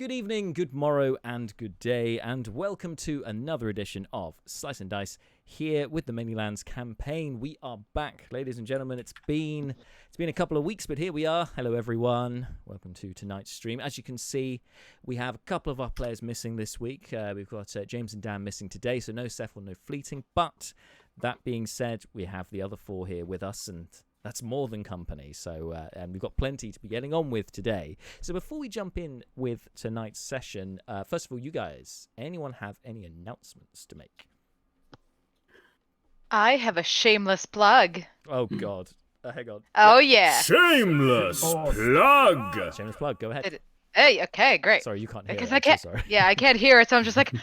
Good evening, good morrow, and good day, and welcome to another edition of Slice and Dice here with the Manylands campaign. We are back, ladies and gentlemen. It's been a couple of weeks, but here we are. Hello, everyone. Welcome to tonight's stream. As you can see, we have a couple of our players missing this week. We've got James and Dan missing today, so no Seth or no Fleeting. But that being said, we have the other four here with us, and that's more than company, so and we've got plenty to be getting on with today. So before we jump in with tonight's session, first of all, you guys, anyone have any announcements to make? I have a shameless plug. Oh, God. Hang on. Oh, yeah. Shameless plug! Shameless plug, go ahead. Hey, okay, great. Sorry, you can't hear Because it. I can't. So sorry. Yeah, I can't hear it, so I'm just like,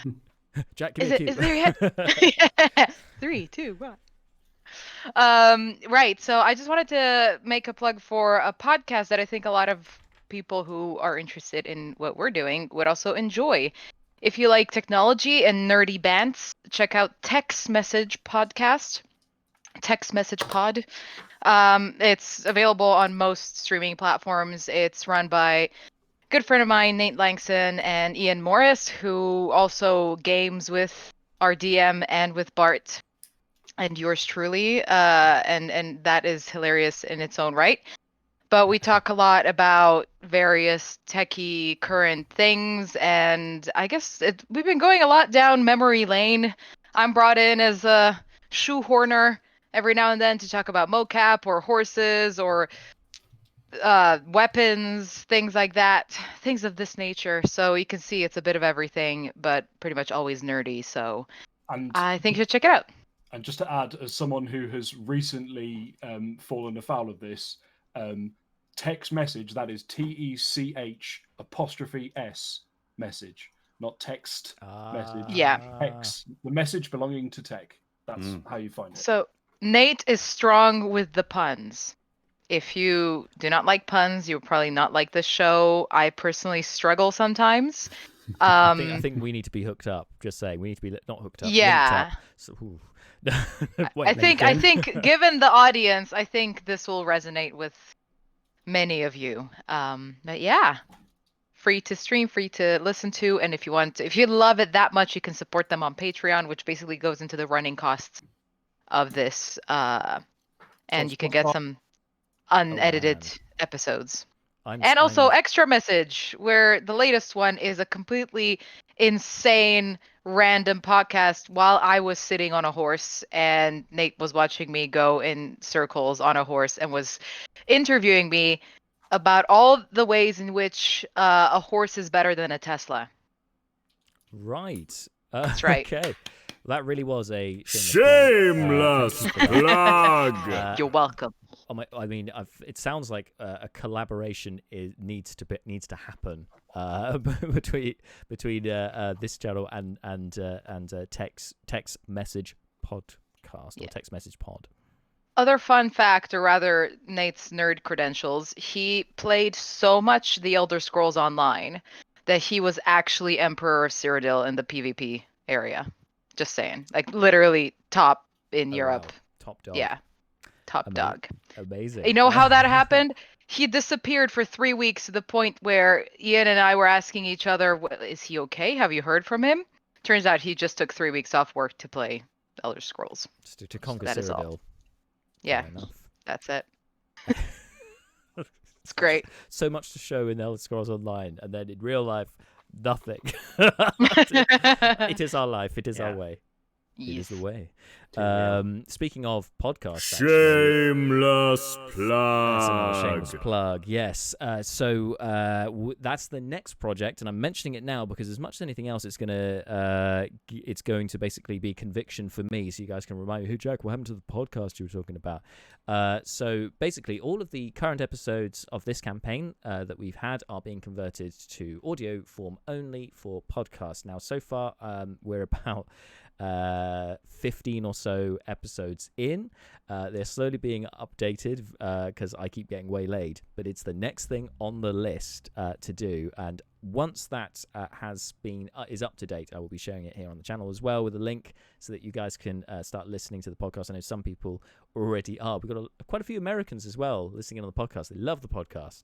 Jack, give me a cue. is there yet? Yeah. 3, 2, 1. Right. So I just wanted to make a plug for a podcast that I think a lot of people who are interested in what we're doing would also enjoy. If you like technology and nerdy bands, check out Text Message Podcast. Text Message Pod. It's available on most streaming platforms. It's run by a good friend of mine, Nate Langston, and Ian Morris, who also games with our DM and with Bart and yours truly, and that is hilarious in its own right. But we talk a lot about various techie current things, and I guess we've been going a lot down memory lane. I'm brought in as a shoehorner every now and then to talk about mocap or horses or weapons, things like that, things of this nature. So you can see it's a bit of everything, but pretty much always nerdy. So I think you should check it out. And just to add, as someone who has recently fallen afoul of this, text message, that is TECH apostrophe S message, not text message. Yeah. Text, the message belonging to tech. That's how you find it. So Nate is strong with the puns. If you do not like puns, you'll probably not like this show. I personally struggle sometimes. I think we need to be hooked up. Just saying, we need to be not hooked up. Yeah. Linked up. So, Wait, I think given the audience, I think this will resonate with many of you. But yeah, free to stream, free to listen to, and if you love it that much, you can support them on Patreon, which basically goes into the running costs of this. And you can get some unedited episodes. Also extra message, where the latest one is a completely insane random podcast while I was sitting on a horse and Nate was watching me go in circles on a horse and was interviewing me about all the ways in which a horse is better than a Tesla. Right. That's right. Okay. That really was a shameless plug. You're welcome. I mean, it sounds like a collaboration needs to happen between this channel and text message podcast or text message pod. Other fun fact, or rather Nate's nerd credentials, he played so much The Elder Scrolls Online that he was actually Emperor of Cyrodiil in the PvP area. Just saying. Like, literally top in Europe. Wow. Top dog. Yeah. Top dog. Amazing. You know how that happened? He disappeared for 3 weeks to the point where Ian and I were asking each other, is he okay? Have you heard from him? Turns out he just took 3 weeks off work to play Elder Scrolls. Just to conquer That is all. Cyrodiil. Yeah. That's it. It's great. So much to show in Elder Scrolls Online, and then in real life, nothing. It is our life. It is our way. Yes. It is the way. Speaking of podcasts, shameless plug. Shameless plug. Yes. So that's the next project, and I'm mentioning it now because, as much as anything else, it's going to basically be conviction for me, so you guys can remind me, "Hey, Jack, what happened to the podcast you were talking about?" So basically, all of the current episodes of this campaign that we've had are being converted to audio form only for podcasts. Now, so far, we're about 15 or so episodes in. They're slowly being updated because I keep getting waylaid, but it's the next thing on the list to do. And once that is up to date, I will be sharing it here on the channel as well with a link so that you guys can start listening to the podcast. I know some people already are. We've got quite a few Americans as well listening in on the podcast. They love the podcast.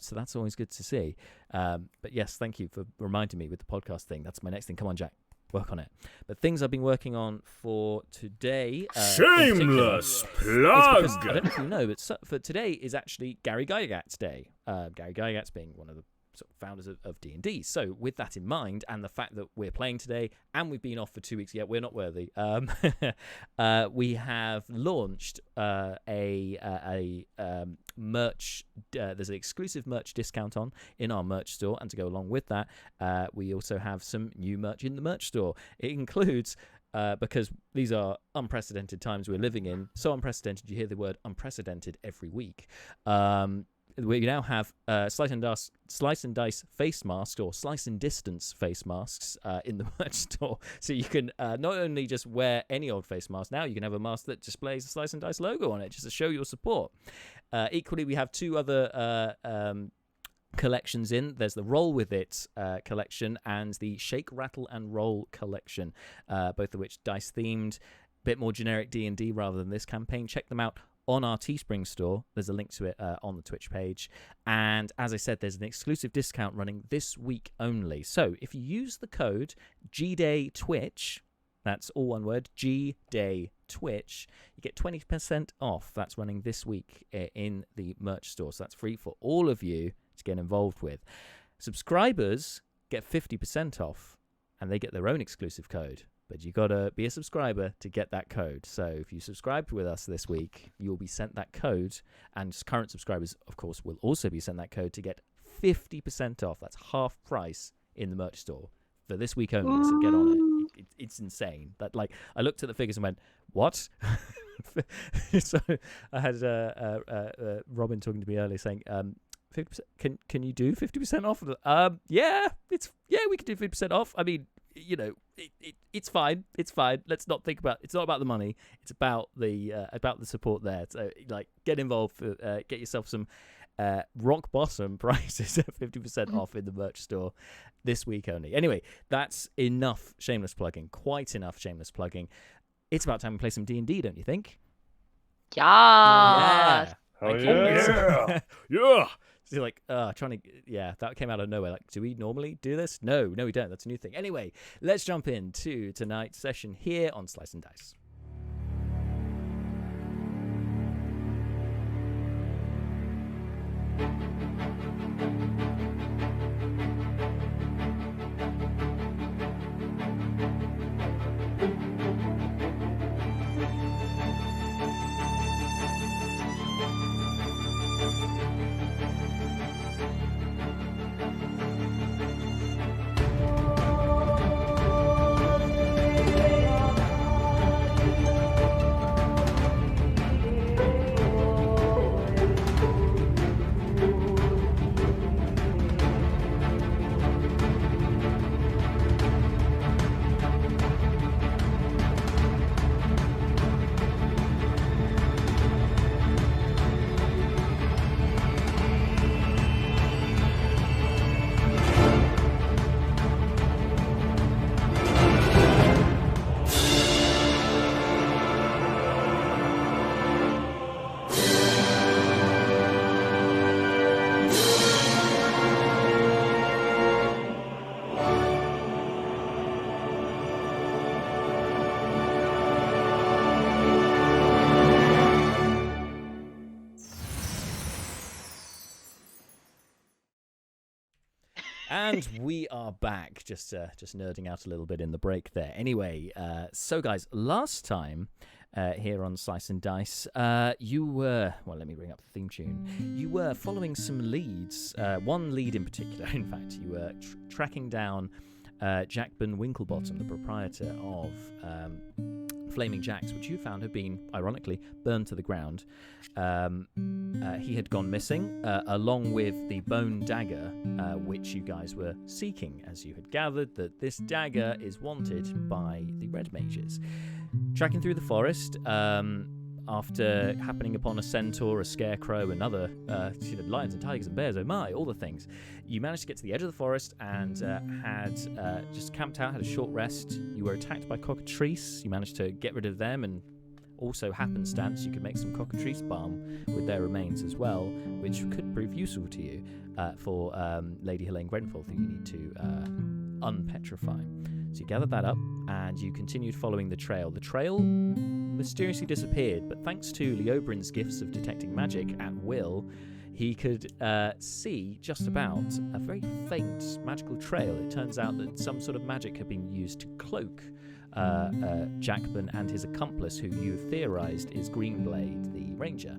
So that's always good to see. But yes, thank you for reminding me with the podcast thing. That's my next thing. Come on, Jack. Work on it. But things I've been working on for today. Shameless plug! I don't know if you know, but for today is actually Gary Gygat's day. Gary Gygat's being one of the sort of founders of D&D. So with that in mind, and the fact that we're playing today, and we've been off for 2 weeks, we're not worthy. We have launched a merch. There's an exclusive merch discount in our merch store, and to go along with that, we also have some new merch in the merch store. It includes. Because these are unprecedented times we're living in, so unprecedented you hear the word unprecedented every week. We now have slice and dice face masks, or slice and distance face masks in the merch store. So you can not only just wear any old face mask, now you can have a mask that displays the Slice and Dice logo on it, just to show your support. Equally, we have two other collections in. There's the Roll With It collection and the Shake, Rattle and Roll collection, both of which dice themed, bit more generic D&D rather than this campaign. Check them out on our Teespring store. There's a link to it on the Twitch page. And as I said, there's an exclusive discount running this week only. So if you use the code GDayTwitch, that's all one word, GDayTwitch, you get 20% off. That's running this week in the merch store. So that's free for all of you to get involved with. Subscribers get 50% off, and they get their own exclusive code. But you got to be a subscriber to get that code. So if you subscribed with us this week, you'll be sent that code. And current subscribers, of course, will also be sent that code to get 50% off. That's half price in the merch store for this week only. So get on it. It's insane. That, like, I looked at the figures and went, what? So I had Robin talking to me earlier saying, 50%, can you do 50% off? Yeah, we can do 50% off. I mean, you know, it's fine. It's fine. Let's not think about. It's not about the money. It's about the support there. So, like, get involved. Get yourself some rock bottom prices at 50% off in the merch store this week only. Anyway, that's enough shameless plugging. Quite enough shameless plugging. It's about time we play some D&D, don't you think? Yeah. Oh, yeah. Yeah. So you're like, that came out of nowhere. Like, do we normally do this? No, we don't. That's a new thing. Anyway, let's jump into tonight's session here on Slice and Dice. And we are back, just nerding out a little bit in the break there. Anyway, so guys, last time here on Slice and Dice, you were, well, let me bring up the theme tune. You were following some leads, one lead in particular, in fact. You were tracking down Jackburn Winklebottom, the proprietor of Flaming Jacks, which you found had been, ironically, burned to the ground. He had gone missing, along with the bone dagger, which you guys were seeking, as you had gathered that this dagger is wanted by the Red Mages. Tracking through the forest, after happening upon a centaur, a scarecrow, and other lions and tigers and bears, oh my, all the things, you managed to get to the edge of the forest and had just camped out, had a short rest. You were attacked by cockatrice. You managed to get rid of them, and also happenstance, you could make some cockatrice balm with their remains as well, which could prove useful to you for Lady Helene Grenforth, who you need to unpetrify. So you gathered that up, and you continued following the trail. The trail mysteriously disappeared, but thanks to Leobrin's gifts of detecting magic at will, he could see just about a very faint magical trail. It turns out that some sort of magic had been used to cloak Jackburn and his accomplice, who you theorized is Greenblade, the ranger.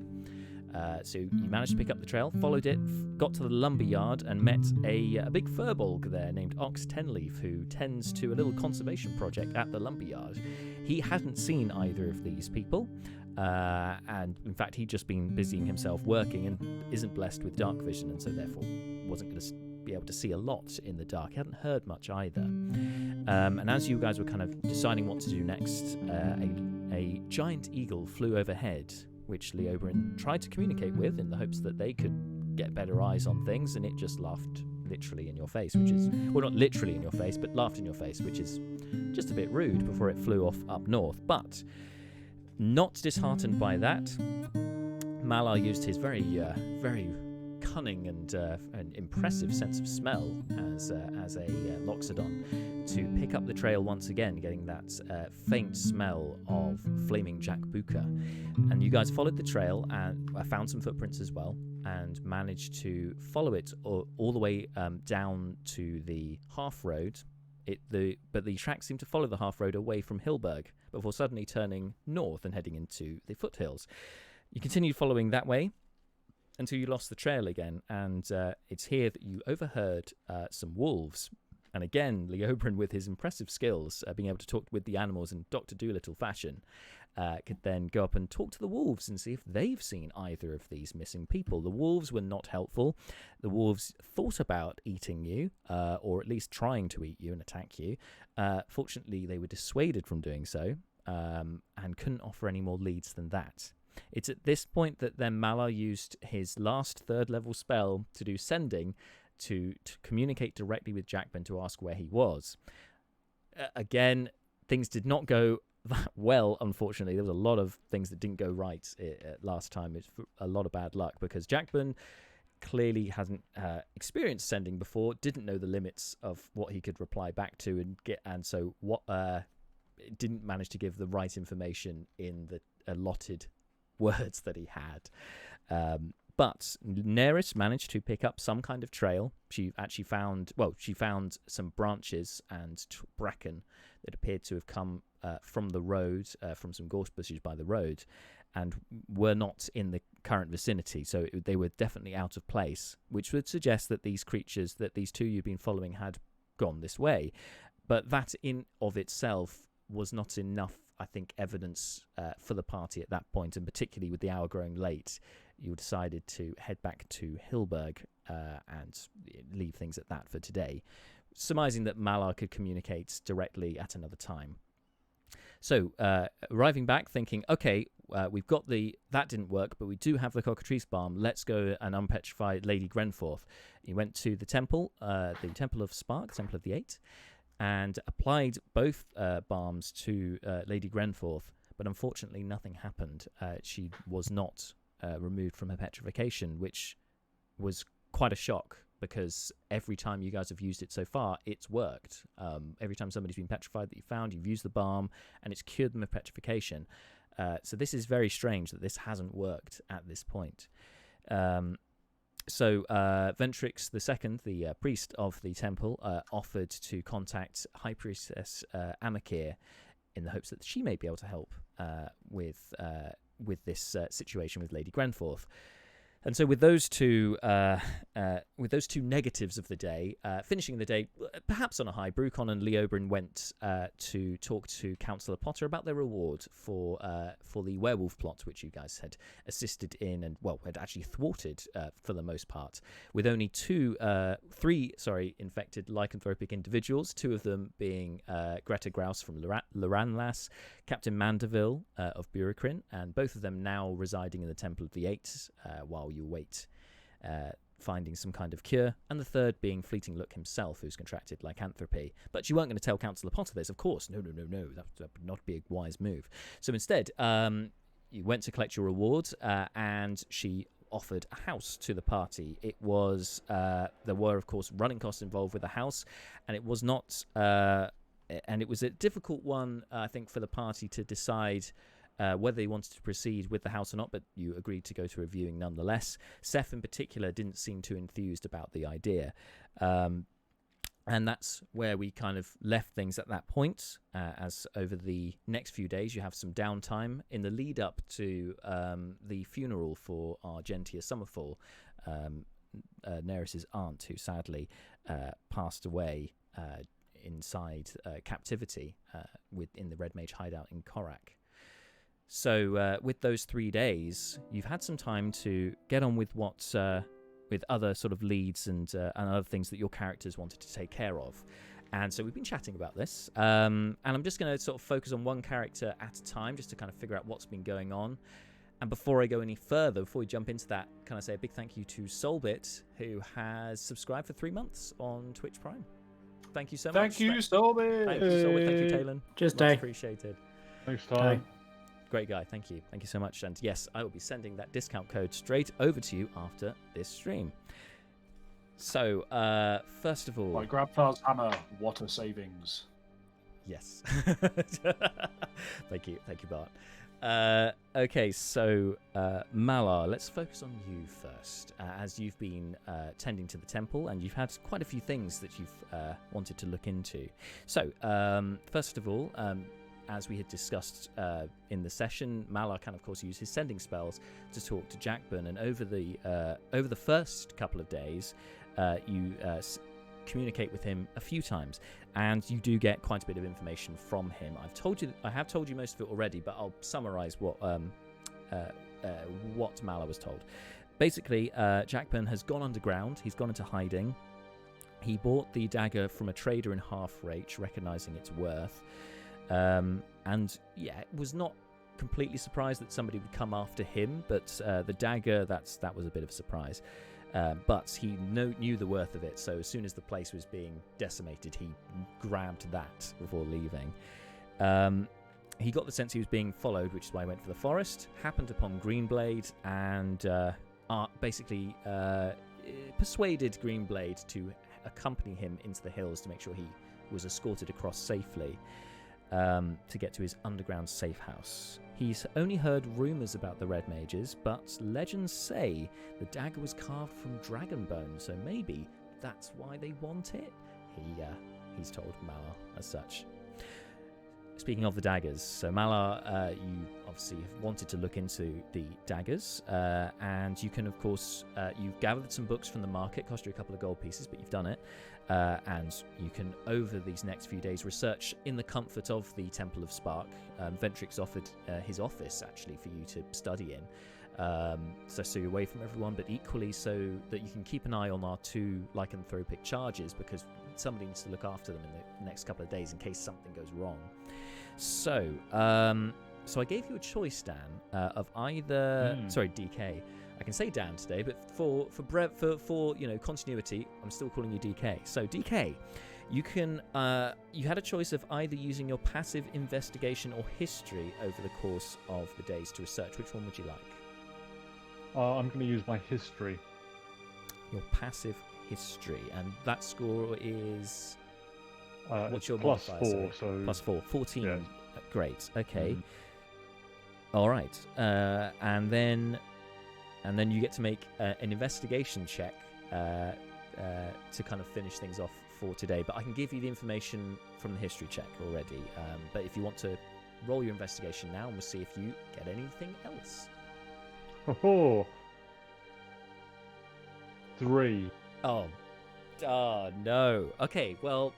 So you managed to pick up the trail, followed it, got to the lumber yard, and met a big furbolg there named Ox Tenleaf, who tends to a little conservation project at the lumber yard. He hadn't seen either of these people, and in fact he'd just been busying himself working and isn't blessed with dark vision, and so therefore wasn't going to be able to see a lot in the dark. He hadn't heard much either. And as you guys were kind of deciding what to do next, a giant eagle flew overhead, which Leobrin tried to communicate with in the hopes that they could get better eyes on things, and it just laughed literally in your face, which is, well, not literally in your face, but laughed in your face, which is just a bit rude before it flew off up north. But not disheartened by that, Malar used his very cunning and impressive sense of smell as a Loxodon to pick up the trail once again, getting that faint smell of Flaming Jack Booker. And you guys followed the trail and found some footprints as well, and managed to follow it all the way down to the half road. But the tracks seemed to follow the half road away from Hilberg before suddenly turning north and heading into the foothills. You continued following that way until you lost the trail again, and it's here that you overheard some wolves. And again, Leobrin, with his impressive skills, being able to talk with the animals in Dr. Dolittle fashion, could then go up and talk to the wolves and see if they've seen either of these missing people. The wolves were not helpful. The wolves thought about eating you, or at least trying to eat you and attack you. Fortunately, they were dissuaded from doing so, and couldn't offer any more leads than that. It's at this point that then Malar used his last third-level spell to do sending to communicate directly with Jackburn to ask where he was. Again, things did not go that well, unfortunately. There was a lot of things that didn't go right last time. It's a lot of bad luck because Jackburn clearly hasn't experienced sending before, didn't know the limits of what he could reply back to, and so didn't manage to give the right information in the allotted words that he had. But Neris managed to pick up some kind of trail. She actually found some branches and bracken that appeared to have come from the road, from some gorse bushes by the road, and were not in the current vicinity. So they were definitely out of place, which would suggest that these creatures, that these two you've been following, had gone this way. But that in of itself was not enough, I think, evidence for the party at that point, and particularly with the hour growing late, you decided to head back to Hilberg and leave things at that for today, surmising that Malar could communicate directly at another time. So, arriving back, thinking, okay, we've got that didn't work, but we do have the cockatrice balm. Let's go and unpetrify Lady Grenforth. He went to the temple of Spark, Temple of the Eight, and applied both balms to Lady Grenforth, but unfortunately nothing happened. She was not removed from her petrification, which was quite a shock, because every time you guys have used it so far, it's worked. Every time somebody's been petrified that you found, you've used the balm, and it's cured them of petrification. So this is very strange that this hasn't worked at this point. So Ventrix II, the priest of the temple, offered to contact High Priestess Amakir in the hopes that she may be able to help with this situation with Lady Grenforth. And so with those two negatives of the day, finishing the day perhaps on a high, Brucon and Leobryn went to talk to Councillor Potter about their reward for the werewolf plot, which you guys had assisted in and had actually thwarted for the most part, with only three infected lycanthropic individuals, two of them being Greta Grouse from Loranlas, Captain Mandeville of Buracrin, and both of them now residing in the Temple of the Eight while you wait finding some kind of cure, and the third being Fleeting Look himself, who's contracted lycanthropy. But you weren't going to tell Councillor Potter this, of course. No, that would not be a wise move. So instead, you went to collect your reward, and she offered a house to the party. It was there were, of course, running costs involved with the house, and it was not and it was a difficult one, I think, for the party to decide whether they wanted to proceed with the house or not, but you agreed to go to a viewing nonetheless. Seth in particular didn't seem too enthused about the idea. And that's where we kind of left things at that point, as over the next few days you have some downtime in the lead up to the funeral for Argentia Summerfall, Neris's aunt, who sadly passed away inside captivity in the Red Mage hideout in Korak. So with those 3 days, you've had some time to get on with with other sort of leads and other things that your characters wanted to take care of. And so we've been chatting about this. And I'm just going to sort of focus on one character at a time, just to kind of figure out what's been going on. And before I go any further, before we jump into that, can I say a big thank you to Solbit, who has subscribed for 3 months on Twitch Prime. Thank you so much. Thank you, Solbit. Thank you, Solbit. Thank you, Talon. Just much day. appreciated. Thanks, Tom. Great guy. Thank you so much. And yes, I will be sending that discount code straight over to you after this stream. So first of all, My Grabthar's hammer, water savings. yes. thank you, Bart. Okay, so Malar, let's focus on you first, as you've been tending to the temple, and you've had quite a few things that you've wanted to look into. So first of all, as we had discussed in the session, Malar can, of course, use his sending spells to talk to Jackburn, and over the first couple of days, you communicate with him a few times, and you do get quite a bit of information from him. I have told you most of it already, but I'll summarize what Malar was told. Basically, Jackburn has gone underground. He's gone into hiding. He bought the dagger from a trader in Half-Reach, recognizing its worth. And yeah, was not completely surprised that somebody would come after him, but the dagger, that was a bit of a surprise. But he knew the worth of it, so as soon as the place was being decimated, he grabbed that before leaving. He got the sense he was being followed, which is why he went for the forest, happened upon Greenblade, and basically persuaded Greenblade to accompany him into the hills to make sure he was escorted across safely. To get to his underground safe house. He's only heard rumours about the Red Mages, but legends say the dagger was carved from dragon bone, so maybe that's why they want it. He's told Malar as such. Speaking of the daggers, so Malar, you obviously have wanted to look into the daggers, and you can, of course, you've gathered some books from the market, cost you a couple of gold pieces, but you've done it. And you can, over these next few days, research in the comfort of the Temple of Spark. Ventrix offered his office, actually, for you to study in. So you're away from everyone, but equally so that you can keep an eye on our 2 lycanthropic charges, because somebody needs to look after them in the next couple of days in case something goes wrong. So I gave you a choice, Dan, of either... Sorry, DK. I can say Dan today, but for continuity, I'm still calling you DK. So DK, you had a choice of either using your passive investigation or history over the course of the days to research. Which one would you like? I'm going to use my history. Your passive history, and that score is what's your plus modifier? 4? So Plus 4, 14. Yes. Great. Okay. All right. And then you get to make an investigation check to kind of finish things off for today. But I can give you the information from the history check already. But if you want to roll your investigation now, and we'll see if you get anything else. Oh, 3. Oh, no. Okay, well,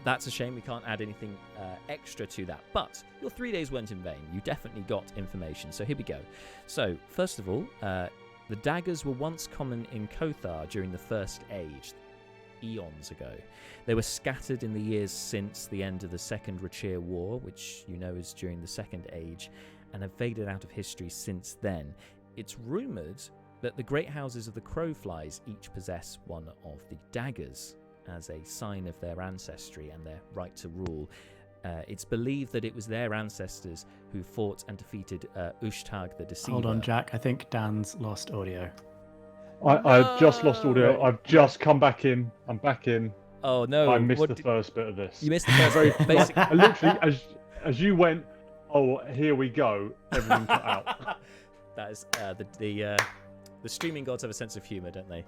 that's a shame. We can't add anything extra to that. But your 3 days weren't in vain. You definitely got information. So here we go. So first of all, the daggers were once common in Kothar during the First Age, eons ago. They were scattered in the years since the end of the Second Rachir War, which you know is during the Second Age, and have faded out of history since then. It's rumoured that the great houses of the Crowflies each possess one of the daggers as a sign of their ancestry and their right to rule. It's believed that it was their ancestors who fought and defeated Ushtag the Deceiver. Hold on, Jack. I think Dan's lost audio. I've just lost audio. I've just come back in. I'm back in. Oh no! I missed the first bit of this. You missed the first bit. I literally, as you went, oh, here we go, everything cut out. That is the streaming gods have a sense of humour, don't they?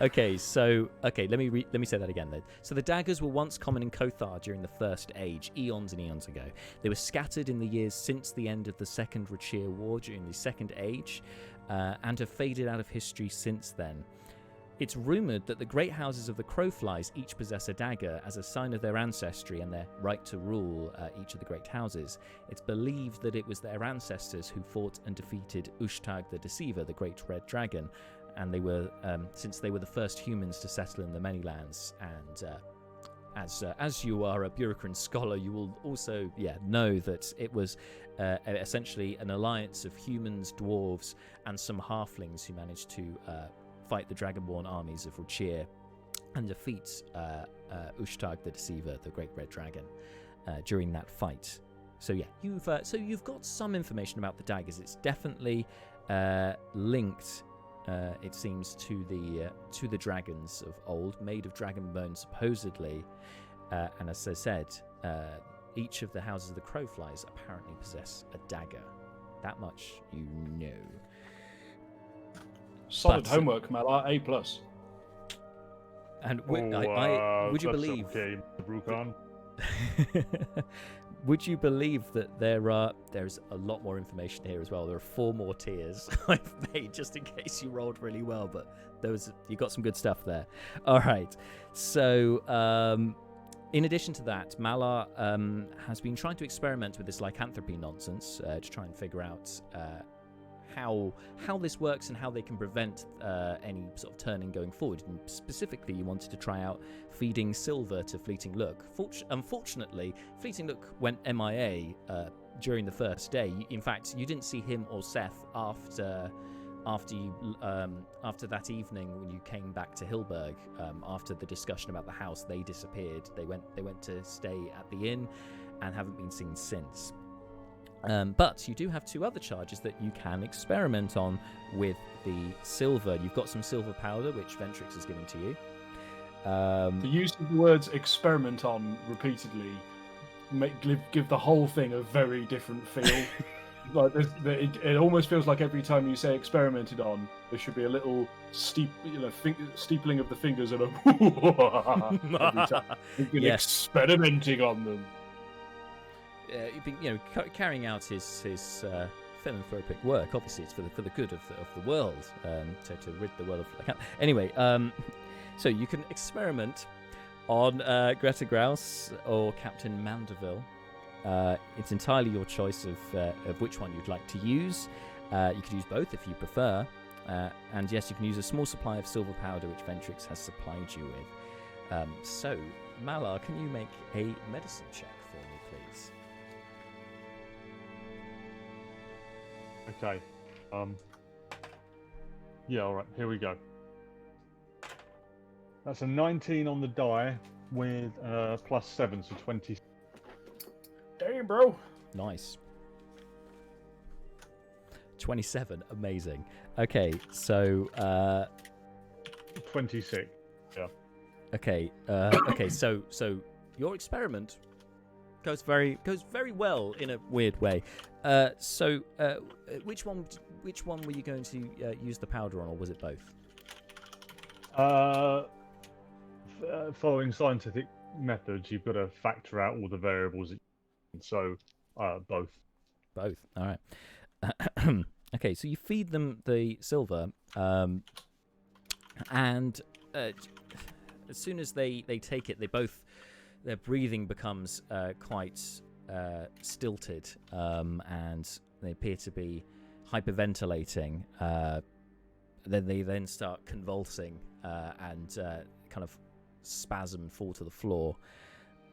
Okay, let me say that again then. So the daggers were once common in Kothar during the First Age, eons and eons ago. They were scattered in the years since the end of the Second Rachir War during the Second Age, and have faded out of history since then. It's rumoured that the great houses of the Crowflies each possess a dagger as a sign of their ancestry and their right to rule each of the great houses. It's believed that it was their ancestors who fought and defeated Ushtag the Deceiver, the great red dragon, and they were since they were the first humans to settle in the Manylands. And as you are a Bureaucran scholar, you will also know that it was essentially an alliance of humans, dwarves, and some halflings who managed to fight the dragonborn armies of Rachir and defeat Ushtag the Deceiver, the great red dragon, during that fight. So you've got some information about the daggers. It's definitely linked, it seems, to the dragons of old, made of dragon bone supposedly. And as I said, each of the houses of the Crowflies apparently possess a dagger. That much you know. Solid homework, Malar. A+. And would you believe? Okay, Brukan. Would you believe that there's a lot more information here as well? There are 4 more tiers I've made just in case you rolled really well, but you got some good stuff there. All right, so in addition to that, Malar has been trying to experiment with this lycanthropy nonsense to try and figure out how this works and how they can prevent any sort of turning going forward. And specifically, you wanted to try out feeding silver to Fleeting Look. Unfortunately, Fleeting Look went MIA during the first day. In fact, you didn't see him or Seth after that evening when you came back to Hilberg. After the discussion about the house, they disappeared. They went to stay at the inn and haven't been seen since. But you do have 2 other charges that you can experiment on with the silver. You've got some silver powder, which Ventrix is giving to you. The use of the words "experiment on" repeatedly give the whole thing a very different feel. Like it almost feels like every time you say "experimented on," there should be a little steepling of the fingers and every time you've been experimenting on them. You've been, carrying out his philanthropic work. Obviously, it's for the good of the world, to rid the world of. Anyway, so you can experiment on Greta Grouse or Captain Mandeville. It's entirely your choice of which one you'd like to use. You could use both if you prefer, and yes, you can use a small supply of silver powder, which Ventrix has supplied you with. So, Malar, can you make a medicine check for me, please? Okay. Yeah, all right. Here we go. That's a 19 on the die with +7, so 20. Damn, bro. Nice. 27. Amazing. Okay, so 26. Yeah. Okay. So your experiment goes very well in a weird way. So which one were you going to use the powder on, or was it both? Following scientific methods, you've got to factor out all the variables. So both. Both. All right. Okay, so you feed them the silver, And as soon as they take it, their breathing becomes quite stilted, and they appear to be hyperventilating. Then they start convulsing and kind of spasm and fall to the floor.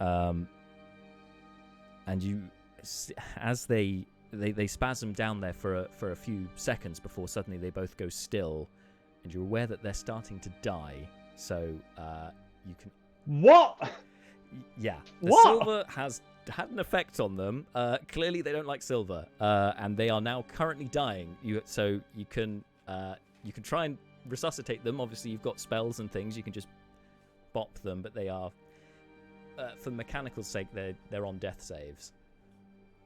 And as they spasm down there for a few seconds before suddenly they both go still, and you're aware that they're starting to die. So you can. What? Yeah. The What? silver has had an effect on them. Clearly, they don't like silver, and they are now currently dying. You can try and resuscitate them. Obviously, you've got spells and things. You can just bop them, but they are, for mechanical sake, they're on death saves.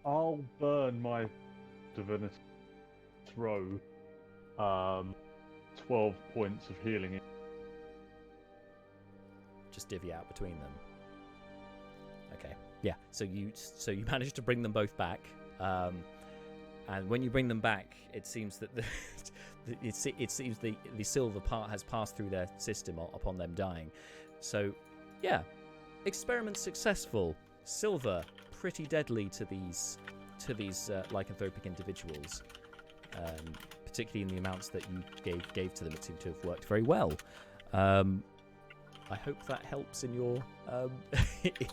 I'll burn my divinity. Throw 12 points of healing. Just divvy out between them. Okay. Yeah. So you managed to bring them both back, and when you bring them back, it seems that it seems the silver part has passed through their system upon them dying. So, yeah, experiment successful. Silver pretty deadly to these lycanthropic individuals, particularly in the amounts that you gave to them. It seemed to have worked very well. I hope that helps in your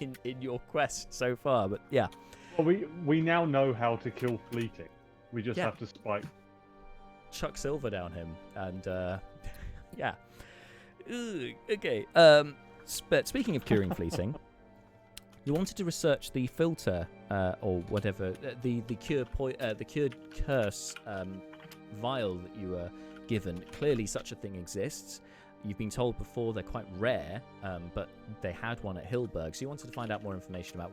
in your quest so far. But yeah, well, we now know how to kill fleeting. We just have to spike. Chuck silver down him, and yeah. Ugh, okay. But speaking of curing fleeting, you wanted to research the filter or whatever the cured curse vial that you were given. Clearly, such a thing exists. You've been told before they're quite rare, but they had one at Hilberg, so you wanted to find out more information about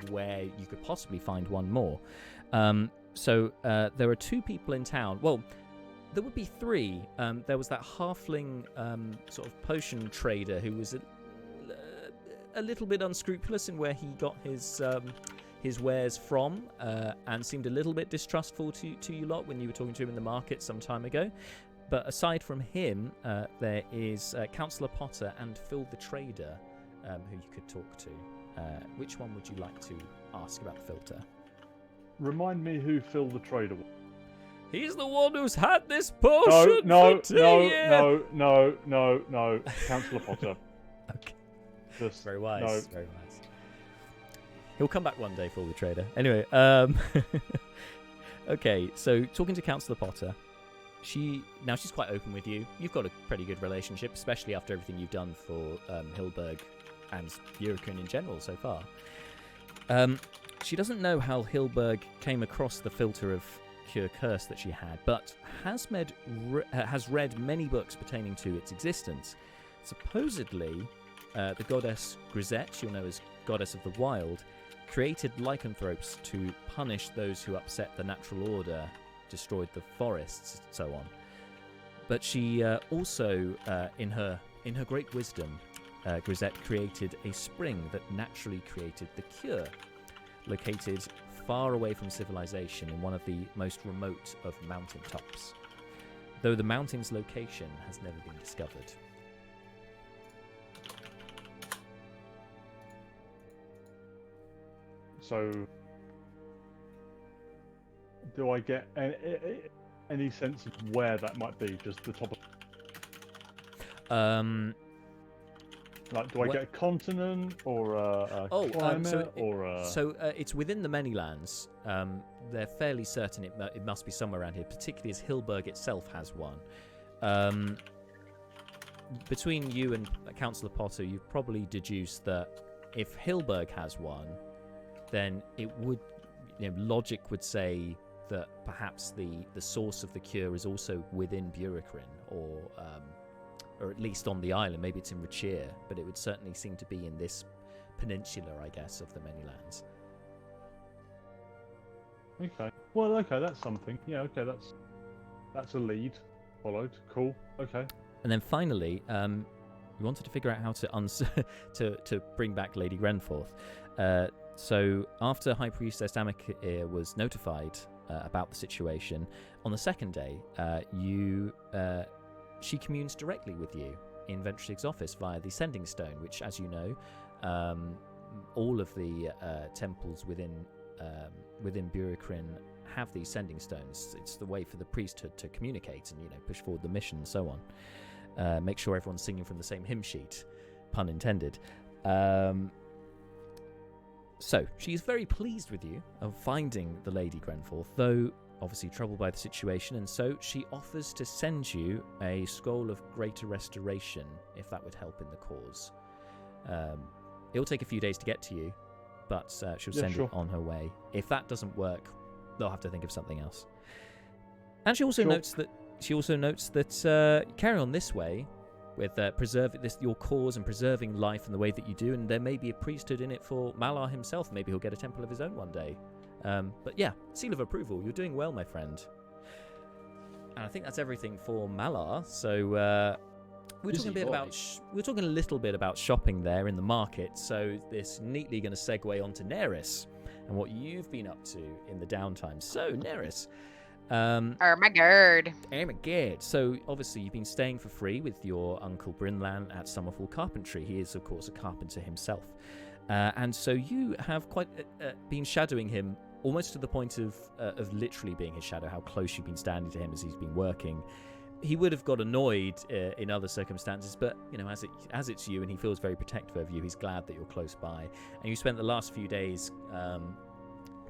where you could possibly find one more. So there are 2 people in town. Well, there would be 3. There was that halfling sort of potion trader who was a little bit unscrupulous in where he got his wares from, and seemed a little bit distrustful to you lot when you were talking to him in the market some time ago. But aside from him, there is Councillor Potter and Phil the Trader, who you could talk to. Which one would you like to ask about the filter? Remind me who Phil the Trader was. He's the one who's had this potion No, for 2 years. No. Councillor Potter. Okay. Just, Very wise. no. Very wise. He'll come back one day, Phil the Trader. Anyway, okay. So talking to Councillor Potter. She's quite open with you. You've got a pretty good relationship, especially after everything you've done for Hilberg and Eurocrin in general so far. She doesn't know how Hilberg came across the filter of Cure Curse that she had, but has read many books pertaining to its existence. Supposedly, the goddess Grisette, you'll know as Goddess of the Wild, created lycanthropes to punish those who upset the natural order, destroyed the forests, so on. But she also, in her great wisdom, Grisette created a spring that naturally created the cure, located far away from civilization in one of the most remote of mountain tops, though the mountain's location has never been discovered. So, do I get any sense of where that might be? Just the top of... Like, do I get a continent or a climate it's within the Manylands. They're fairly certain it must be somewhere around here, particularly as Hilberg itself has one. Between you and Councillor Potter, you've probably deduced that if Hilberg has one, then it would, logic would say that perhaps the source of the cure is also within Eurocrin, or at least on the island. Maybe it's in Richir, but it would certainly seem to be in this peninsula, I guess, of the Manylands. Okay. Well, okay, that's something. Yeah, okay, that's a lead. Followed. Cool. Okay. And then finally, we wanted to figure out how to to bring back Lady Grenforth. So after High Priestess Amikir was notified about the situation, on the second day, you she communes directly with you in Ventrix's office via the Sending Stone, which, as you know, all of the temples within Burikrin have these Sending Stones. It's the way for the priesthood to communicate and, push forward the mission and so on. Make sure everyone's singing from the same hymn sheet, pun intended. So she's very pleased with you of finding the Lady Grenforth, though obviously troubled by the situation, and so she offers to send you a scroll of greater restoration if that would help in the cause. It will take a few days to get to you, but she'll send it on her way. If that doesn't work, they'll have to think of something else. And she also notes that carry on this way with your cause and preserving life in the way that you do, and there may be a priesthood in it for Malar himself. Maybe he'll get a temple of his own one day. But yeah, seal of approval. You're doing well, my friend. And I think that's everything for Malar. So we're talking a little bit about shopping there in the market. So this neatly going to segue onto Neris and what you've been up to in the downtime. So Neris. Oh my god. So obviously you've been staying for free with your uncle Brinlan at Summerfall Carpentry. He is of course a carpenter himself, and so you have quite been shadowing him almost to the point of literally being his shadow. How close you've been standing to him as he's been working. He would have got annoyed in other circumstances, but as it's you and he feels very protective of you, he's glad that you're close by, and you spent the last few days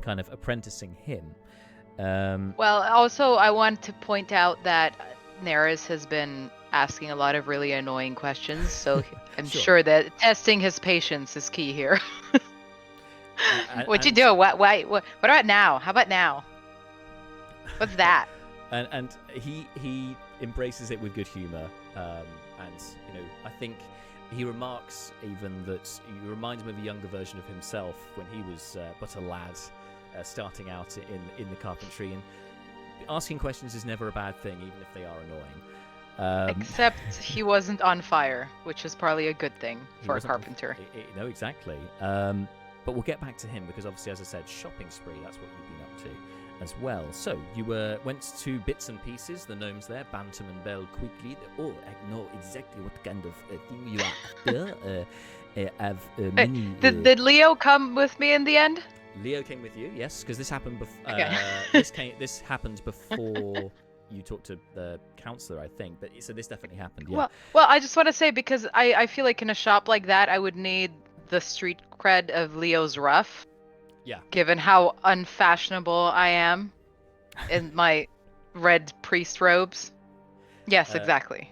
kind of apprenticing him. Well, also I want to point out that Neris has been asking a lot of really annoying questions, so I'm sure that testing his patience is key here. What you do? What about now? How about now? What's that? And he embraces it with good humor, and I think he remarks even that you remind him of a younger version of himself when he was but a lad. Starting out in the carpentry, and asking questions is never a bad thing, even if they are annoying. Except he wasn't on fire, which is probably a good thing for a carpenter. No, exactly. But we'll get back to him because obviously, as I said, shopping spree, that's what you've been up to as well. So you went to Bits and Pieces, the gnomes there, Bantam and Bell quickly. Oh, I know exactly what kind of thing you are after. Did Leo come with me in the end? Leo came with you, yes, because this happened before. This happened before you talked to the counselor, I think. But so this definitely happened. Yeah. Well, I just want to say because I feel like in a shop like that, I would need the street cred of Leo's rough. Yeah. Given how unfashionable I am in my red priest robes. Yes, exactly.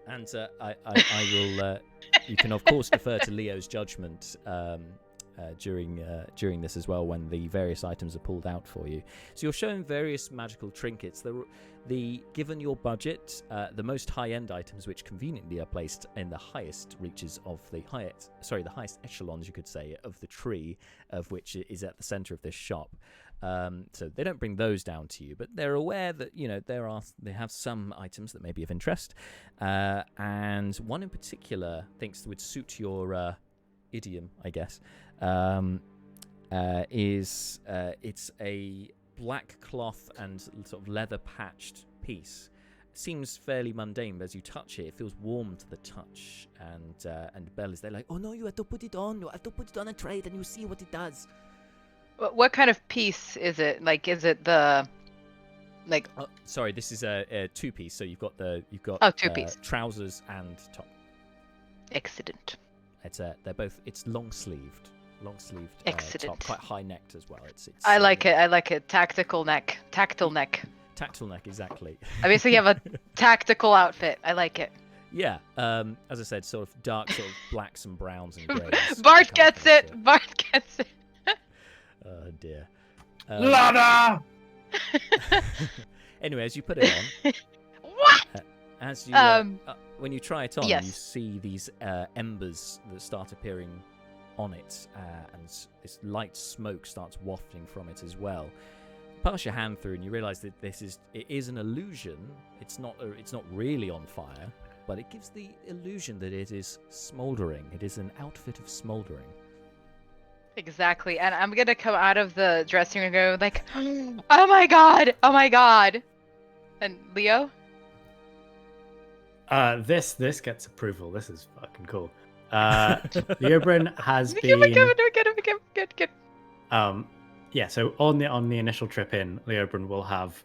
And I will. You can of course defer to Leo's judgment. During this as well, when the various items are pulled out for you. So you're shown various magical trinkets. Given your budget, the most high-end items, which conveniently are placed in the highest reaches of the highest echelons, you could say, of the tree, of which is at the center of this shop. So they don't bring those down to you, but they're aware that they have some items that may be of interest, and one in particular thinks would suit your idiom, I guess. It's a black cloth and sort of leather patched piece. It seems fairly mundane, but as you touch it, it feels warm to the touch. And Belle is there like, oh no, you have to put it on. You have to put it on and try it, and you see what it does. What kind of piece is it? Like, is it the sorry, this is a two-piece. So you've got two-piece trousers and top. Excellent. It's long sleeved Excellent. top, quite high necked as well. I like it. Tactile neck, exactly. I basically have a tactical outfit. I like it. Yeah, as I said, sort of dark, sort of blacks and browns and greys. Bart gets it. Oh dear. Lada! Anyway, as you put it on, what? As you when you try it on, yes. You see these embers that start appearing on it, and this light smoke starts wafting from it as well. Pass your hand through, and you realise that it is an illusion. It's not really on fire, but it gives the illusion that it is smouldering. It is an outfit of smouldering. Exactly, and I'm gonna come out of the dressing room and go like, oh my god! And Leo? This gets approval. This is fucking cool. Leobrin has Good. been yeah. So on the initial trip in, Leobrin will have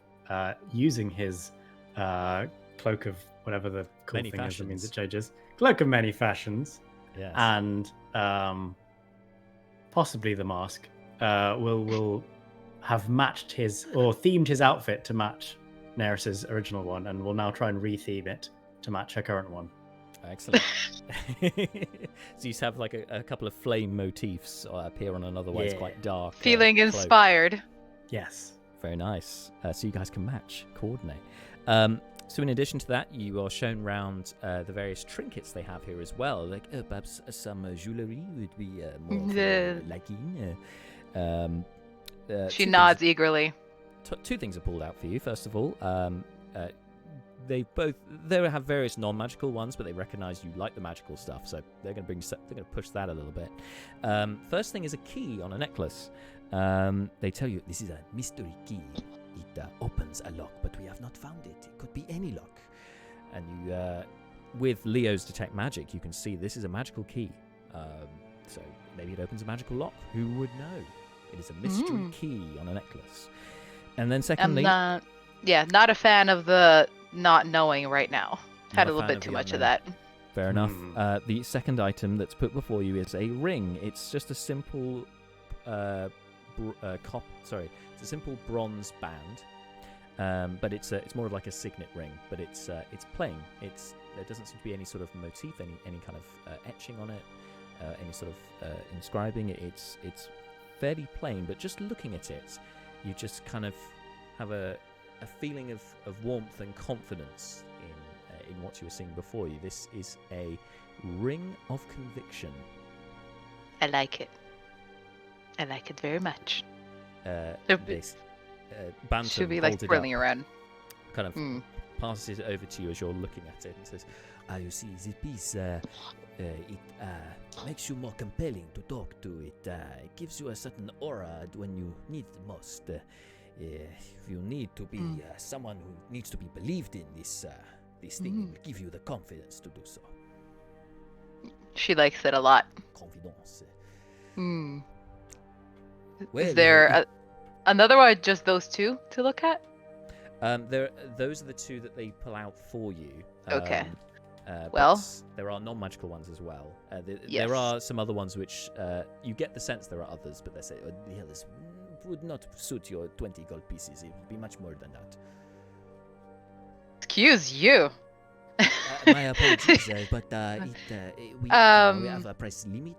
using his cloak of whatever the cool Many thing is that means fashions. it changes. Cloak of many fashions, Yes. and possibly the mask. Will have matched his or themed his outfit to match Neris's original one, and will now try and re-theme it to match her current one. Excellent. So you have like a couple of flame motifs appear on an otherwise Yeah. quite dark. Feeling cloak. inspired. Yes. Very nice. So you guys can match, coordinate. So in addition to that, you are shown round the various trinkets they have here as well. Like perhaps some jewelry would be more liking. She nods eagerly. Two things are pulled out for you. First of all, they have various non-magical ones, but they recognise you like the magical stuff, so they're going to push that a little bit. First thing is a key on a necklace. They tell you this is a mystery key. It opens a lock, but we have not found it. It could be any lock. And you, with Leo's detect magic, you can see this is a magical key. So maybe it opens a magical lock. Who would know? It is a mystery key on a necklace. And then secondly, I'm not a fan of the not knowing right now. Had Not a a little fan bit of too the much of unknown. that. fair enough. The second item that's put before you is a ring. It's just a simple it's a simple bronze band, but it's more of like a signet ring. But it's plain. There doesn't seem to be any sort of motif, any kind of etching on it, any sort of inscribing it. It's fairly plain, but just looking at it, you just kind of have a feeling of warmth and confidence in what you were seeing before you. This is a ring of conviction. I like it. I like it very much. Bantam Should be holds like it twirling up, around. kind of passes it over to you as you're looking at it and says, you see, this piece, it makes you more compelling to talk to. It gives you a certain aura when you need it most. If you need to be someone who needs to be believed in, this thing will give you the confidence to do so. She likes it a lot. Confidence. Is there another one? Just those two to look at? Those are the two that they pull out for you. Okay. Well, there are non-magical ones as well. Yes. There are some other ones which you get the sense there are others, but they say, this would not suit your 20 gold pieces. It would be much more than that. Excuse you. My apologies, but we have a price limit.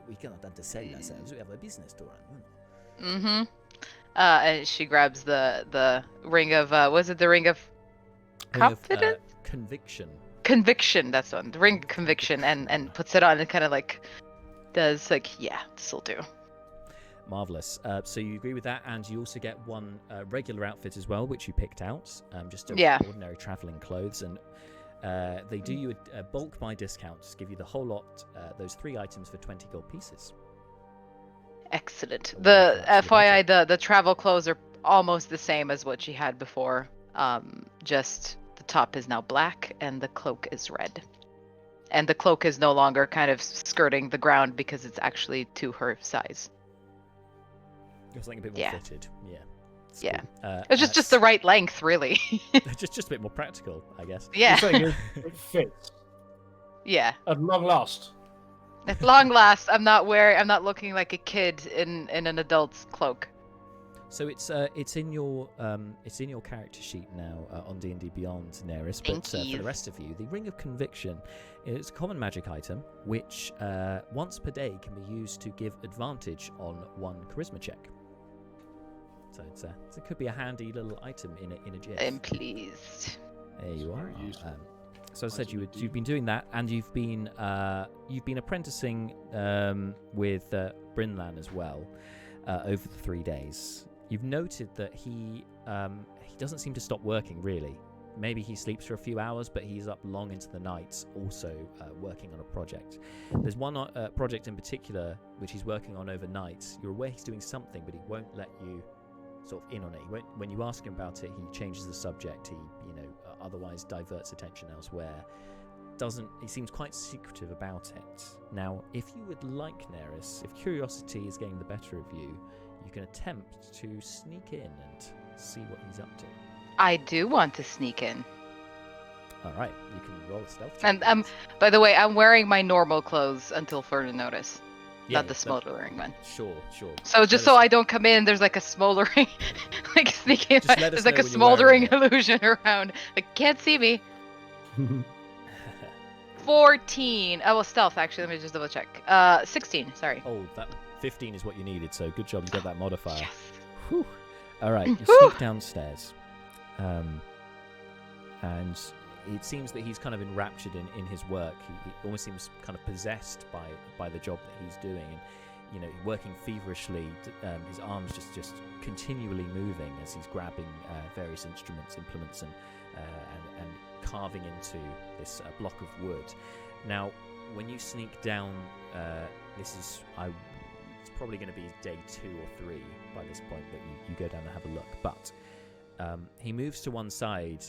We cannot undersell ourselves. We have a business to run. And she grabs the ring of was it the ring of confidence? Conviction. Conviction, that's the one. The ring of conviction, and puts it on and kind of like does like, yeah, this'll do. Marvelous. So you agree with that, and you also get one regular outfit as well, which you picked out. Just ordinary traveling clothes, and they do you a bulk buy discount. Just give you the whole lot, those 3 items for 20 gold pieces. Excellent. The FYI, the travel clothes are almost the same as what she had before. Just the top is now black and the cloak is red. And the cloak is no longer kind of skirting the ground because it's actually to her size. You're something a bit more fitted. Yeah. Yeah. Cool. It's just the right length, really. just a bit more practical, I guess. Yeah. You're saying it fits. Yeah. At long last. At long last, I'm not looking like a kid in an adult's cloak. So it's in your character sheet now on D&D Beyond, Neris. But for the rest of you, the Ring of Conviction is a common magic item which once per day can be used to give advantage on one charisma check. So it could be a handy little item in a GF. I'm pleased. There you are. Useful. So as I said, you've been doing that, and you've been apprenticing with Brinlan as well over the 3 days. You've noted that he doesn't seem to stop working really. Maybe he sleeps for a few hours, but he's up long into the night, also working on a project. There's one project in particular which he's working on overnight. You're aware he's doing something, but he won't let you sort of in on it. When you ask him about it, he changes the subject. He otherwise diverts attention elsewhere. He seems quite secretive about it. Now, if you would like, Neris, if curiosity is getting the better of you, you can attempt to sneak in and see what he's up to. I do want to sneak in. All right, you can roll a stealth check. And by the way, I'm wearing my normal clothes until further notice, not the that- smoldering one. Sure. So just so I don't come in, there's like a smoldering, like sneaking. Just let us There's like know a when you're wearing smoldering illusion around. Like can't see me. it. 14. Oh, well, stealth actually. Let me just double check. 16. Sorry. Oh, that 15 is what you needed, so good job you got that modifier. Yes. Whew. All right, you Whew. sneak downstairs, and it seems that he's kind of enraptured in his work. He almost seems kind of possessed by the job that he's doing, and working feverishly. His arms just continually moving as he's grabbing various instruments, implements, and carving into this block of wood. Now, when you sneak down, it's probably going to be day 2 or 3 by this point that you go down and have a look. But he moves to one side,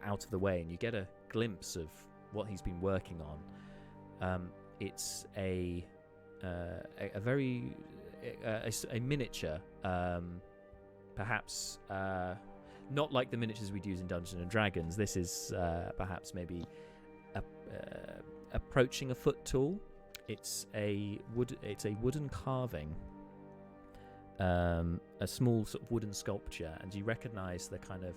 out of the way, and you get a glimpse of what he's been working on. It's a very a miniature, perhaps. Not like the miniatures we'd use in Dungeons and Dragons. This is perhaps maybe approaching a foot tall. It's a wooden carving, a small sort of wooden sculpture, and you recognise the kind of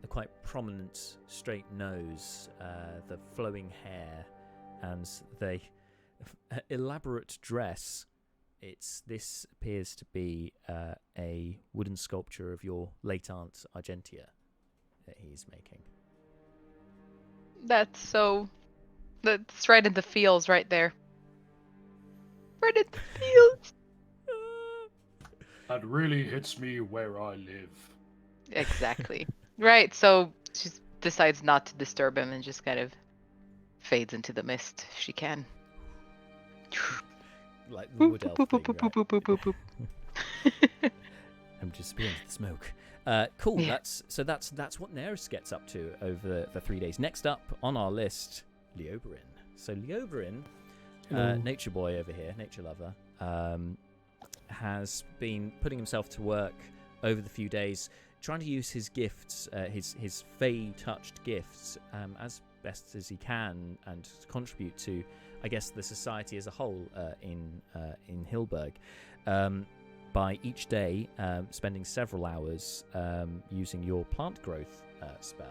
the quite prominent straight nose, the flowing hair, and the elaborate dress. This appears to be a wooden sculpture of your late Aunt Argentia that he's making. That's right in the feels right there. Right in the feels. That really hits me where I live. Exactly. Right. So she decides not to disturb him and just kind of fades into the mist if she can. Like the wood elf Boop, thing, boop, boop, boop, boop, boop, boop. I'm just spewing the smoke. Cool. Yeah. That's what Neris gets up to over the 3 days. Next up on our list, Leoberin. So Leoberin, nature boy over here, nature lover, has been putting himself to work over the few days, trying to use his gifts, his fey-touched gifts, as best as he can, and contribute to, I guess, the society as a whole in Hilberg, by each day spending several hours using your plant growth spell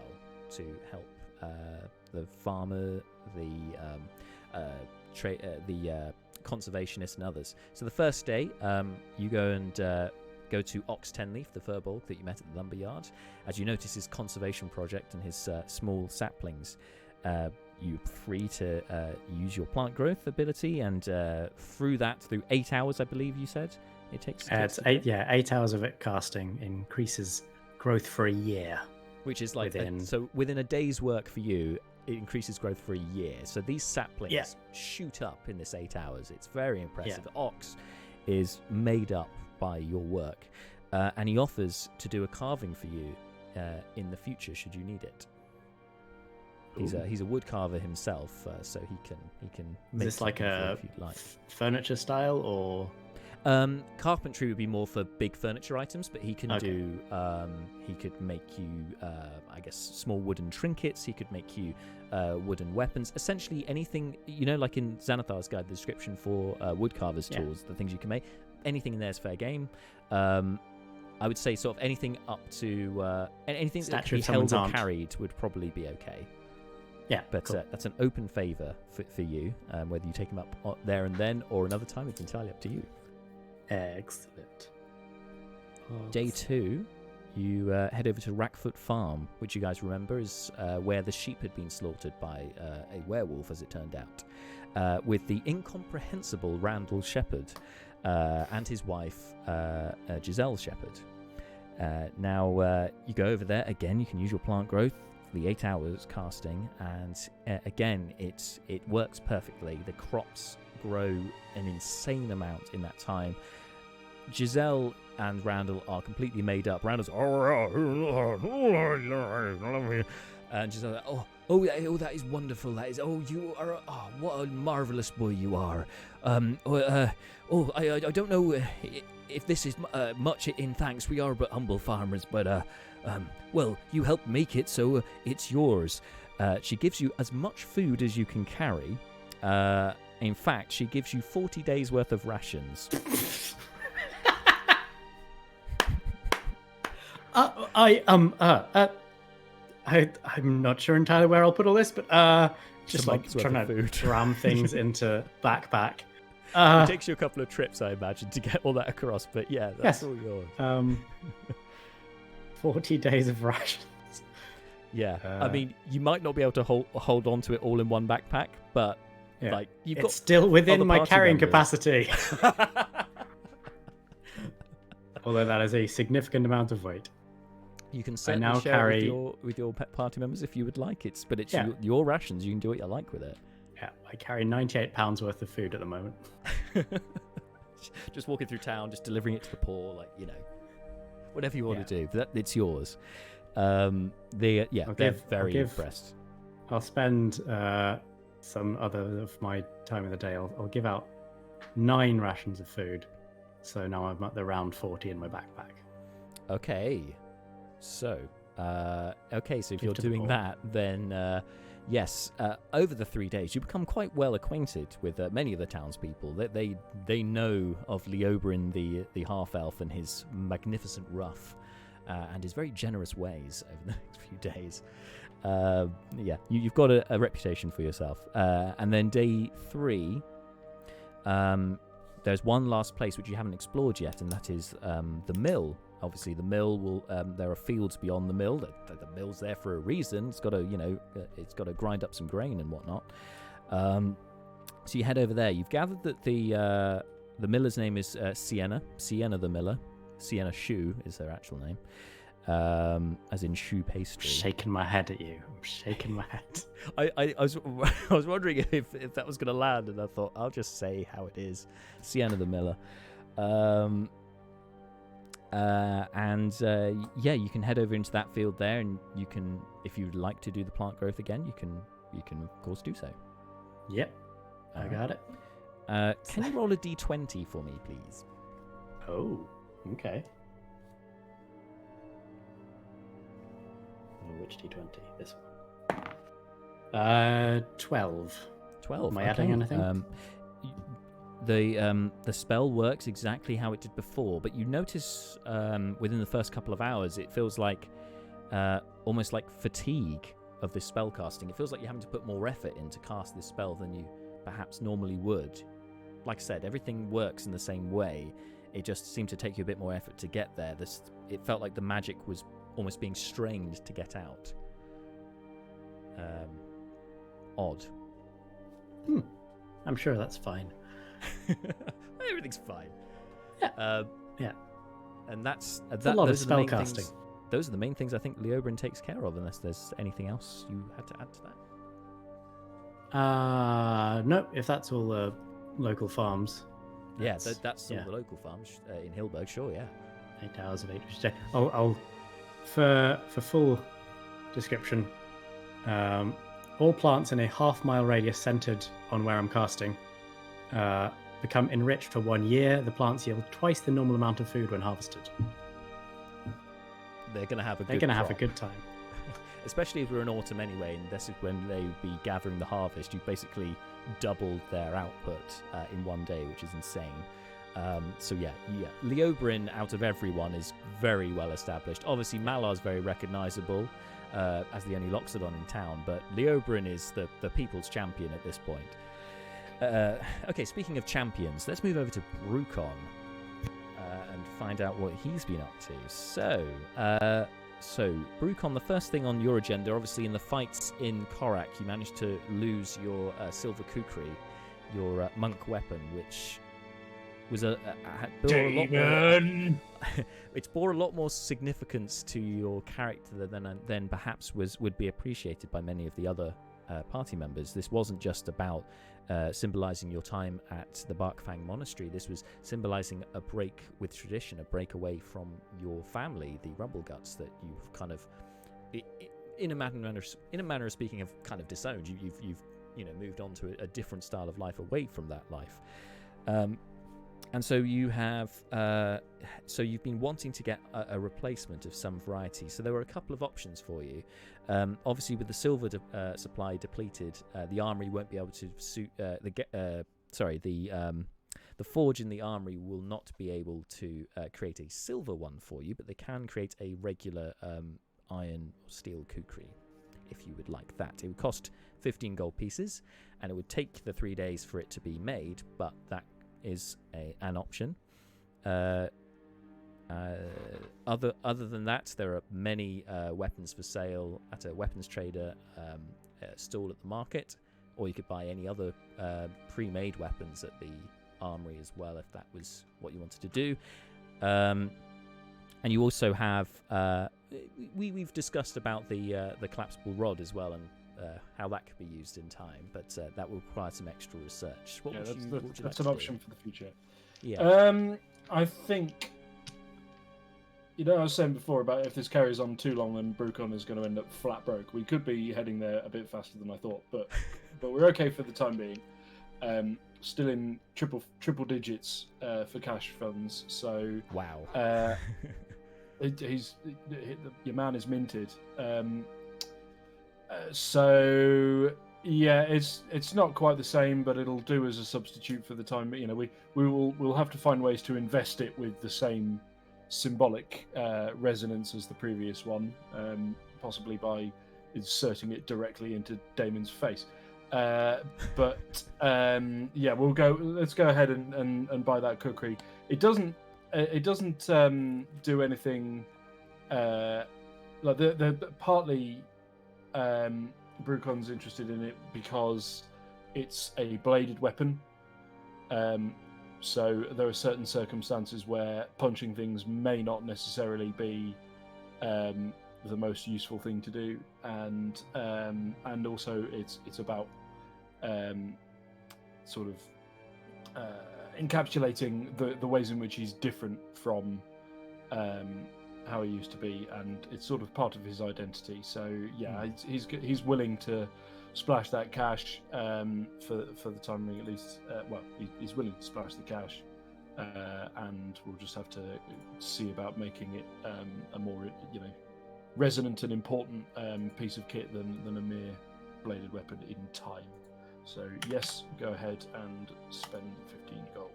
to help the farmer, the conservationist, and others. So the first day, you go to Ox Tenleaf, the firbolg that you met at the lumberyard. As you notice his conservation project and his small saplings, you're free to use your plant growth ability, and through 8 hours, I believe you said it takes. It's 8 hours of it casting increases growth for a year, which is like within within a day's work for you, it increases growth for a year. So these saplings shoot up in this 8 hours. It's very impressive. The Ox is made up by your work, and he offers to do a carving for you in the future should you need it. He's a wood carver himself, so he can make. Is this like a furniture style, or carpentry would be more for big furniture items, but he can do. He could make you, I guess, small wooden trinkets. He could make you wooden weapons. Essentially anything, like in Xanathar's guide, the description for woodcarver's tools, the things you can make. Anything in there is fair game. I would say sort of anything up to anything that can be held or carried would probably be okay. Yeah, but cool. That's an open favour for you. Whether you take him up there and then or another time, it's entirely up to you. Excellent. Day 2, you head over to Rackfoot Farm, which you guys remember is where the sheep had been slaughtered by a werewolf, as it turned out, with the incomprehensible Randall Shepherd and his wife, Giselle Shepherd. Now, you go over there. Again, you can use your plant growth for the 8 hours casting, and again, it works perfectly. The crops grow an insane amount in that time. Giselle and Randall are completely made up. Randall's and she's like, oh, that is wonderful. That is, you are, what a marvelous boy you are. I don't know if this is much in thanks. We are but humble farmers, but well, you helped make it, so it's yours. She gives you as much food as you can carry. In fact, she gives you 40 days worth of rations. I'm not sure entirely where I'll put all this, but just like trying to ram things into backpack. It takes you a couple of trips, I imagine, to get all that across. But yeah, that's all yours. 40 days of rations. Yeah, I mean, you might not be able to hold on to it all in one backpack, but like you've got still within my carrying members. capacity. Although that is a significant amount of weight. You can certainly share it with your pet party members if you would like. It's your rations. You can do what you like with it. Yeah, I carry 98 pounds worth of food at the moment. Just walking through town, just delivering it to the poor, whatever you want to do. It's yours. They're very impressed. I'll spend some other of my time of the day. I'll give out 9 rations of food. So now I'm at around 40 in my backpack. Okay. So, if you're doing that, then yes, over the 3 days, you become quite well acquainted with many of the townspeople. They know of Leobrin the half-elf and his magnificent ruff and his very generous ways over the next few days. You've got a reputation for yourself. And then day 3, there's one last place which you haven't explored yet, and that is the mill. Obviously, the mill will. There are fields beyond the mill. The mill's there for a reason. It's got to grind up some grain and whatnot. So you head over there. You've gathered that the miller's name is Sienna. Sienna the miller. Sienna Shoe is her actual name, as in shoe pastry. I'm shaking my head at you. I'm shaking my head. I was wondering if that was going to land, and I thought I'll just say how it is. Sienna the miller. You can head over into that field there, and you can, if you'd like to do the plant growth again, you can of course do so. Yep, I got it. Can you roll a d20 for me, please? Oh, okay. Which d20? This one. 12. 12. Am I adding anything? The spell works exactly how it did before, but you notice within the first couple of hours it feels like almost like fatigue of this spell casting. It feels like you're having to put more effort in to cast this spell than you perhaps normally would. Like I said, everything works in the same way. It just seemed to take you a bit more effort to get there. It felt like the magic was almost being strained to get out. Odd. I'm sure that's fine. Everything's fine. Yeah. And that's a lot of spell casting. Those are the main things I think Leobrin takes care of, unless there's anything else you had to add to that. No, if that's all the local farms. That's all the local farms in Hillberg, sure, yeah. 8 hours of HPJ. I'll for full description, all plants in a half-mile radius centered on where I'm casting become enriched for 1 year. The plants yield twice the normal amount of food when harvested. They're going to have a good time. Especially if we're in autumn anyway, and this is when they would be gathering the harvest. You've basically doubled their output in 1 day, which is insane. Leobrin, out of everyone, is very well established. Obviously, Malar's very recognisable as the only Loxodon in town, but Leobrin is the people's champion at this point. Okay, speaking of champions, let's move over to Brucon and find out what he's been up to. So, Brucon, the first thing on your agenda, obviously in the fights in Korak, you managed to lose your silver kukri, your monk weapon, which was it bore a lot more significance to your character than perhaps would be appreciated by many of the other party members. This wasn't just about symbolizing your time at the Barkfang Monastery. This was symbolizing a break with tradition, a break away from your family, the Rumbleguts, that you've kind of, in a manner of speaking, have kind of disowned. You've moved on to a different style of life away from that life. And so you have, so you've been wanting to get a replacement of some variety. So there were a couple of options for you. Obviously, with the silver supply depleted, the armory won't be able to suit the forge in the armory will not be able to create a silver one for you, but they can create a regular iron or steel kukri if you would like that. It would cost 15 gold pieces, and it would take the 3 days for it to be made, but that is an option. Other than that, there are many weapons for sale at a weapons trader stall at the market, or you could buy any other pre-made weapons at the armory as well, if that was what you wanted to do. And you also have we've discussed about the collapsible rod as well, and how that could be used in time, but that will require some extra research. That's an option for the future. Yeah. I think, I was saying before about if this carries on too long and Brucon is going to end up flat broke. We could be heading there a bit faster than I thought, but we're okay for the time being. Still in triple digits for cash funds. So wow. Your man is minted. So yeah, it's not quite the same, but it'll do as a substitute for the time. We'll have to find ways to invest it with the same symbolic resonance as the previous one, possibly by inserting it directly into Damon's face. But we'll go. Let's go ahead and buy that kukri. It doesn't do anything. Like the partly. Brucon's interested in it because it's a bladed weapon. So there are certain circumstances where punching things may not necessarily be the most useful thing to do, and also it's about sort of encapsulating the ways in which he's different from how he used to be, and it's sort of part of his identity. So yeah, he's willing to splash that cash for the time being, at least. He's willing to splash the cash, and we'll just have to see about making it a more resonant and important piece of kit than a mere bladed weapon in time. So yes, go ahead and spend 15 gold.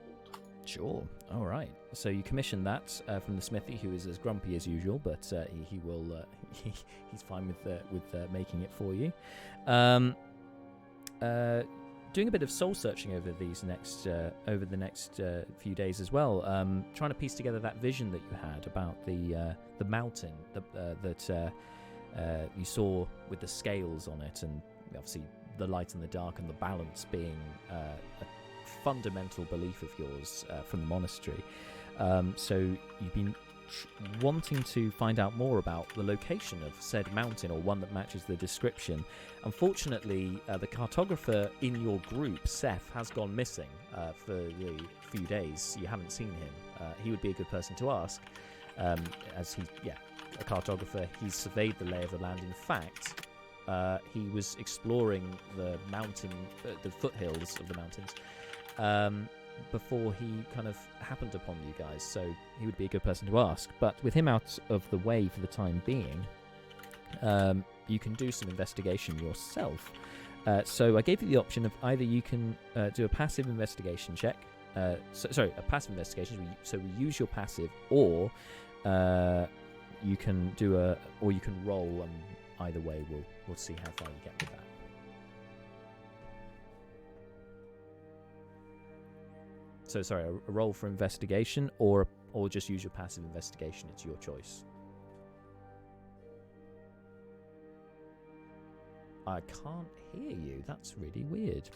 Sure. All right. So you commission that from the smithy, who is as grumpy as usual, but he will. He's fine with making it for you. Doing a bit of soul searching over the next few days as well. Trying to piece together that vision that you had about the mountain that you saw with the scales on it, and obviously the light and the dark and the balance being a fundamental belief of yours from the monastery. So you've been wanting to find out more about the location of said mountain, or one that matches the description. Unfortunately, the cartographer in your group, Seth, has gone missing for the few days. You haven't seen him. He would be a good person to ask, as a cartographer. He's surveyed the lay of the land. In fact, he was exploring the mountain, the foothills of the mountains, before he kind of happened upon you guys, so he would be a good person to ask. But with him out of the way for the time being, you can do some investigation yourself. So I gave you the option of either you can do a passive investigation check, a passive investigation, so we use your passive, or you can roll, and either way we'll see how far you get with that. So sorry, a roll for investigation, or just use your passive investigation. It's your choice. I can't hear you. That's really weird.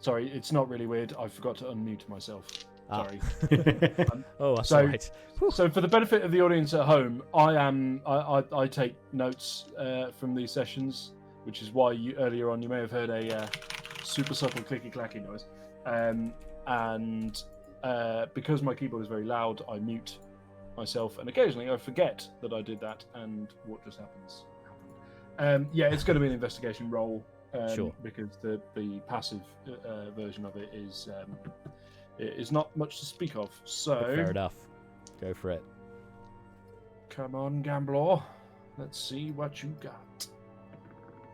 Sorry, it's not really weird. I forgot to unmute myself. Sorry. That's all right. So for the benefit of the audience at home, I take notes from these sessions. which is why earlier on you may have heard a super subtle clicky clacky noise. And because my keyboard is very loud, I mute myself, and occasionally I forget that I did that, and what just happens. Yeah, it's going to be an investigation roll, Sure. because the passive version of it is not much to speak of. So Fair enough. Go for it. come on, Gambler. Let's see what you got.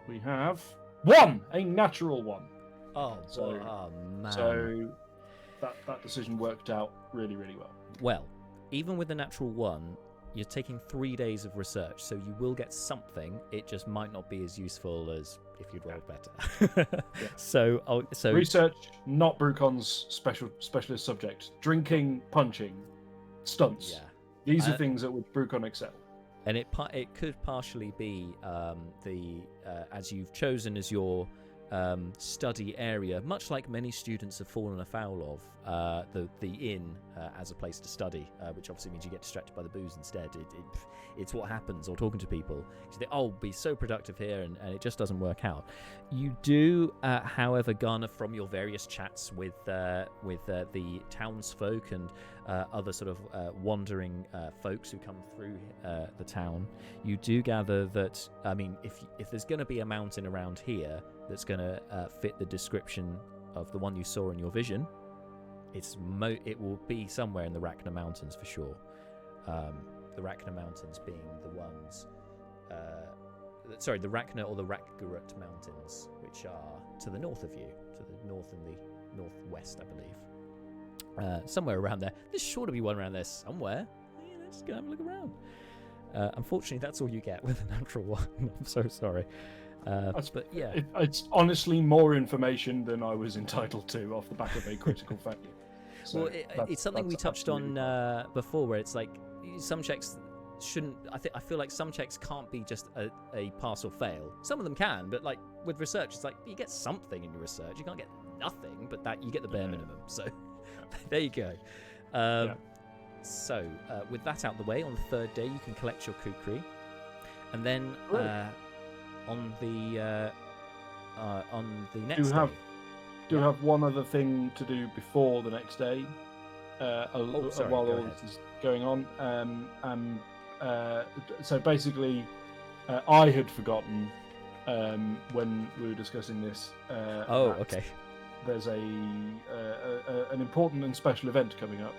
We have a natural one. Oh, So- oh man. So that decision worked out really, really well. Well, even with the natural one, you're taking 3 days of research, so you will get something. It just might not be as useful as if you'd rolled better. Yeah. So Research, not Brucon's specialist subject. Drinking, punching, stunts. yeah. These are things at which Brucon excel. And it could partially be as you've chosen as your study area, much like many students have fallen afoul of the inn as a place to study, which obviously means you get distracted by the booze instead. It's what happens, or talking to people. You think, oh, be so productive here, and it just doesn't work out. You do, however, garner from your various chats with the townsfolk and other sort of wandering folks who come through the town. You do gather that, I mean, if there's going to be a mountain around here that's going to fit the description of the one you saw in your vision, it will be somewhere in the Rachna Mountains for sure. The Rachna Mountains being the ones, the Rachna or the Rakgurut Mountains, which are to the north of you, to the north and the northwest, I believe. Somewhere around there. There's sure to be one around there somewhere. Yeah, let's go have a look around. Unfortunately, that's all you get with a natural one. I'm so sorry. But yeah, It's honestly more information than I was entitled to off the back of a critical failure. So well, it's something we that's touched on absolutely fine. before, where it's like some checks shouldn't. I feel like some checks can't be just a pass or fail. Some of them can, but like with research, it's like you get something in your research. You can't get nothing, but that you get the bare minimum. So there you go. So with that out the way, on the third day, you can collect your kukri, and then on the next day. Do have one other thing to do before the next day, sorry, while go all ahead. this is going on. So basically, I had forgotten when we were discussing this. Oh, that okay. There's an important and special event coming up,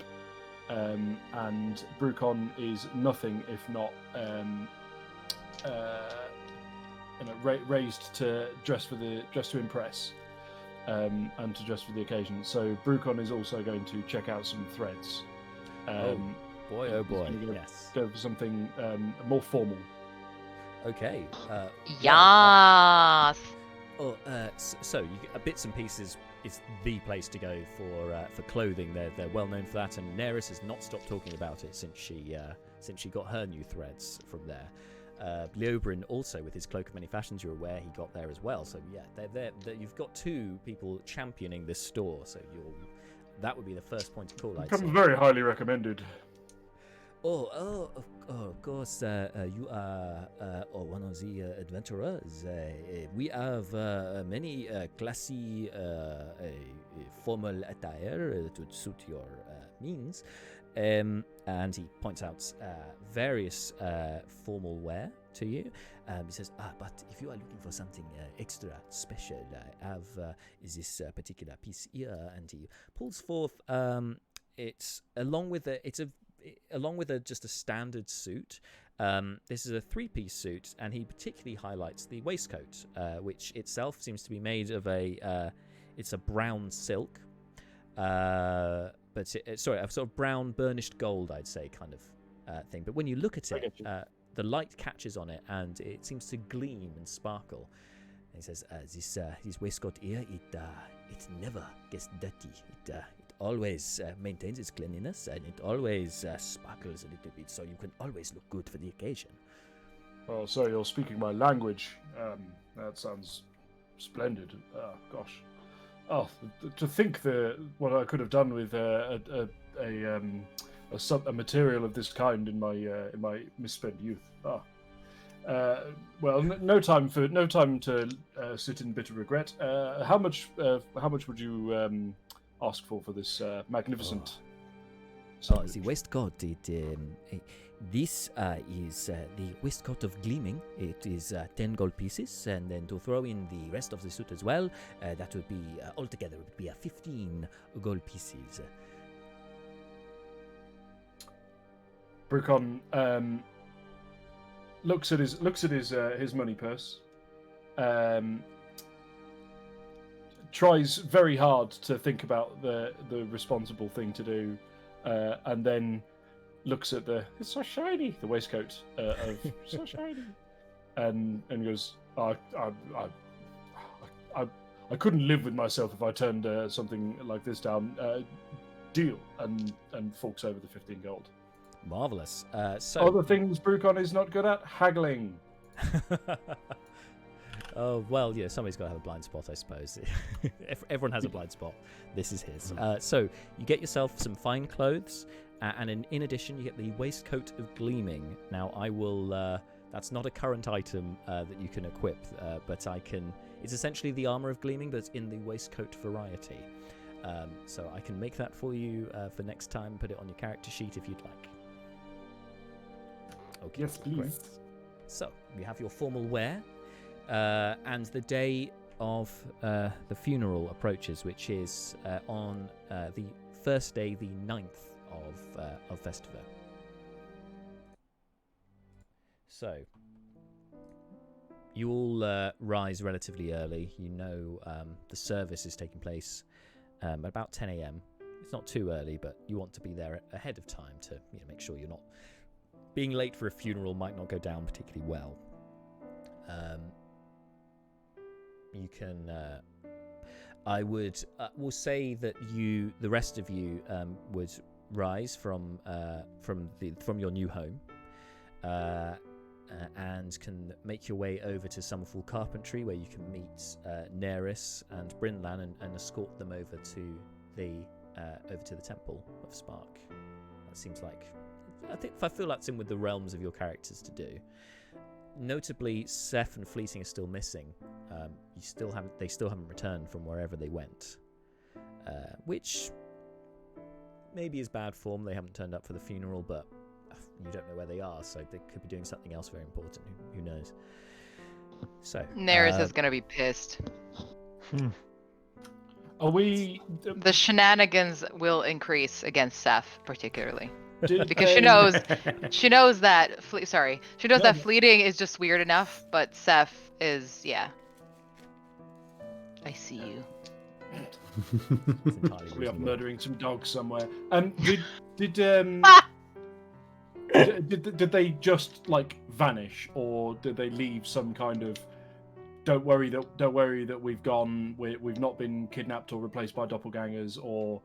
and Brucon is nothing if not raised to dress to impress. And to dress for the occasion. So Brucon is also going to check out some threads. Oh boy! he's gonna Yes. Go for something more formal. Okay. Yes. So you get bits and pieces is the place to go for clothing. They're well known for that, and Neris has not stopped talking about it since she got her new threads from there. Leobrin also, with his Cloak of Many Fashions, you're aware he got there as well. So yeah, they're you've got two people championing this store. So that would be the first point of call. I'd say. Becomes very highly recommended. Of course, you are one of the adventurers. We have many classy, formal attire to suit your means. And he points out various formal wear to you. He says, but if you are looking for something extra special, I have this particular piece here. And he pulls forth. It's along with just a standard suit. This is a 3-piece suit, and he particularly highlights the waistcoat, which itself seems to be made of it's a brown silk. But a sort of brown burnished gold, I'd say, kind of thing. But when you look at it, the light catches on it, and it seems to gleam and sparkle. And he says, "This waistcoat here, it never gets dirty. It always maintains its cleanliness, and it always sparkles a little bit, so you can always look good for the occasion." Oh, so you're speaking my language. That sounds splendid. Gosh. Oh, to think what I could have done with a material of this kind in my misspent youth. Well, no time to sit in bitter regret. How much would you ask for this magnificent? The waistcoat. This is the waistcoat of gleaming. It is 10 gold pieces, and then to throw in the rest of the suit as well, that would be altogether it would be 15 gold pieces. Brucon looks at his money purse. Tries very hard to think about the responsible thing to do, and then looks at the waistcoat of so shiny, and goes, I couldn't live with myself if I turned something like this down. Deal, and forks over the 15 gold. Marvelous. So other things Brucon is not good at: haggling. Oh, well, yeah, somebody's got to have a blind spot, I suppose. Everyone has a blind spot. This is his. So you get yourself some fine clothes, and in addition, you get the waistcoat of gleaming. Now, I will... that's not a current item that you can equip, but I can... It's essentially the armor of gleaming, but it's in the waistcoat variety. So I can make that for you for next time, put it on your character sheet if you'd like. Okay, Yes, please. great. So, you have your formal wear. And the day of the funeral approaches, which is on the first day, the 9th of Festiva. So, you all rise relatively early. You know the service is taking place at about 10 a.m. It's not too early, but you want to be there ahead of time to make sure you're not... Being late for a funeral might not go down particularly well. You can. I would. We'll say that the rest of you, would rise from your new home, and can make your way over to Summerfall Carpentry, where you can meet Neris and Brynlan and escort them over to the Temple of Spark. That seems like. I feel that's in with the realms of your characters to do. Notably, Seth and Fleeting are still missing. They still haven't returned from wherever they went, which maybe is bad form. They haven't turned up for the funeral, but you don't know where they are, so they could be doing something else very important. Who knows? So Neris is gonna be pissed. Are we? The shenanigans will increase against Seth, particularly. Did Because they- she knows that that Fleeting is just weird enough, but Seth is, yeah. I see you. it's entirely We are reasonable. murdering some dogs somewhere. Did they just like vanish, or did they leave some kind of? Don't worry that we've gone. We've not been kidnapped or replaced by doppelgangers, or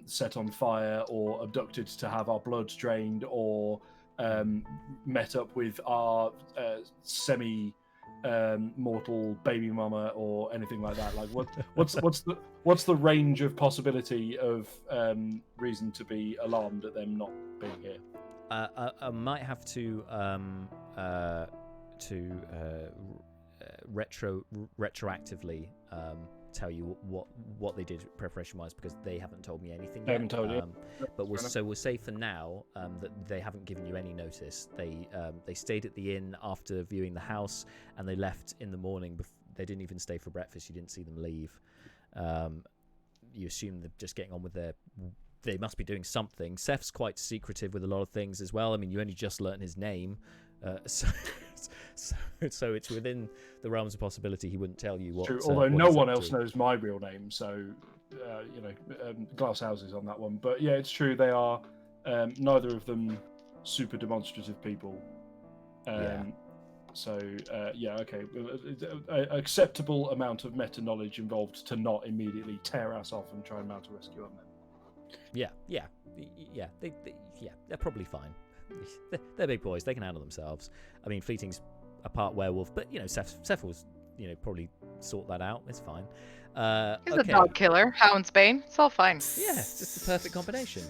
set on fire, or abducted to have our blood drained, or met up with our mortal baby mama, or anything like that. Like what's the range of possibility of reason to be alarmed at them not being here? I might have to retroactively tell you what they did preparation wise, because they haven't told me anything yet. They haven't told you. But we'll say for now that they haven't given you any notice. They stayed at the inn after viewing the house, and they left in the morning. They didn't even stay for breakfast. You didn't see them leave. You assume they're just getting on with they must be doing something. Seth's quite secretive with a lot of things as well. I mean, you only just learned his name, so it's within the realms of possibility he wouldn't tell you what. True, although what no he's one up else to. knows my real name, so glass houses on that one. But yeah, it's true. They are neither of them super demonstrative people. Yeah. So okay, acceptable amount of meta knowledge involved to not immediately tear us off and try and mount a rescue on them. Yeah. They're probably fine. They're big boys. They can handle themselves. I mean, Fleeting's a part werewolf, but Seth was probably sort that out. It's fine. He's a Okay. dog killer, Houndsbane. It's all fine. Yeah, it's just the perfect combination.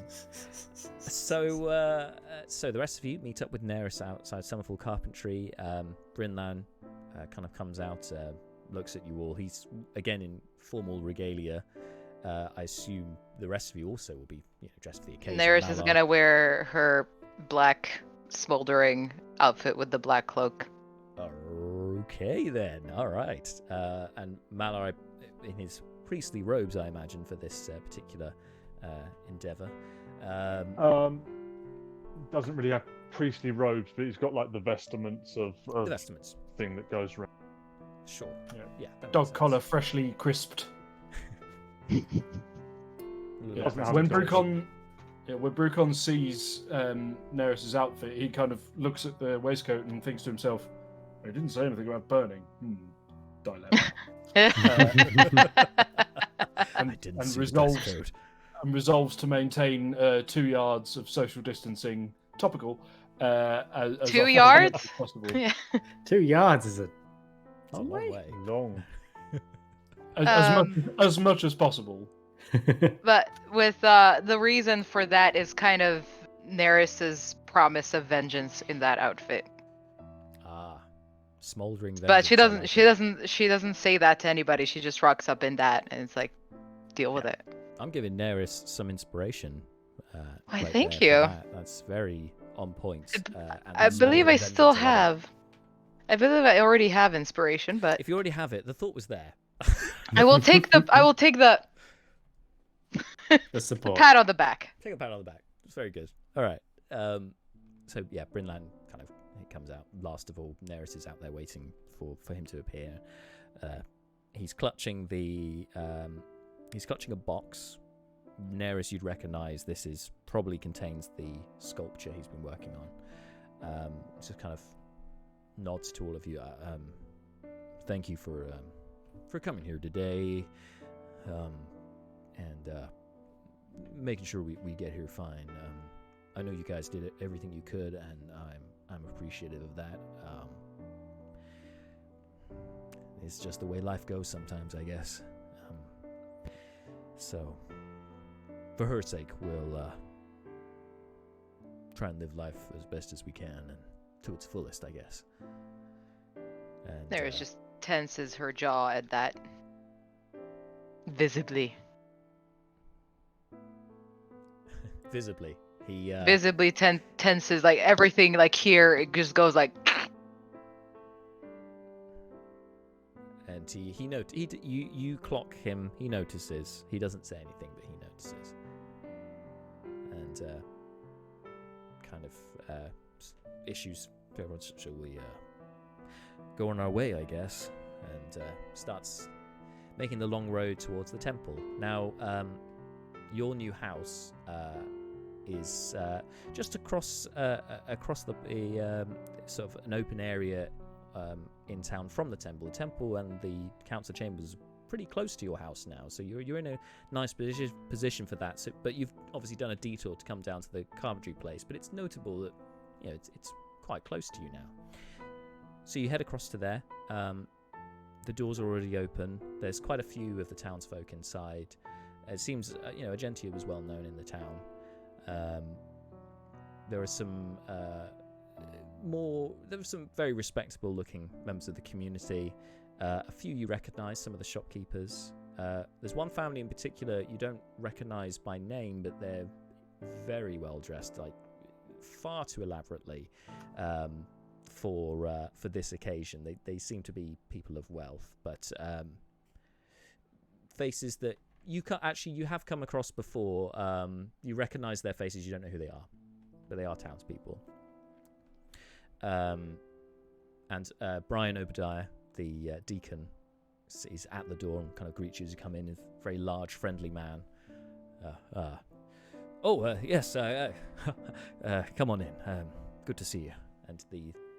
So the rest of you meet up with Neris outside Summerfall Carpentry. Brinlan kind of comes out, looks at you all. He's again in formal regalia. I assume the rest of you also will be dressed for the occasion. Neris is gonna wear her black smoldering outfit with the black cloak. Okay then, all right. And Malar in his priestly robes, I imagine, for this particular endeavor. Doesn't really have priestly robes, but he's got like the vestments of The vestments. thing that goes around. Sure. Yeah. that Dog makes sense. collar freshly crisped. Yeah. Doesn't have When a job. Brucon sees Neris's outfit, he kind of looks at the waistcoat and thinks to himself, "I didn't say anything about burning. Dilemma." I didn't and see resolves- the dress code. And resolves to maintain 2 yards of social distancing, topical, as 2 often yards? as possible. Yeah. 2 yards is a It's a long long way. way. Long. As much as possible. But with the reason for that is kind of Neris's promise of vengeance in that outfit. Ah, smoldering. But she vengeance, I doesn't like it. she doesn't say that to anybody. She just rocks up in that and it's like, deal with it. I'm giving Neris some inspiration. Why, right thank there for you. that. That's very on point. And I the believe I smoldering still vengeance, I love it. have. I believe I already have inspiration, but If you already have it, the thought was there. I will take the The support. pat on the back. Take a pat on the back. It's very good. All right. So yeah, Brinlan kind of he comes out last of all. Neris is out there waiting for him to appear. He's clutching a box. Neris, you'd recognise this probably contains the sculpture he's been working on. Just kind of nods to all of you. Thank you for coming here today, and making sure we get here fine. I know you guys did everything you could, and I'm appreciative of that. It's just the way life goes sometimes, I guess. So, for her sake, we'll try and live life as best as we can and to its fullest, I guess. And, Neris just tenses her jaw at that. Visibly. visibly, he Visibly tenses, like everything like here, it just goes like and you clock him. He notices. He doesn't say anything, but he notices. And kind of issues. Shall we go on our way, I guess? And starts making the long road towards the temple. Now, your new house is just across the sort of an open area in town from the temple. The temple and the council chambers are pretty close to your house now, so you're in a nice position for that. So, but you've obviously done a detour to come down to the carpentry place. But it's notable that it's quite close to you now. So you head across to there. The doors are already open. There's quite a few of the townsfolk inside. It seems Argentia was well known in the town. There are some very respectable looking members of the community. A few you recognise, some of the shopkeepers. There's one family in particular you don't recognise by name, but they're very well dressed, like far too elaborately for this occasion. They seem to be people of wealth, but faces that you have come across before. You recognise their faces. You don't know who they are, but they are townspeople. And Brian Obadiah, the deacon, is at the door and kind of greets you as you come in. A very large, friendly man. Yes. Come on in. Good to see you. And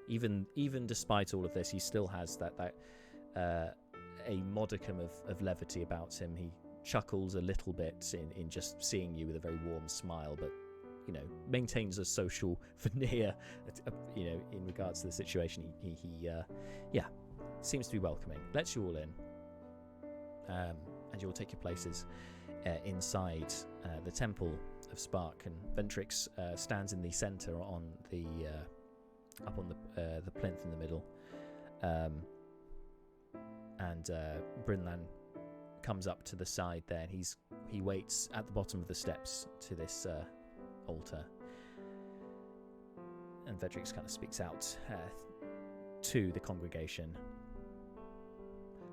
even despite all of this, he still has that a modicum of levity about him. He chuckles a little bit in just seeing you with a very warm smile, but maintains a social veneer. In regards to the situation, he seems to be welcoming. Lets you all in, and you all take your places inside the Temple of Spark. And Ventrix stands in the center on the up on the plinth in the middle, and Brynlan comes up to the side there, and he waits at the bottom of the steps to this altar. And Vedrix kind of speaks out to the congregation.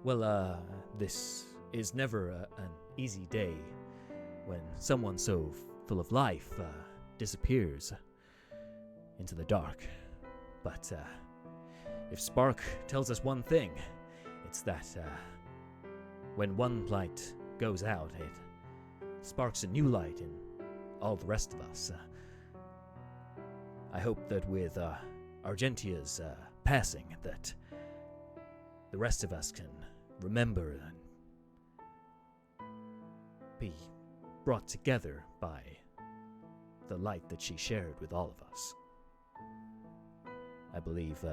Well, this is never an easy day when someone so full of life disappears into the dark. But if Spark tells us one thing, it's that when one light goes out, it sparks a new light in all the rest of us. I hope that with Argentia's passing, that the rest of us can remember and be brought together by the light that she shared with all of us. I believe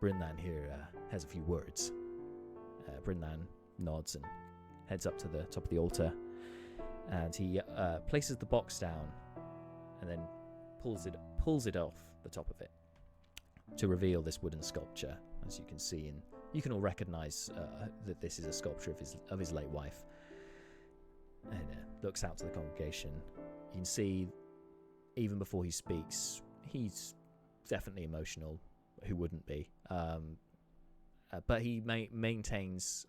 Brynlan here has a few words. Brynlan nods and heads up to the top of the altar, and he places the box down and then pulls it off the top of it to reveal this wooden sculpture. As you can see, and you can all recognize that this is a sculpture of his late wife. And looks out to the congregation. You can see, even before he speaks, he's definitely emotional. Who wouldn't be? But he maintains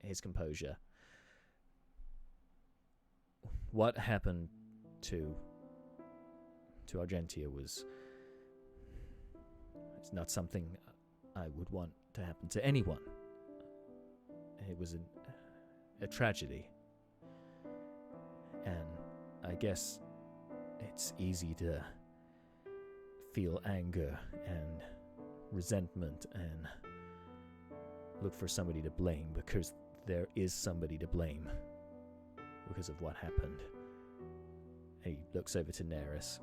his composure. What happened to Argentia was... it's not something I would want to happen to anyone. It was a tragedy. And I guess it's easy to feel anger and resentment and look for somebody to blame, because there is somebody to blame because of what happened. And he looks over to Neris.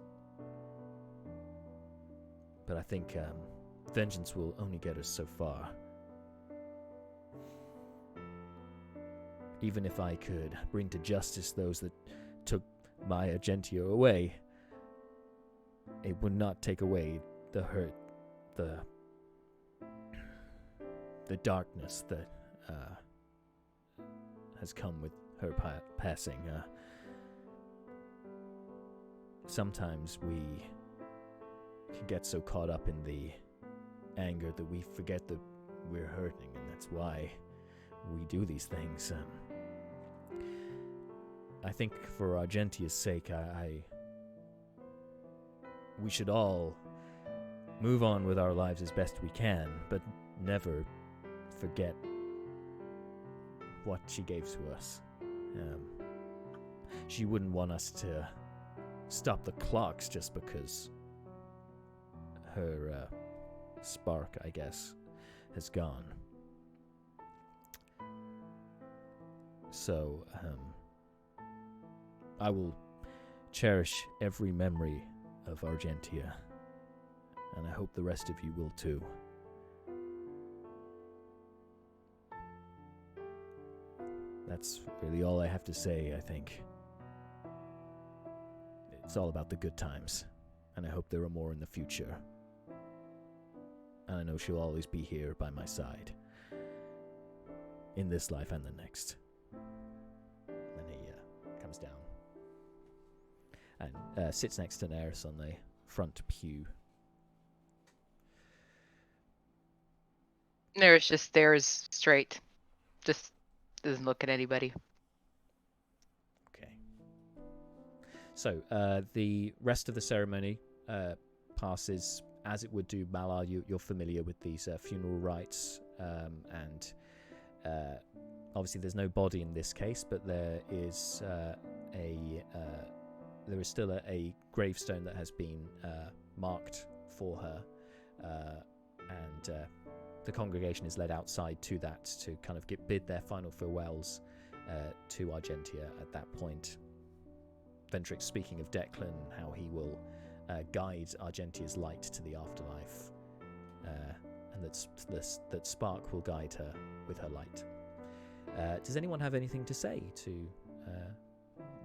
But I think vengeance will only get us so far. Even if I could bring to justice those that took my Argentia away, it would not take away the hurt, the darkness that has come with her passing. Sometimes we can get so caught up in the anger that we forget that we're hurting, and that's why we do these things. I think for Argentia's sake, we should all move on with our lives as best we can, but never forget what she gave to us. She wouldn't want us to stop the clocks just because her spark, I guess, has gone. So, I will cherish every memory of Argentia, and I hope the rest of you will too. That's really all I have to say, I think. It's all about the good times, and I hope there are more in the future. And I know she'll always be here by my side, in this life and the next. Then he comes down and sits next to Neris on the front pew. Neris just stares straight. Just doesn't look at anybody. Okay. So, the rest of the ceremony passes as it would do. Malar, you're familiar with these funeral rites, and obviously there's no body in this case, but there is still a gravestone that has been marked for her, and the congregation is led outside to that to kind of bid their final farewells to Argentia at that point. Ventrix speaking of Declan, how he will guide Argentia's light to the afterlife, and that Spark will guide her with her light. Does anyone have anything to say to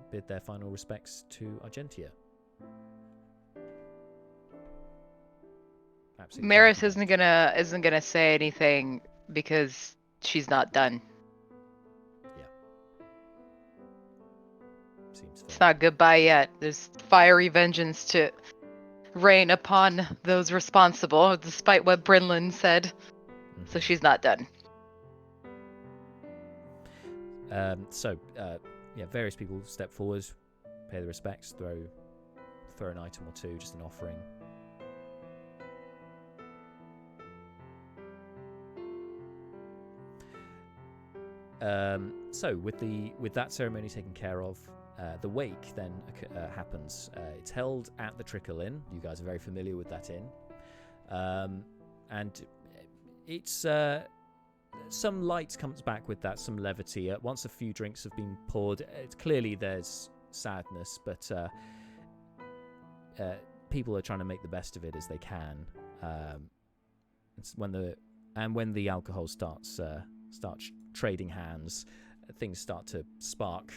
bid their final respects to Argentia? Absolutely. Maris isn't gonna say anything because she's not done. Seems It's fair. not goodbye yet. There's fiery vengeance to rain upon those responsible, despite what Brinlin said. So Mhm. she's not done. Various people step forward, pay their respects, throw an item or two, just an offering. With that ceremony taken care of, the wake then happens. It's held at the Trickle Inn. You guys are very familiar with that inn, and it's some light comes back with that, some levity. Once a few drinks have been poured, it's clearly there's sadness, but people are trying to make the best of it as they can. When the alcohol starts trading hands, things start to spark,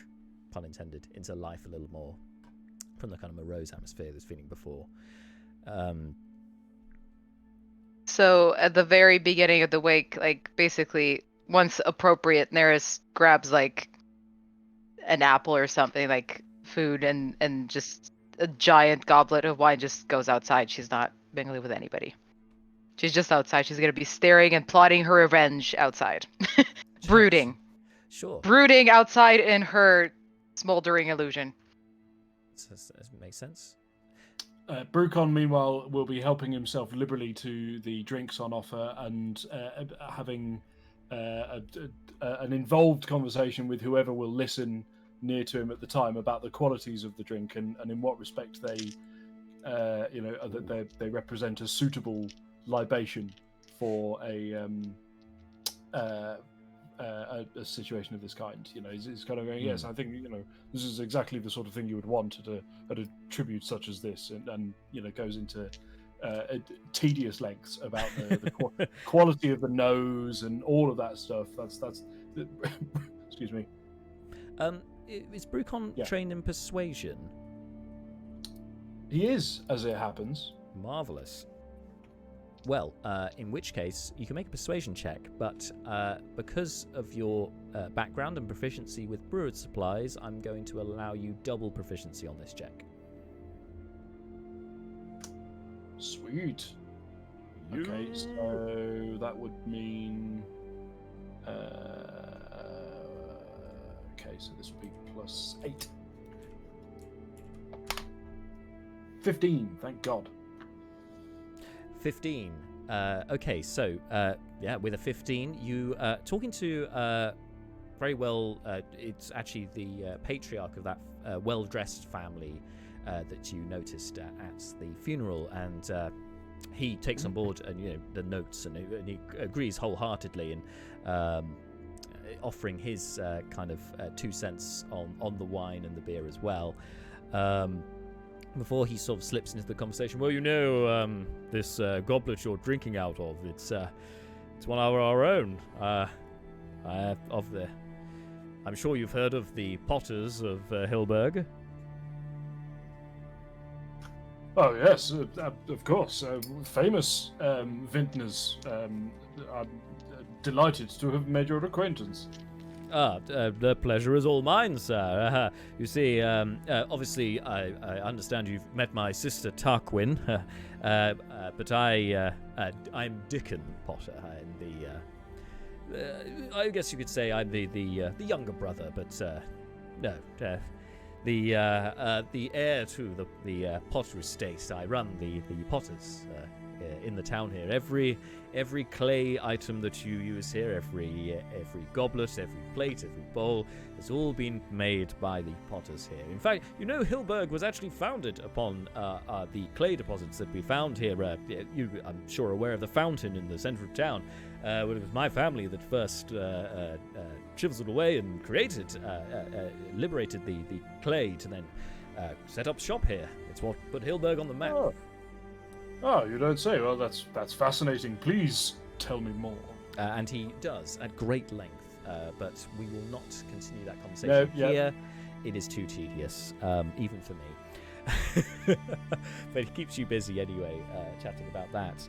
pun intended, into life a little more from the kind of morose atmosphere that's feeling before. So at the very beginning of the wake, like basically once appropriate, Neris grabs like an apple or something, like food, and just a giant goblet of wine, just goes outside. She's not mingling with anybody. She's just outside. She's gonna be staring and plotting her revenge outside. Brooding. Sure. Brooding outside in her smoldering illusion. Makes sense. Brucon, meanwhile, will be helping himself liberally to the drinks on offer and having an involved conversation with whoever will listen near to him at the time about the qualities of the drink and in what respect they represent a suitable libation for a situation of this kind. It's kind of going, yes, I think this is exactly the sort of thing you would want at a tribute such as this, and goes into tedious lengths about the quality of the nose and all of that stuff. That's excuse me. Is Brucon trained in persuasion? He is, as it happens. Marvelous. Well, in which case, you can make a persuasion check, but because of your background and proficiency with brewer's supplies, I'm going to allow you double proficiency on this check. Sweet. Okay, so that would mean... okay, so this would be plus 8. 15, thank God. 15. Okay, so with a 15, you talking to very well. It's actually the patriarch of that well-dressed family that you noticed at the funeral, and he takes on board the notes, and he agrees wholeheartedly, and offering his kind of 2 cents on the wine and the beer as well. Before he sort of slips into the conversation, well, this goblet you're drinking out of, it's one of our own. I'm sure you've heard of the Potters of Hilberg. Oh yes, of course. Famous vintners. I'm delighted to have made your acquaintance. The pleasure is all mine, sir. You see, obviously, I understand you've met my sister Tarquin, but I'm Dickon Potter. I'm I guess you could say I'm the younger brother, but no, the heir to the Potter estate. I run the Potters in the town here. Every clay item that you use here, every goblet, every plate, every bowl, has all been made by the Potters here. In fact, Hilberg was actually founded upon the clay deposits that we found here. I'm sure aware of the fountain in the center of town. It was my family that first chiseled away and liberated the clay to then set up shop here. It's what put Hilberg on the map. Oh, you don't say. Well, that's fascinating. Please Tell me more. And he does at great length, but we will not continue that No, conversation yeah. here. It is too tedious, even for me. But he keeps you busy anyway, chatting about that.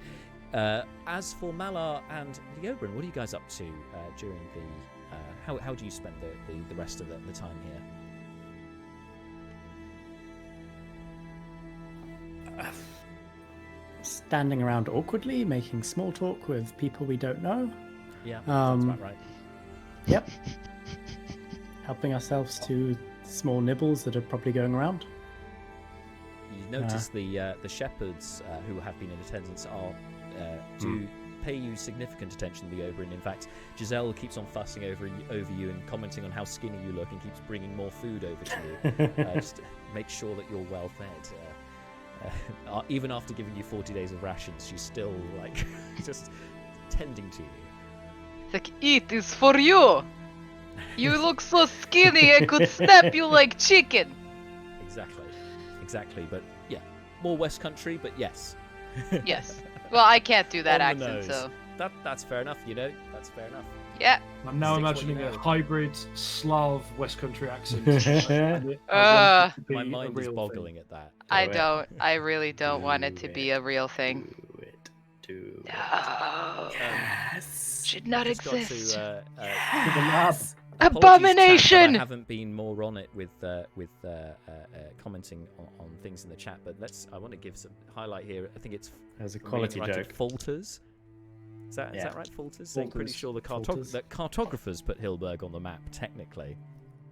As for Malar and Leobrin, what are you guys up to during the? How do you spend the rest of the time here? Standing around awkwardly, making small talk with people we don't know. Yeah, that's about right. Yep. Helping ourselves to small nibbles that are probably going around. You notice the shepherds who have been in attendance do pay you significant attention to the Oberyn. In fact, Giselle keeps on fussing over you and commenting on how skinny you look and keeps bringing more food over to you. Just to make sure that you're well fed. Even after giving you 40 days of rations, she's still like just tending to you. It's like, it is for you. You look so skinny, I could snap you like chicken. Exactly. But yeah, more West Country, but yes. Yes. Well, I can't do that On the accent, nose. so. That's fair enough. That's fair enough. Yeah. I'm now Six what imagining you a know. hybrid Slav West Country accent. My mind is boggling at that. I really don't want it to be a real thing. Do it. No. Yes. Should not Just got exist. to, Yes. apologies, Abomination! chat, that I haven't been more on it with commenting on things in the chat, but I want to give some highlight here. I think it's As a quality joke. Falters. Is that right, Falters? I'm pretty Falters. sure the Falters. cartographers put Hilberg on the map, technically.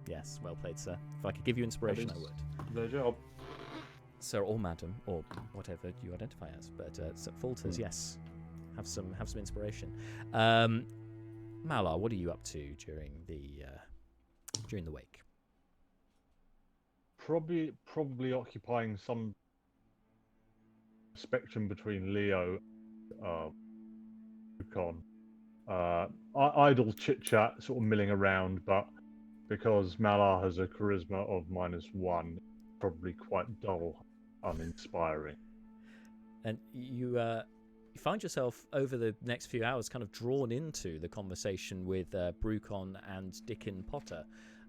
Yes, well played, sir. If I could give you inspiration, I would. Their job. Sir or madam, or whatever you identify as. But Falters, yes. Have some inspiration. Malar, what are you up to during the wake? Probably occupying some spectrum between Leo Con. Idle chit chat, sort of milling around, but because Malar has a charisma of -1, probably quite dull, uninspiring. And you find yourself over the next few hours kind of drawn into the conversation with Brucon and Dickon Potter,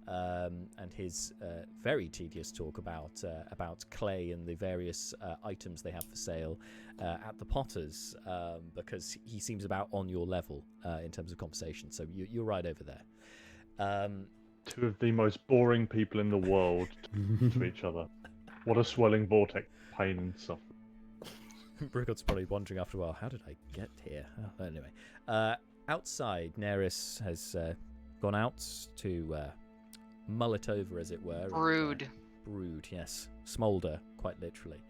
and his very tedious talk about clay and the various items they have for sale at the Potters, because he seems about on your level in terms of conversation. So you're right over there. Two of the most boring people in the world to each other. What a swelling vortex, pain and suffering. Brucon's probably wondering after a while, how did I get here? Oh, anyway, outside, Neris has gone out to mull it over, as it were. Brood. Brood, yes. Smoulder, quite literally.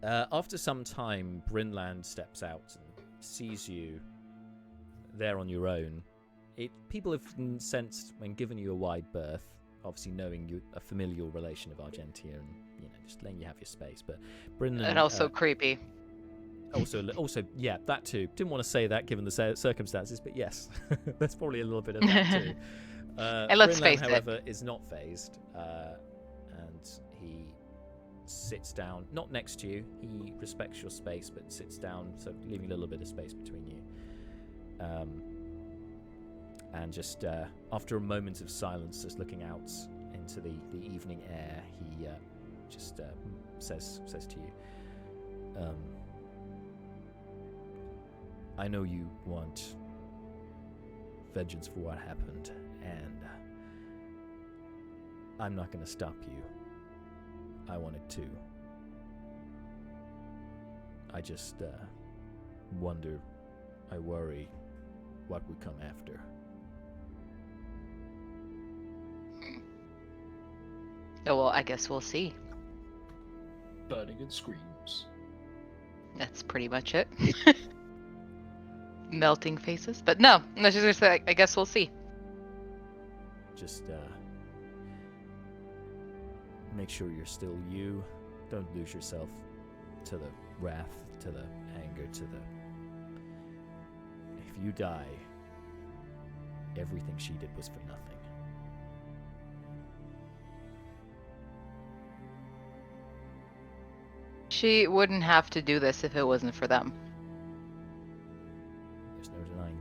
After some time, Brynland steps out and sees you there on your own. People have sensed, when given you a wide berth, obviously knowing you a familial relation of Argentia and just letting you have your space, but Brynland, And also creepy. Also, yeah, that too. Didn't want to say that given the circumstances, but yes, there's probably a little bit of that too. And let's Brynland, face however, is not phased, and he sits down, not next to you. He respects your space, but sits down, so leaving a little bit of space between you. And just after a moment of silence, just looking out into the evening air, he just says to you, I know you want vengeance for what happened, and I'm not going to stop you. I wanted to. I just wonder, I worry what would come after. Oh, well, I guess we'll see. Burning and screams. That's pretty much it. Melting faces. But no, I was just gonna say, I guess we'll see. Just make sure you're still you. Don't lose yourself to the wrath, to the anger, to the... If you die, everything she did was for nothing. She wouldn't have to do this if it wasn't for them.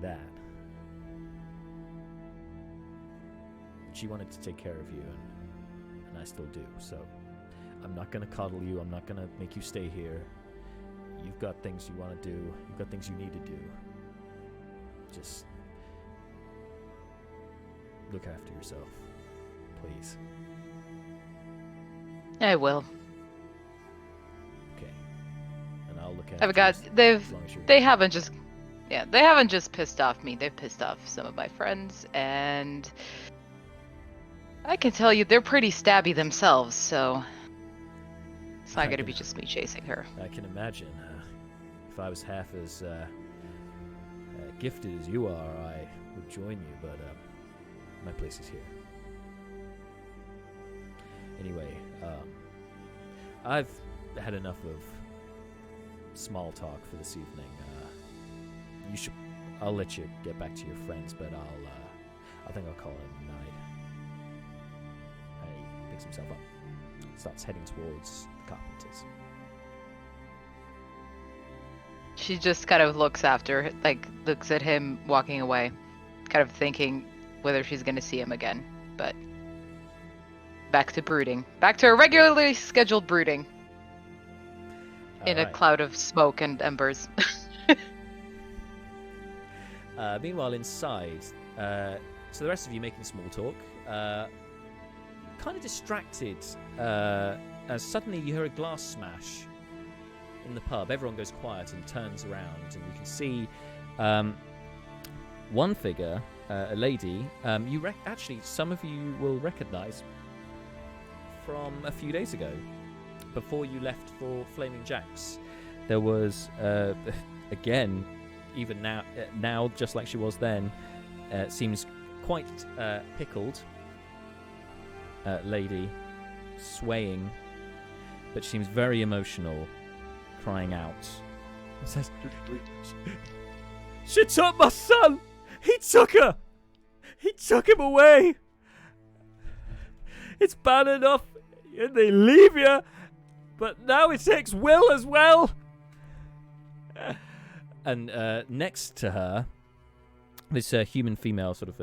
that. She wanted to take care of you, and I still do. So I'm not gonna coddle you. I'm not gonna make you stay here. You've got things you want to do. You've got things you need to do. Just look after yourself, please. I will. Okay. And I'll look after I've got. you They've. as long as you're They here. haven't just. Yeah, they haven't just pissed off me. They've pissed off some of my friends, and I can tell you they're pretty stabby themselves. So it's not I gonna can- be just me chasing her. I can imagine. If I was half as gifted as you are, I would join you, but my place is here. Anyway, I've had enough of small talk for this evening. You should. I'll let you get back to your friends, but I think I'll call it a night. He picks himself up, starts heading towards the carpenters. She just kind of looks looks at him walking away, kind of thinking whether she's gonna see him again. But back to brooding. Back to a regularly scheduled brooding in a Alright. cloud of smoke and embers. Meanwhile, inside, so the rest of you making small talk, kind of distracted, as suddenly you hear a glass smash in the pub. Everyone goes quiet and turns around, and you can see one figure, a lady. Actually, some of you will recognise from a few days ago, before you left for Flaming Jacks. There was again. Even now, just like she was then, seems quite pickled lady, swaying, but she seems very emotional, crying out. It says, "She took my son! He took her! He took him away! It's bad enough and they leave you, but now it takes Will as well!" And next to her, this human female, sort of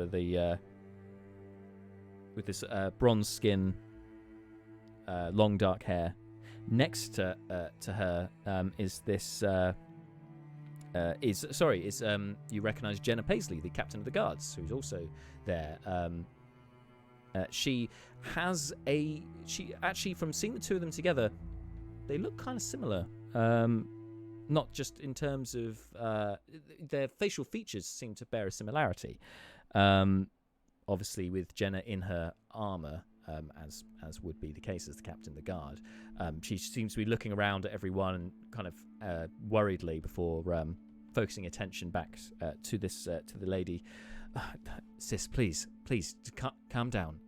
with this bronze skin, long dark hair. Next to her is this. You recognise Jenna Paisley, the captain of the guards, who's also there. She has she actually, from seeing the two of them together, they look kind of similar. Not just in terms of their facial features seem to bear a similarity. Obviously, with Jenna in her armor, as would be the case as the captain of the guard, she seems to be looking around at everyone kind of worriedly before focusing attention back to the lady. Sis, please, calm down.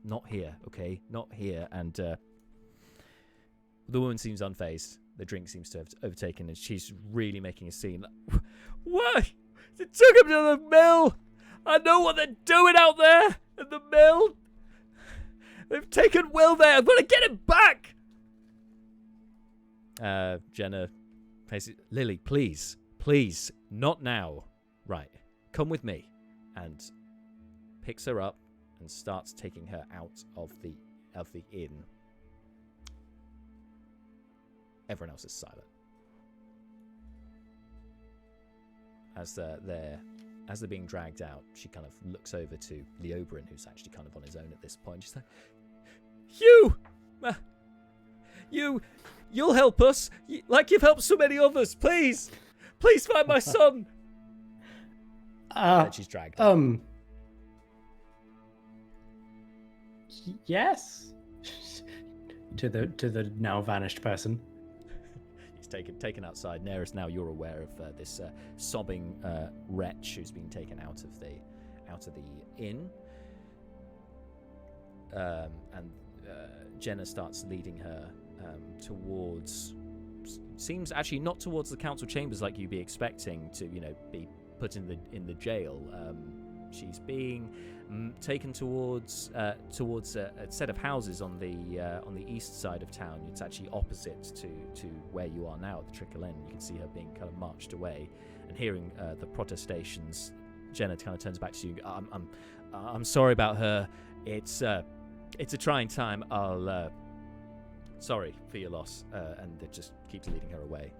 Not here, okay? Not here. And the woman seems unfazed. The drink seems to have overtaken, and she's really making a scene. What? They took him to the mill! I know what they're doing out there at the mill! They've taken Will there! I'm gonna get him back! Jenna faces Lily, please, not now. Right, come with me. And picks her up and starts taking her out of the inn. Everyone else is silent. As they're being dragged out, she kind of looks over to Leobrin, who's actually kind of on his own at this point. She's like, you'll help us, like you've helped so many others. Please find my son." And she's dragged out. Yes. to the now vanished person. Taken outside. Nearest now, you're aware of this sobbing wretch who's been taken out of the inn, and Jenna starts leading her towards. Seems actually not towards the council chambers like you'd be expecting to, be put in the jail. she's being taken towards a set of houses on the east side of town. It's actually opposite to where you are now at the Trickle Inn. You can see her being kind of marched away, and hearing the protestations. Jenna kind of turns back to you. I'm sorry about her. It's a trying time. I'll sorry for your loss, and it just keeps leading her away.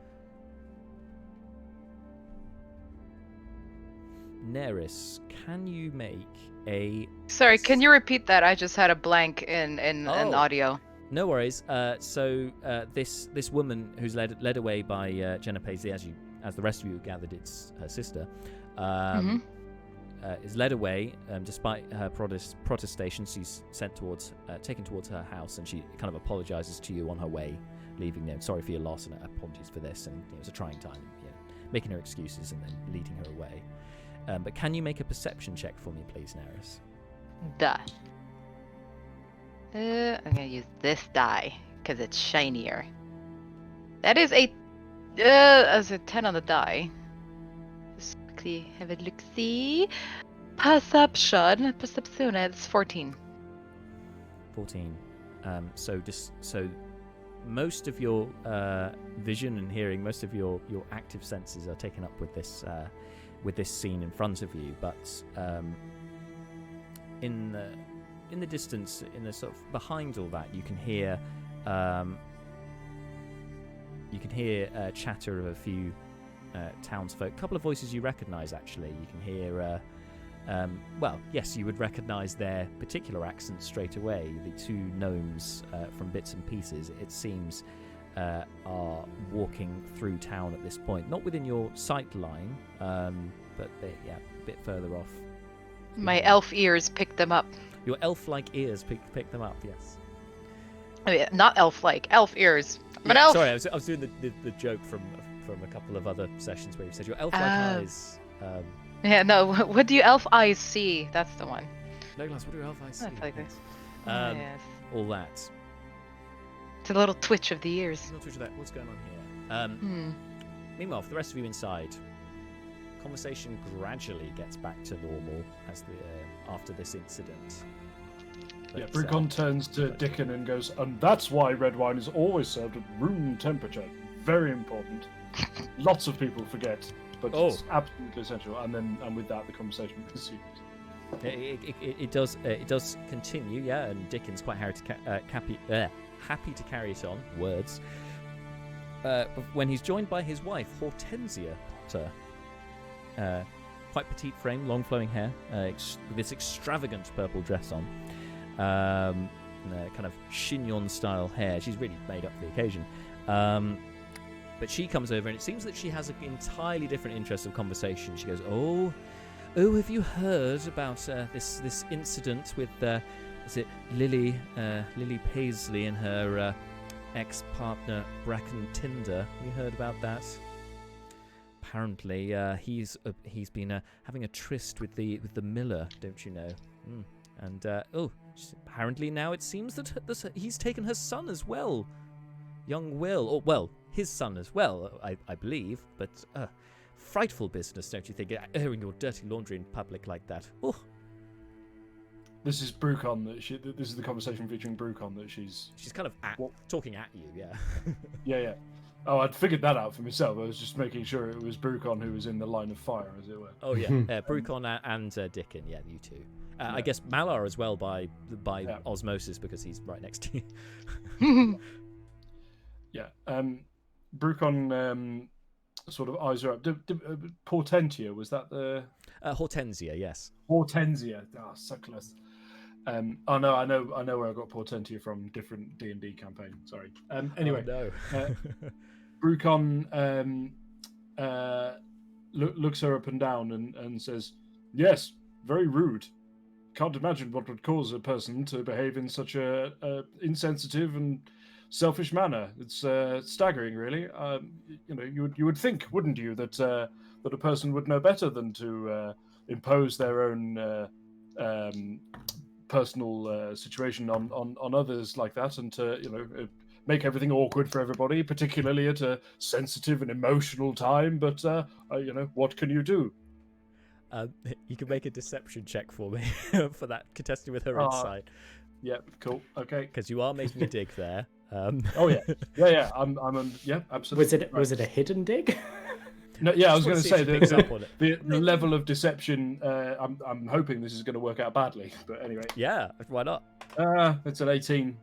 Neris, can you make a... Sorry, can you repeat that? I just had a blank in audio. No worries. So this woman who's led away by Jenna Paisley, as the rest of you gathered, it's her sister, is led away despite her protestation. She's taken towards her house, and she kind of apologizes to you on her way, leaving there. Sorry for your loss, and apologies for this, and it was a trying time. Making her excuses and then leading her away. But can you make a perception check for me, please, Neris? I'm gonna use this die because it's shinier. That is a 10 on the die. Just quickly have a look. See, perception. It's 14. 14. So most of your vision and hearing, most of your active senses are taken up with this scene in front of you, but in the distance, in the sort of behind all that, you can hear chatter of a few townsfolk. A couple of voices you recognise, actually. You can hear yes, you would recognise their particular accents straight away. The two gnomes from Bits and Pieces, it seems, are walking through town at this point. Not within your sight line, but a bit further off. My elf ears picked them up. Your elf-like ears pick them up, yes. Oh, yeah, not elf-like, elf ears. I'm an elf! Sorry, I was doing the joke from a couple of other sessions where you said your elf-like eyes. Yeah, no, what do you elf eyes see? That's the one. Legolas, what do your elf eyes see? That's like this. Yes. All that. It's a little twitch of the ears. A little twitch of that. What's going on here? Meanwhile, for the rest of you inside, conversation gradually gets back to normal after this incident. But, Brucon turns to Dickon and goes, and that's why red wine is always served at room temperature. Very important. Lots of people forget, but it's absolutely essential. And with that, the conversation resumes. It does continue, yeah. And Dickon's quite happy to carry it on. Words. When he's joined by his wife, Hortensia Potter. Quite petite frame, long flowing hair, with this extravagant purple dress on, kind of chignon style hair. She's really made up for the occasion. But she comes over, and it seems that she has an entirely different interest of conversation. She goes, "Oh, have you heard about this incident with is it Lily Paisley and her ex-partner Bracken Tinder? Have you heard about that? Apparently, he's been having a tryst with the miller, don't you know? And apparently now it seems that he's taken her son as well, young Will, or well, his son as well, I believe. But frightful business, don't you think? Airing your dirty laundry in public like that. Oh." This is Brucon. This is the conversation featuring Brucon that she's kind of talking at you, yeah. Yeah. Oh, I'd figured that out for myself. I was just making sure it was Brucon who was in the line of fire, as it were. Oh yeah, Brucon and Dickon, yeah, you two. Yeah. I guess Malar as well by osmosis because he's right next to you. Yeah. Brucon sort of eyes her up. Portentia, was that the... Hortensia, yes. Hortensia. Ah, so close. I know where I got Portentia from. Different D&D campaign. Sorry. Anyway, Brucon looks her up and down and says, "Yes, very rude. Can't imagine what would cause a person to behave in such a insensitive and selfish manner. It's staggering, really. You would think, wouldn't you, that a person would know better than to impose their own personal situation on others like that, and to make everything awkward for everybody, particularly at a sensitive and emotional time. But what can you do?" You can make a deception check for me for that, contesting with her Ah. insight, Yeah, cool. Okay. because you are making a dig there. Oh yeah, yeah. Yeah, absolutely. Was it a hidden dig? No, yeah, I was Just going to wanna see say if she picks up on it. the level of deception. I'm hoping this is going to work out badly, but anyway. Yeah, why not? It's an 18.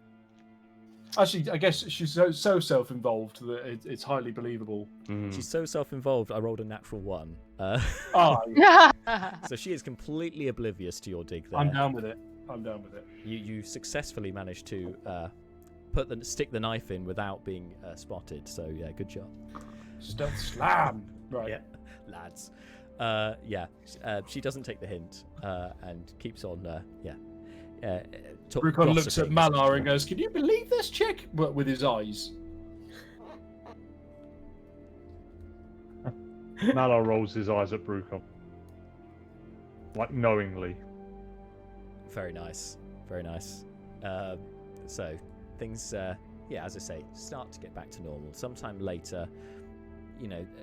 Actually, I guess she's so self-involved that it's highly believable. She's so self-involved. I rolled a natural 1. Ah, So she is completely oblivious to your dig there. I'm down with it. You successfully managed to stick the knife in without being spotted. So yeah, good job. Stealth slam. Right. Yeah, lads. She doesn't take the hint and keeps on. Rukon looks at gossiping, Malar essentially. and goes, "Can you believe this chick?" But with his eyes. Malar rolls his eyes at Brucom. Like knowingly. Very nice, very nice. So things, as I say, start to get back to normal. Sometime later,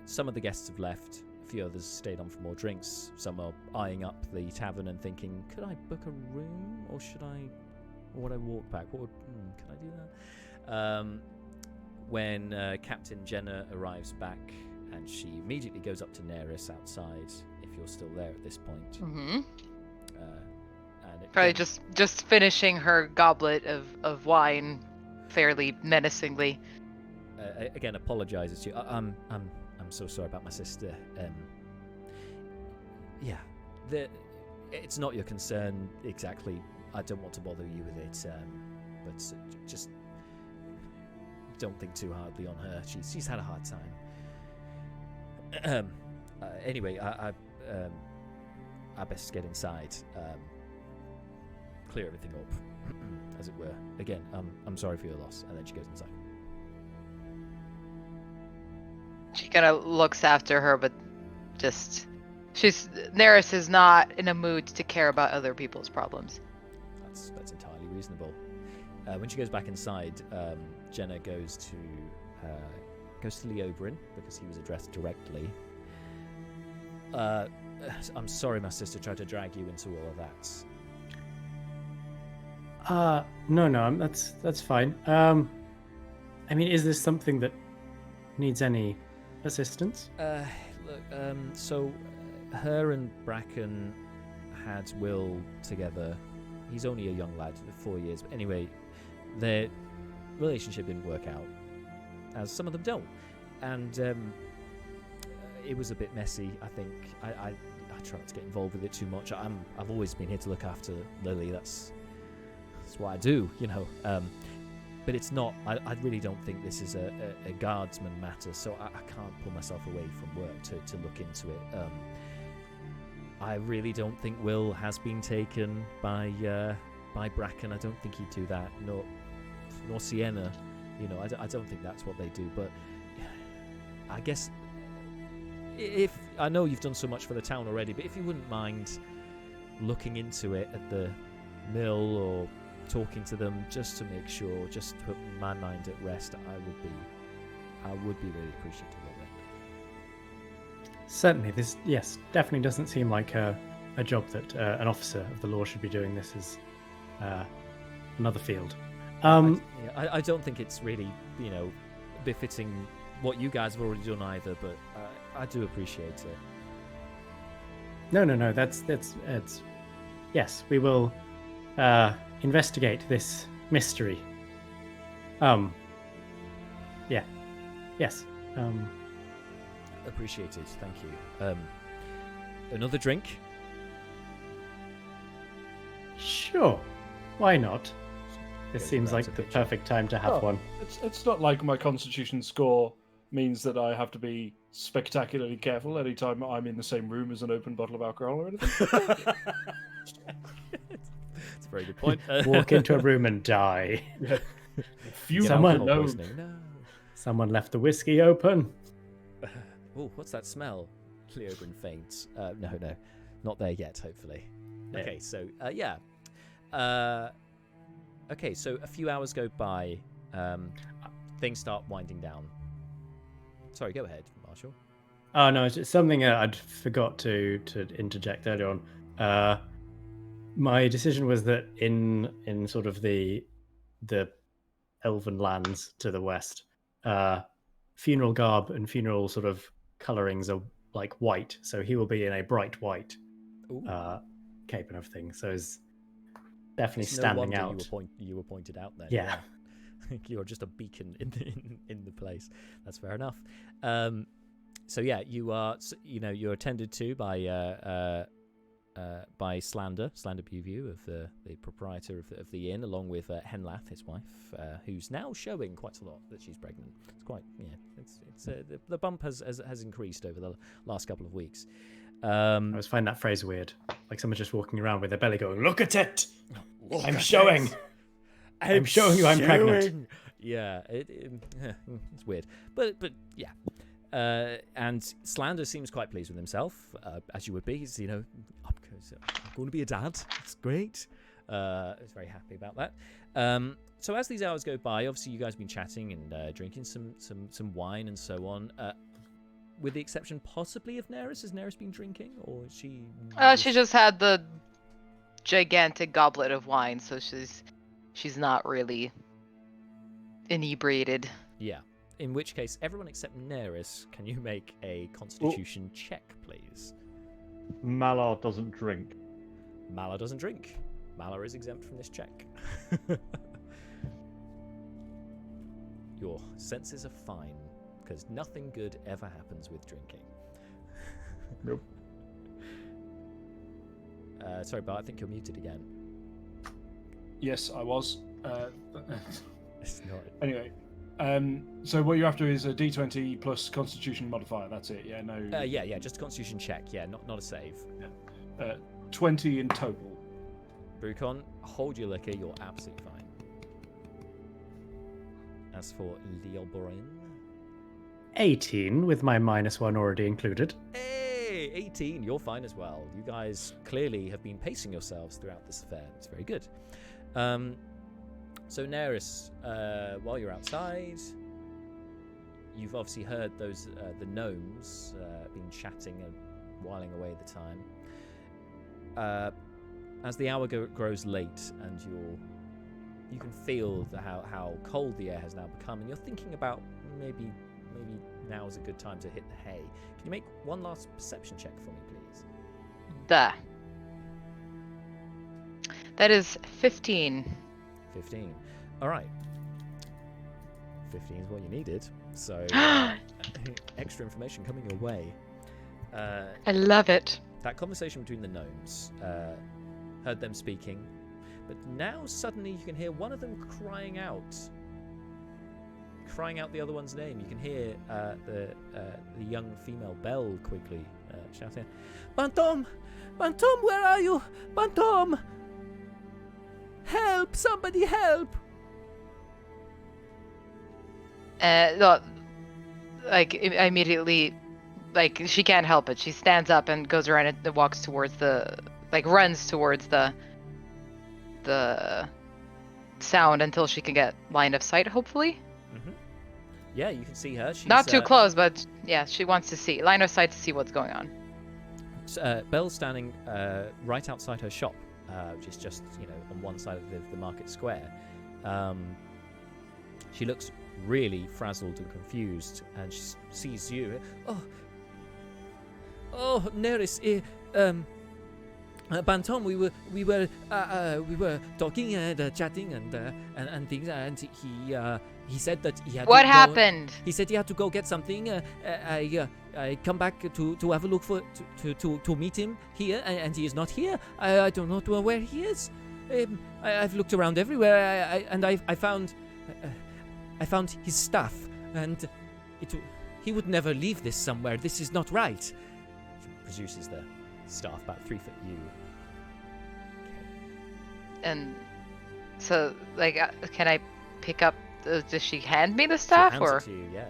some of the guests have left. A few others stayed on for more drinks. Some are eyeing up the tavern and thinking, could I book a room, or would I walk back? Can I do that? When Captain Jenna arrives back, and she immediately goes up to Neris outside, if you're still there at this point. Mm-hmm. And Probably just finishing her goblet of wine fairly menacingly. Again, apologizes to you. I'm so sorry about my sister. It's not your concern exactly. I don't want to bother you with it, but just don't think too hardly on her. She's had a hard time. Anyway, I best get inside, clear everything up, as it were. Again, I'm sorry for your loss. And then she goes inside. She kind of looks after her, but Neris is not in a mood to care about other people's problems. That's entirely reasonable. When she goes back inside, Jenna goes to Leobrin because he was addressed directly. I'm sorry, my sister tried to drag you into all of that. No, that's fine. I mean, is this something that needs any assistance? So her and Bracken had Will together. He's only a young lad, 4 years. But anyway, their relationship didn't work out, as some of them don't. And it was a bit messy, I think. I try not to get involved with it too much. I've always been here to look after Lily. That's what I do, But it's not. I really don't think this is a guardsman matter, so I can't pull myself away from work to look into it. I really don't think Will has been taken by Bracken. I don't think he'd do that. Nor Sienna. I don't think that's what they do. But I guess if I know you've done so much for the town already, but if you wouldn't mind looking into it at the mill or talking to them just to make sure, just to put my mind at rest, I would be really appreciative of it. Certainly, this definitely doesn't seem like a job that an officer of the law should be doing. This is another field. I don't think it's really befitting what you guys have already done either, but I do appreciate it. No. That's yes. We will investigate this mystery. Yeah. Yes. Appreciated. Thank you. Another drink? Sure. Why not? This Goes seems around like to the picture. perfect time to have Oh. one. It's not like my Constitution score means that I have to be spectacularly careful anytime I'm in the same room as an open bottle of alcohol or anything. That's a very good point. Walk into a room and die. Few Someone- know. No. Someone left the whiskey open. Oh, what's that smell? Cleobrin faints. No, not there yet. Hopefully. Yeah. Okay, so okay, so a few hours go by. Things start winding down. Sorry, go ahead, Marshall. Oh no, it's something I'd forgot to interject earlier on. My decision was that in sort of the elven lands to the west, funeral garb and funeral sort of colorings are like white, so he will be in a bright white cape and everything. So it's definitely It's standing no out. wonder you were pointed out then. Yeah. You're just a beacon in the place. That's fair enough. So yeah, you are. You're attended to by Slander Bewview of the proprietor of the inn, along with Henlath, his wife, who's now showing quite a lot that she's pregnant. It's quite the bump has increased over the last couple of weeks. I always find that phrase weird, like someone just walking around with their belly going, "Look at it! I'm showing. I'm showing you I'm pregnant." Yeah, it's weird, but yeah. And Slander seems quite pleased with himself, as you would be. He's, I'm going to be a dad. It's great. He's very happy about that. So as these hours go by, obviously you guys have been chatting and drinking some wine and so on. With the exception possibly of Neris. Has Neris been drinking, or is she? She just had the gigantic goblet of wine, so she's not really inebriated. Yeah. In which case, everyone except Neris, can you make a Constitution check, please? Malar doesn't drink. Malar doesn't drink. Malar is exempt from this check. Your senses are fine, because nothing good ever happens with drinking. Nope. Sorry, Bart, I think you're muted again. Yes, I was. It's not. Anyway. So what you're after is a D20 plus Constitution modifier. That's it. Yeah, no. Yeah, just a Constitution check. Yeah, not a save. Yeah. 20 in total. Brucon, hold your liquor. You're absolutely fine. As for Leoborin, 18 with my -1 already included. Hey, 18. You're fine as well. You guys clearly have been pacing yourselves throughout this affair. It's very good. So Neris, while you're outside, you've obviously heard those the gnomes been chatting and whiling away the time. As the hour grows late, and you can feel how cold the air has now become, and you're thinking about maybe now is a good time to hit the hay. Can you make one last perception check for me, please? That is 15. 15. All right. 15 is what you needed. So extra information coming your way. I love it. That conversation between the gnomes, heard them speaking, but now suddenly you can hear one of them crying out the other one's name. You can hear the young female Belle quickly shouting, "Bantom! Bantom, where are you? Bantom! Help! Somebody help!" Immediately, she can't help it. She stands up and goes around and walks towards runs towards the sound until she can get line of sight, hopefully. Mm-hmm. Yeah, you can see her. She's not too close, but yeah, she wants to see line of sight to see what's going on. Belle's standing right outside her shop, which is just on one side of the market square. She looks really frazzled and confused, and she sees you. Oh, Neris, Bantom, we were talking and chatting and things, and he said that he had. What happened? He said he had to go get something. I come back to have a look to meet him here, and he is not here. I don't know where he is. I've looked around everywhere, and I found his stuff, and he would never leave this somewhere. This is not right. She produces the staff about 3 foot you. And so, can I pick up? Does she hand me the staff, She hands or? it to you. Yeah.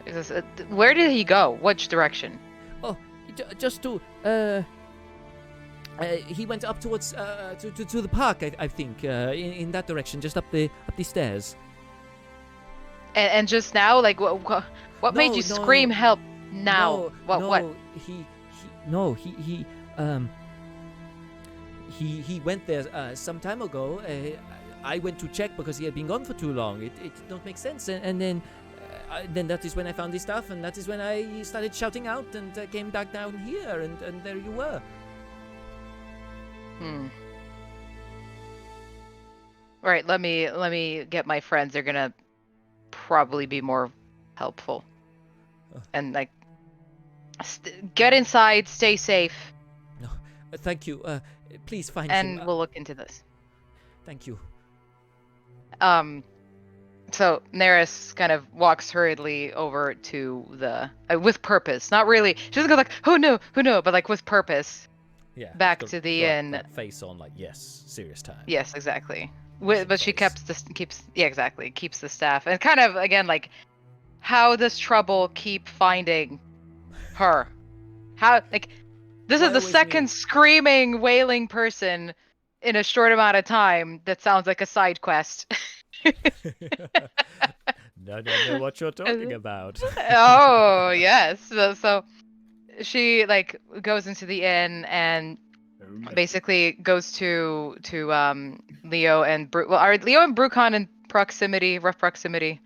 Is this, where did he go? Which direction? Oh, just to he went up towards to the park. I think in that direction, just up the stairs. And just now, what made you scream help? now. No, What? He went there some time ago. I went to check because he had been gone for too long. It don't make sense. And then that is when I found his stuff, and that is when I started shouting out and came back down here, and there you were. Right, let me get my friends. They're gonna probably be more helpful. And like, get inside, stay safe, No, thank you. Please find and him. we'll look into this. Thank you. So Neris kind of walks hurriedly over to the with purpose. Not really. She doesn't go like, "Oh no, but like with purpose. Yeah. Back got to the that- inn. that face on, like, yes, serious time. Yes, exactly. Awesome But she face. keeps the staff, and kind of again like, how does trouble keep finding her? How like this Why is the always second me? screaming, wailing person in a short amount of time that sounds like a side quest. I don't know what you're talking about. Oh yes. So she like goes into the inn and basically goes to Leo and well, are Leo and Brucon in proximity, rough proximity,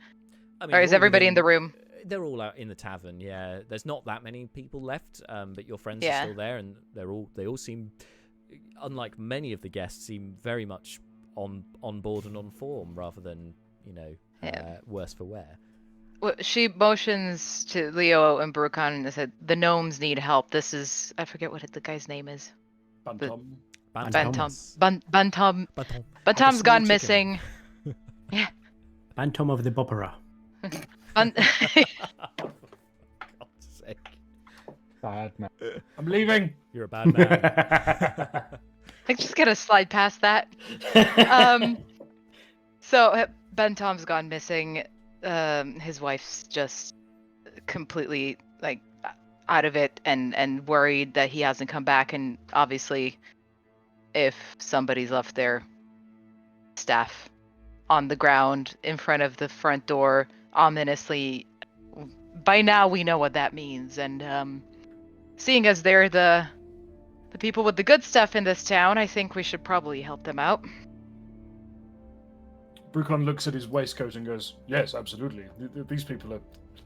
I mean, or they're is all everybody in the within- room? They're all out in the tavern. Yeah, there's not that many people left, but your friends Yeah. are still there, and they all seem, unlike many of the guests, seem very much on board and on form, rather than Yeah. worse for wear. Well, she motions to Leo and Brucon and said, "The gnomes need help. This is I forget what the guy's name is. Bantom. Bantom. Bantom. Bantom. Bantom. Bantom's small gone chicken. missing. Bantom of the Bopera. Ban- For God's sake. Bad man. I'm leaving. You're a bad man. I just gotta slide past that. So Bantom's gone missing. His wife's just completely like out of it and worried that he hasn't come back. And obviously, if somebody's left their staff on the ground in front of the front door ominously, by now we know what that means. And seeing as they're the people with the good stuff in this town, I think we should probably help them out. Brucon looks at his waistcoat and goes, "Yes, absolutely. These people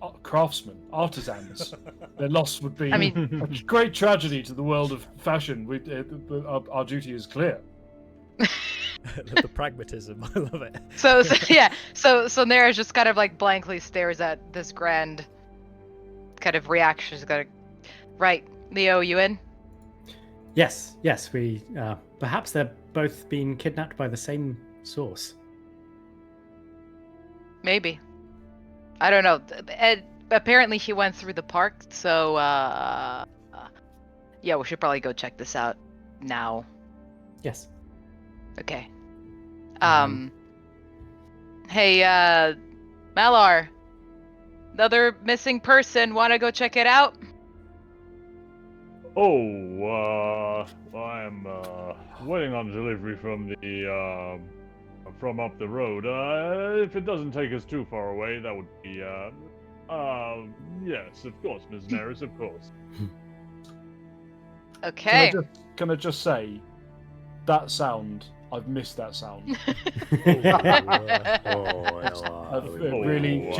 are craftsmen, artisans. Their loss would be I mean, a great tragedy to the world of fashion. Our duty is clear." The pragmatism, I love it. so yeah, so Nera just kind of like blankly stares at this grand kind of reaction. She's got right, Leo, you in? Yes, we perhaps they're both being kidnapped by the same source. Maybe. I don't know. Ed, apparently he went through the park, so yeah, we should probably go check this out now. Yes. Okay. Mhm. Hey, Malar. Another missing person. Wanna go check it out? Oh, I'm waiting on delivery from the from up the road. If it doesn't take us too far away, that would be yes, of course, Ms. Neris, of course. Okay. Can I just say, that sound, I've missed that sound. It really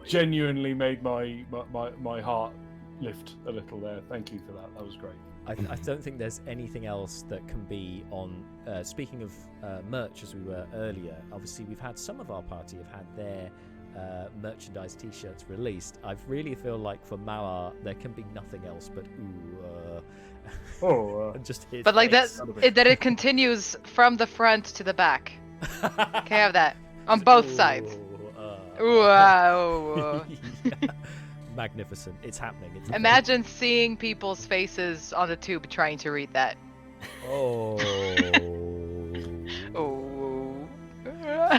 genuinely made my heart lift a little there. Thank you for that. That was great. I don't think there's anything else that can be on. Speaking of merch, as we were earlier, obviously we've had some of our party have had their merchandise T-shirts released. I really feel like for Malar there can be nothing else but and just his But like that, face. that it continues from the front to the back. Can I have that on both sides? Wow. Yeah. Magnificent. It's happening. It's Imagine seeing people's faces on the tube trying to read that. Oh. Oh. Yeah.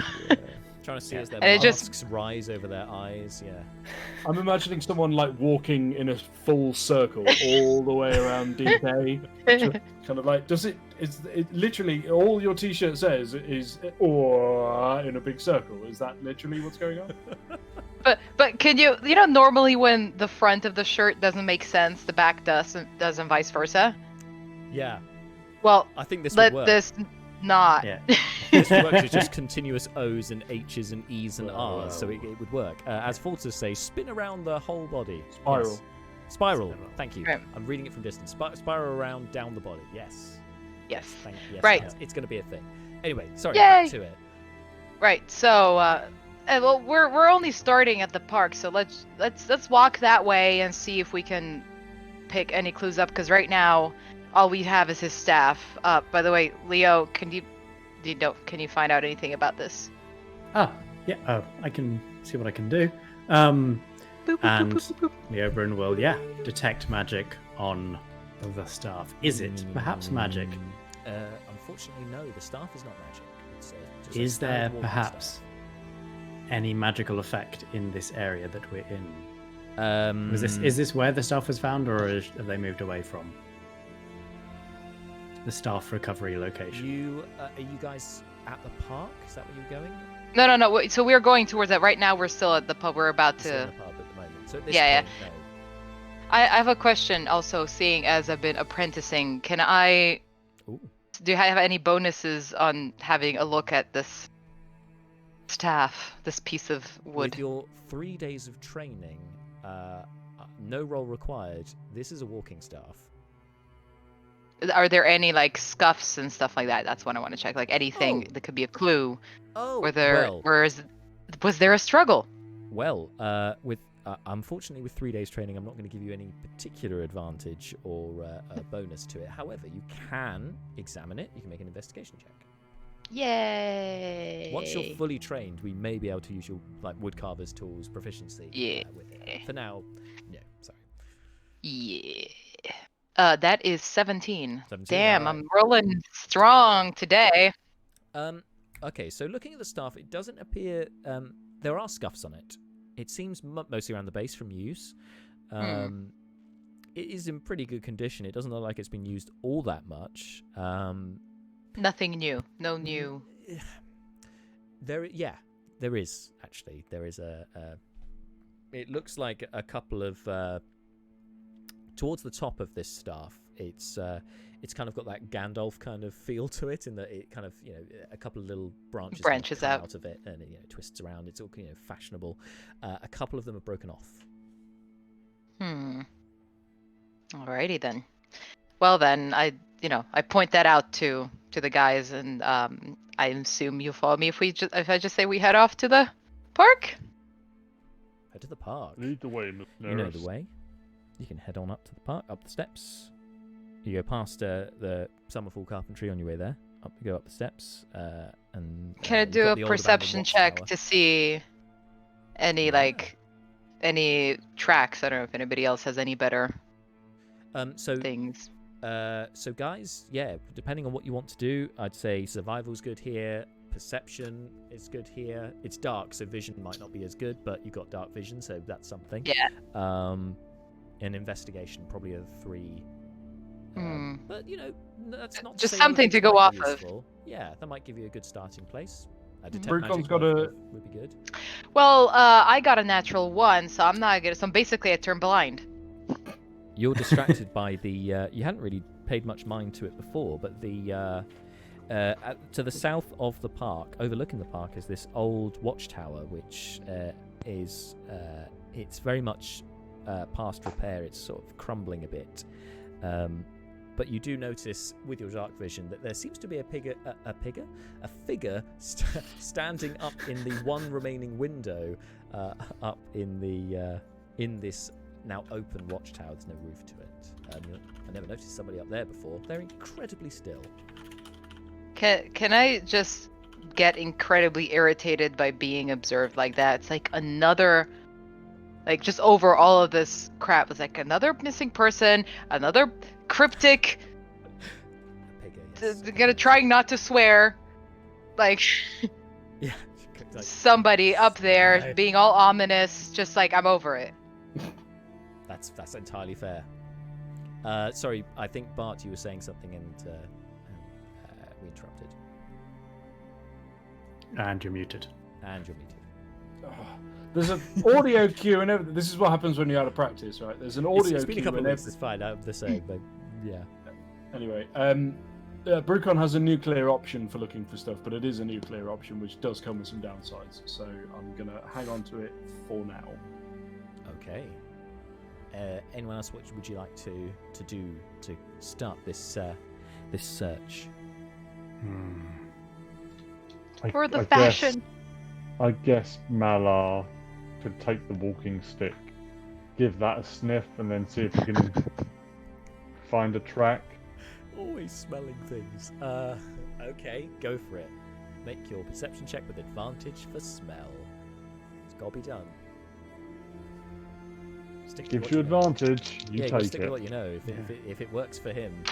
Trying to see as their And it masks just- rise over their eyes. Yeah. I'm imagining someone like walking in a full circle all the way around DK. Just kind of like, is it literally all your T-shirt says is "or" in a big circle? Is that literally what's going on? But can you normally when the front of the shirt doesn't make sense, the back doesn't vice versa. Yeah, Well, I think this would let work. this not. Yeah. This would work 'cause it's just continuous O's and H's and E's and Well, R's, so it would work. As Falters say, spin around the whole body. Spiral. Yes. Spiral. Spiral. Thank you. Right. I'm reading it from distance. Spiral around down the body. Yes. Yes. Yes. Right. It's going to be a thing. Anyway, sorry. Yay! Back to it. Right. So, well, we're only starting at the park, so let's walk that way and see if we can pick any clues up. Because right now, all we have is his staff. By the way, Leo, can you find out anything about this? Yeah. I can see what I can do. Boop, boop, And boop, boop, boop. Leobrun will, detect magic on the staff. Is it perhaps magic? Unfortunately, no. The staff is not magic. It's just a Is there standard walking perhaps staff. any magical effect in this area that we're in? Um, Is this where the staff was found, or have they moved away from the staff recovery location? Are you guys at the park? Is that where you're going? No. So we're going towards that. Right now, we're still at the pub. We're about Still in to. the pub at the moment. So at this Yeah, point, no. I have a question. Also, seeing as I've been apprenticing, can I? Ooh. Do I have any bonuses on having a look at this staff, this piece of wood? With your 3 days of training, no roll required. This is a walking staff. Are there any like scuffs and stuff like that? That's what I want to check. Like anything Oh. that could be a clue. Oh, Was there a struggle? Well, unfortunately, with 3 days training, I'm not going to give you any particular advantage or a bonus to it. However, you can examine it. You can make an investigation check. Yay! Once you're fully trained, we may be able to use your woodcarver's tools proficiency. Yeah. With it. For now, no. Sorry. Yeah. That is 17. 17, Damn, alright. I'm rolling strong today. Okay, so looking at the staff, it doesn't appear there are scuffs on it. It seems mostly around the base from use. It is in pretty good condition. It doesn't look like it's been used all that much. Nothing new. No new. There is actually. There is it looks like a couple of towards the top of this staff. It's kind of got that Gandalf kind of feel to it, in that it kind of, a couple of little branches kind of come out of it, and it twists around. It's all fashionable. A couple of them are broken off. Alrighty then. Well then, I point that out to the guys, and I assume you follow me if I just say we head off to the park. Head to the park. Lead the way, Miss You know the way. You can head on up to the park, up the steps. You go past the Summerfall Carpentry on your way there. Go up the steps, and Can I you've do got a the old perception abandoned check watchtower. to see any any tracks? I don't know if anybody else has any better So things. So guys, depending on what you want to do, I'd say survival's good here. Perception is good here. It's dark, so vision might not be as good, but you've got dark vision, so that's something. Yeah. An investigation, probably a 3. But that's not Just say something to anything go might off be of. useful. Yeah, that might give you a good starting place. Detect Brucon's magic got a- would be good. Well, I got a natural 1, so I'm not good. So basically, I turned blind. You're distracted by the. You hadn't really paid much mind to it before, but the to the south of the park, overlooking the park, is this old watchtower, which is it's very much past repair. It's sort of crumbling a bit, but you do notice with your dark vision that there seems to be a figure standing up in the one remaining window up in the in this now open watchtower. There's no roof to it. I never noticed somebody up there before. They're incredibly still. Can I just get incredibly irritated by being observed like that? It's like another, just over all of this crap. It's like another missing person, another cryptic. Gonna try not to swear, Yeah. somebody up there being all ominous. Just I'm over it. That's entirely fair. Sorry, I think Bart, you were saying something, and we interrupted. And you're muted. And you're muted. There's an audio cue and everything. This is what happens when you're out of practice, right? There's an audio It's been cue a couple of and weeks. It's fine. I'm the same, but yeah. Anyway, Brucon has a nuclear option for looking for stuff, but it is a nuclear option, which does come with some downsides. So I'm gonna hang on to it for now. Okay. Anyone else? What would you like to do to start this this search? For the fashion. I guess Malar could take the walking stick, give that a sniff, and then see if he can find a track. Always smelling things. Okay, go for it. Make your perception check with advantage for smell. It's got to be done. Stick to Gives what you know. advantage, you Yeah, gotta take stick it. to what you know. If it works for him.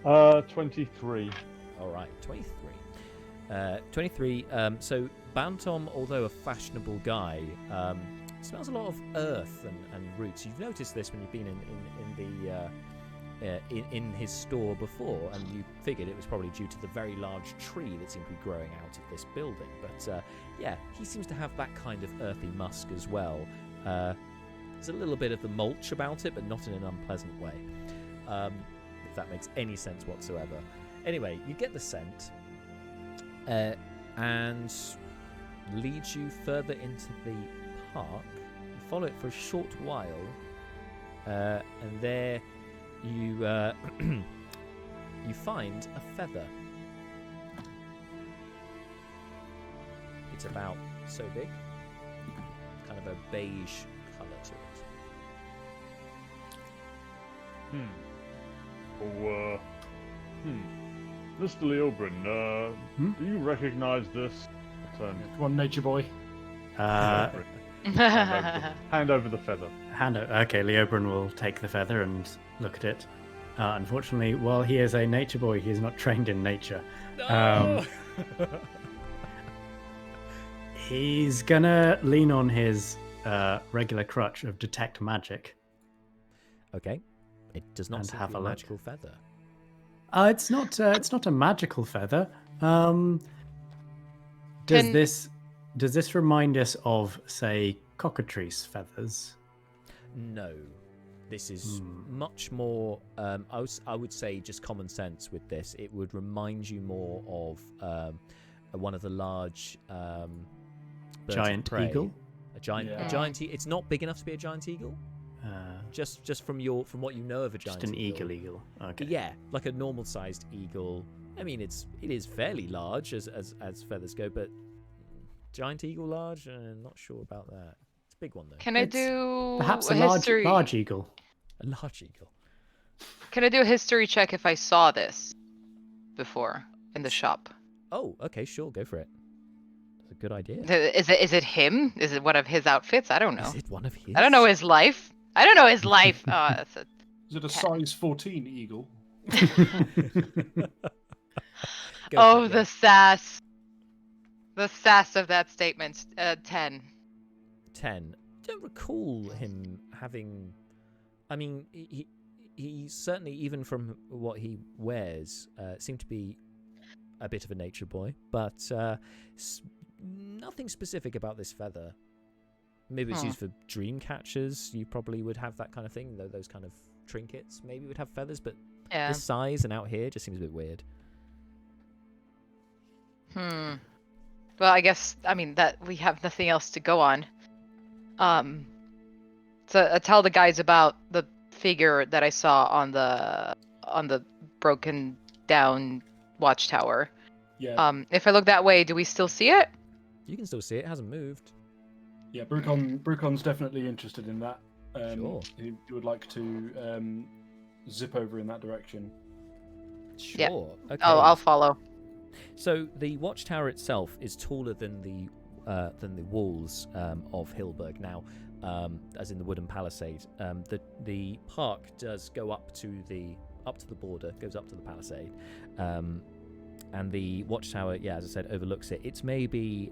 23. All right, 23. 23. So Bantom, although a fashionable guy, smells a lot of earth and roots. You've noticed this when you've been in his store before, and you figured it was probably due to the very large tree that seemed to be growing out of this building. But yeah, he seems to have that kind of earthy musk as well. There's a little bit of the mulch about it, but not in an unpleasant way. If that makes any sense whatsoever. Anyway, you get the scent. And leads you further into the park. You follow it for a short while, and there you you find a feather. It's about so big, kind of a beige colour to it. Mr. Leobrin, do you recognize this? Come on, nature boy. Hand over the feather. Okay, Leobrin will take the feather and look at it. Unfortunately, while he is a nature boy, he is not trained in nature. No! He's gonna lean on his regular crutch of detect magic. Okay, it does not And seem have to be a a look. magical feather. It's not a magical feather. Does this remind us of, say, cockatrice feathers? No, this is much more. I would say just common sense with this. It would remind you more of one of the large birds of Giant prey. eagle. A giant. Yeah. A giant. It's not big enough to be a giant eagle. Just from what you know of a giant. Just an eagle. Okay. Yeah, like a normal sized eagle. I mean, it is fairly large as feathers go, but giant eagle large. Not sure about that. It's a big one though. Can I do Perhaps a a history? large eagle. A large eagle. Can I do a history check if I saw this before in the shop? Oh, okay, sure, go for it. That's a good idea. Is it him? Is it one of his outfits? I don't know. Is it one of his? I don't know his life. I don't know his life. Oh, that's a... Is it a size 14 eagle? Go for it, the yeah. sass. The sass of that statement. 10. 10. Don't recall him having. I mean, he certainly, even from what he wears, seemed to be a bit of a nature boy, but nothing specific about this feather. Maybe it's used for dream catchers. You probably would have that kind of thing, though. Those kind of trinkets maybe would have feathers, but Yeah. this size and out here just seems a bit weird. Well, I guess that we have nothing else to go on. So I tell the guys about the figure that I saw on the broken down watchtower. Yeah. If I look that way, do we still see it? You can still see it. It hasn't moved. Yeah, Brucon's definitely interested in that. Sure. He would like to zip over in that direction. Sure. Yeah. Okay. Oh, I'll follow. So the watchtower itself is taller than the walls of Hillberg. Now, as in the wooden palisade, the park does go up to the border, goes up to the palisade, and the watchtower, yeah, as I said, overlooks it. It's maybe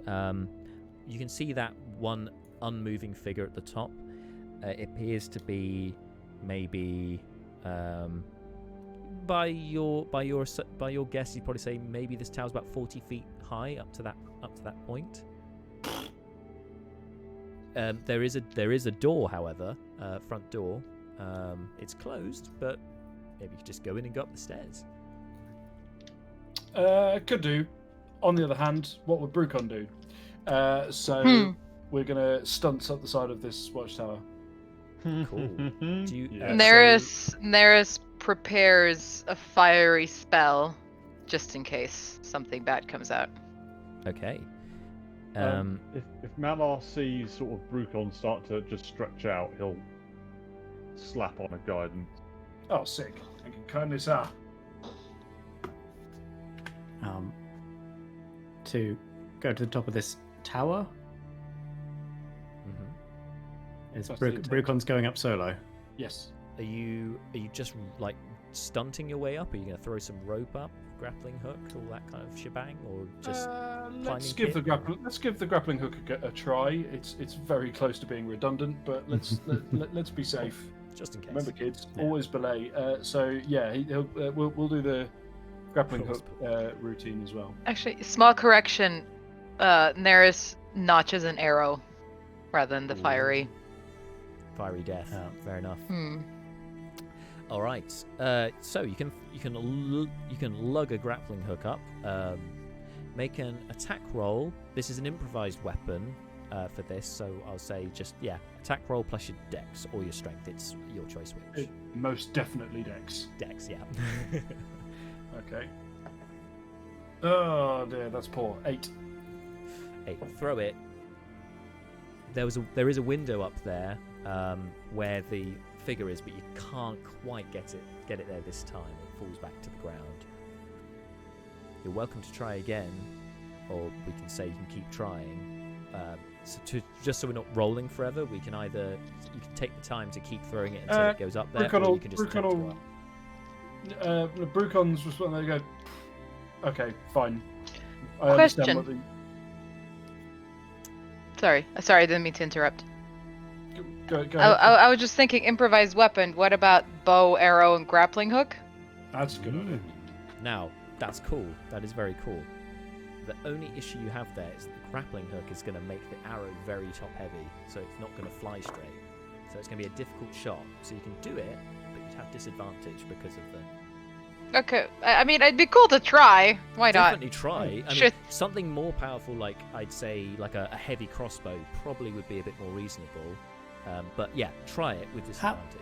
you can see that one unmoving figure at the top. It appears to be maybe by your guess, you'd probably say maybe this tower's about 40 feet high up to that point. There is a door, however, front door. It's closed, but maybe you could just go in and go up the stairs. Could do. On the other hand, what would Brucon do? We're gonna stunt up the side of this watchtower. Cool. Do you, Neris prepares a fiery spell just in case something bad comes out. Okay. If Malar sees sort of Brucon start to just stretch out, he'll slap on a guidance. Oh, sick. Thank you kindly, sir. To go to the top of this tower. Is Brucon's going up solo? Yes. Are you just like stunting your way up? Are you going to throw some rope up, grappling hook, all that kind of shebang, or just let's give the grappling hook a try. It's very close to being redundant, but let's be safe. Just in case. Remember, kids, always belay. We'll do the grappling hook routine as well. Actually, small correction. Neris notches an arrow rather than the fiery death. Fair enough. All right. So you can lug a grappling hook up. Make an attack roll. This is an improvised weapon for this, so I'll say just attack roll plus your dex or your strength. It's your choice which. Most definitely dex. Dex, yeah. Okay. Oh dear, that's poor. 8. Throw it. There is a window up there where the figure is, but you can't quite get it there this time. It falls back to the ground. You're welcome to try again, or we can say you can keep trying. Just so we're not rolling forever, you can take the time to keep throwing it until it goes up there, or you can just attempt to run. Brucon's response. They go. Okay, fine. Question. Sorry, I didn't mean to interrupt. Go ahead. I was just thinking, improvised weapon. What about bow, arrow, and grappling hook? That's a good idea. Now, that's cool. That is very cool. The only issue you have there is the grappling hook is going to make the arrow very top heavy, so it's not going to fly straight. So it's going to be a difficult shot. So you can do it, but you'd have disadvantage because of the... Okay, I mean, it'd be cool to try. Why not? Definitely try. I mean, something more powerful, like I'd say, like a heavy crossbow, probably would be a bit more reasonable. But yeah, try it with disadvantage.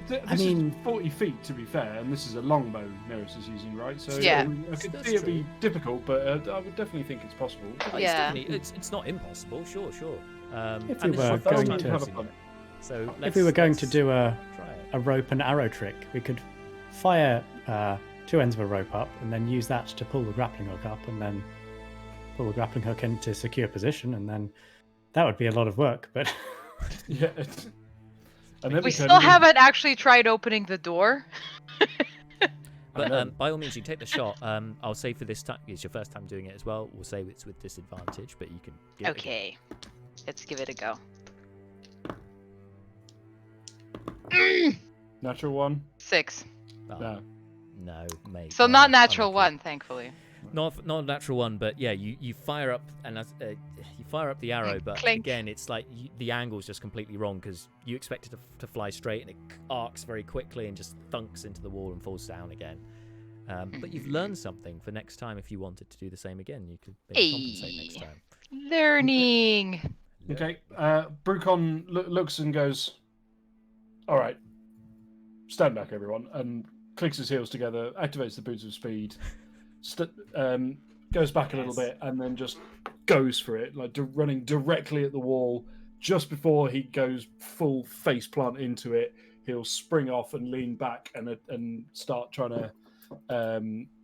This is 40 feet, to be fair, and this is a longbow Neris is using, right? So yeah, I could see it be difficult, but I would definitely think it's possible. Yeah, it's not impossible. Sure. If we were going to do a rope and arrow trick, we could fire 2 ends of a rope up and then use that to pull the grappling hook up, and then pull the grappling hook into secure position, and then that would be a lot of work. But yeah. And then we still haven't actually tried opening the door. But by all means, you take the shot. I'll say for this time, it's your first time doing it as well. We'll say it's with disadvantage, but you can give it a go. Let's give it a go. Natural 1. 6. Oh, no, mate. So not natural 1, thankfully. Not a natural 1, but yeah, you fire up and you fire up the arrow, but Clink. again, it's like the angle's just completely wrong because you expect it to fly straight and it arcs very quickly and just thunks into the wall and falls down again. But you've learned something for next time. If you wanted to do the same again, you could maybe compensate next time. Learning. Okay. Brucon looks and goes, all right, stand back, everyone, and clicks his heels together, activates the boots of speed, goes back a little bit, and then just goes for it, like running directly at the wall. Just before he goes full face plant into it, he'll spring off and lean back and start trying to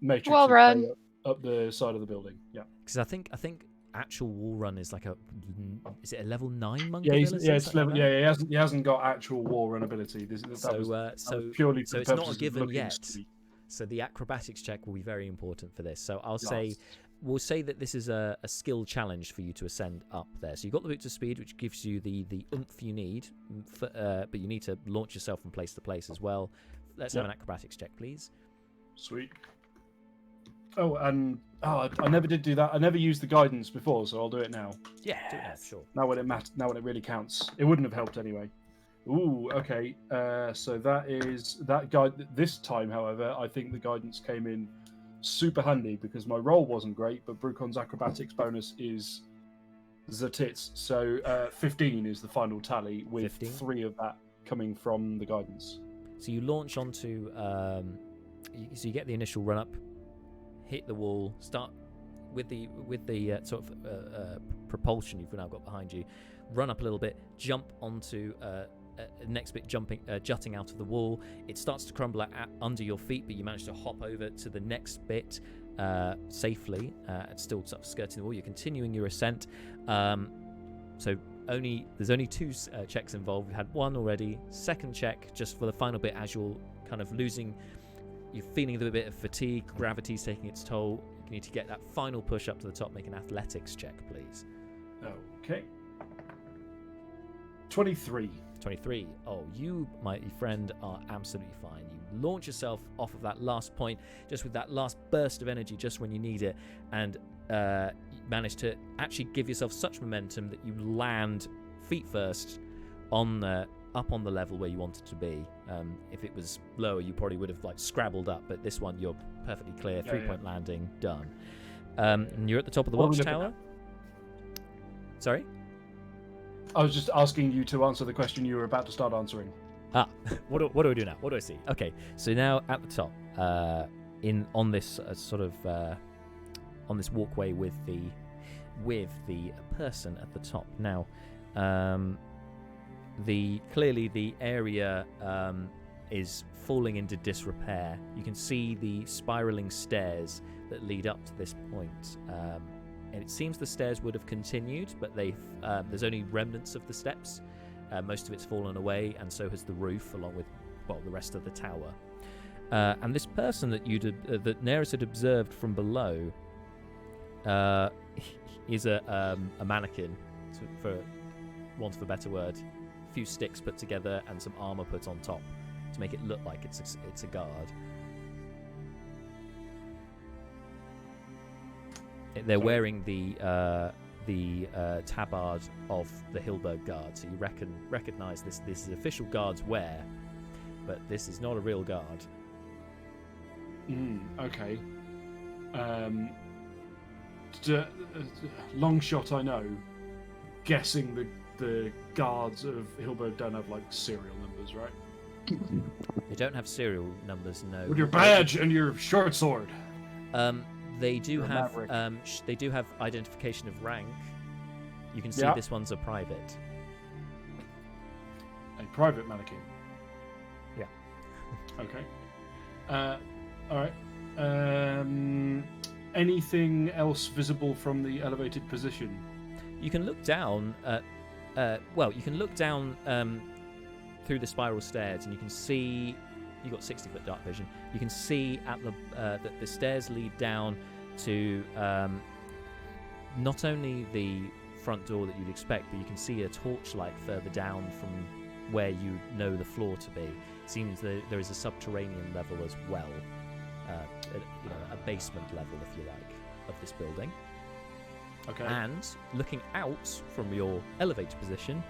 matrix well run up the side of the building. Yeah, because I think actual wall run is like is it a level 9 monk? It's level. Like yeah, he hasn't got actual wall run ability. So purely so it's not a given yet. So the acrobatics check will be very important for this. So we'll say that this is a skill challenge for you to ascend up there. So you've got the boots of speed, which gives you the oomph you need, but you need to launch yourself from place to place as well. Let's have an acrobatics check, please. Sweet. Oh, and I never did do that. I never used the guidance before, so I'll do it now. Yeah, do it now, sure. Now when it now when it really counts. It wouldn't have helped anyway. Ooh, okay. So that is that guide. This time, however, I think the guidance came in super handy because my roll wasn't great, but Brucon's acrobatics bonus is the tits. So 15 is the final tally, with 15? 3 of that coming from the guidance. So you launch onto, so you get the initial run up, hit the wall, start with the sort of propulsion you've now got behind you, run up a little bit, jump onto next bit, jutting out of the wall. It starts to crumble under your feet, but you manage to hop over to the next bit safely, still sort of skirting the wall. You're continuing your ascent. So there's only 2 checks involved. We've had one already. Second check, just for the final bit, as you're kind of you're feeling a bit of fatigue, gravity's taking its toll. You need to get that final push up to the top. Make an athletics check, please. Okay. 23. 23. Oh, you, my friend, are absolutely fine. You launch yourself off of that last point, just with that last burst of energy, just when you need it, and you manage to actually give yourself such momentum that you land feet first up on the level where you wanted to be. If it was lower, you probably would have scrabbled up, but this one you're perfectly clear. 3-point landing done. And you're at the top of the watchtower. Sorry? I was just asking you to answer the question you were about to start answering. What do I do now? What do I see? Okay, so now at the top, on this on this walkway with the person at the top. Now, clearly the area is falling into disrepair. You can see the spiraling stairs that lead up to this point. And it seems the stairs would have continued, but there's only remnants of the steps. Most of it's fallen away, and so has the roof, along with the rest of the tower. And this person that that Neris had observed from below is a mannequin, for want of a better word. A few sticks put together and some armor put on top to make it look like it's a guard. They're wearing the tabard of the Hilberg Guard, so you recognize this is official guard's wear, but this is not a real guard. Okay. Long shot, I know. Guessing the guards of Hilberg don't have serial numbers, right? They don't have serial numbers, no. With your badge and your short sword. They do You're a have maverick. they do have identification of rank. You can see this one's a private. A private mannequin. Yeah. Okay. All right. Anything else visible from the elevated position? You can look down at you can look down through the spiral stairs, and you can see you've got 60-foot dark vision. You can see at that the stairs lead down to not only the front door that you'd expect, but you can see a torchlight further down from where you know the floor to be. It seems that there is a subterranean level as well, a basement level, if you like, of this building. Okay. And looking out from your elevator position,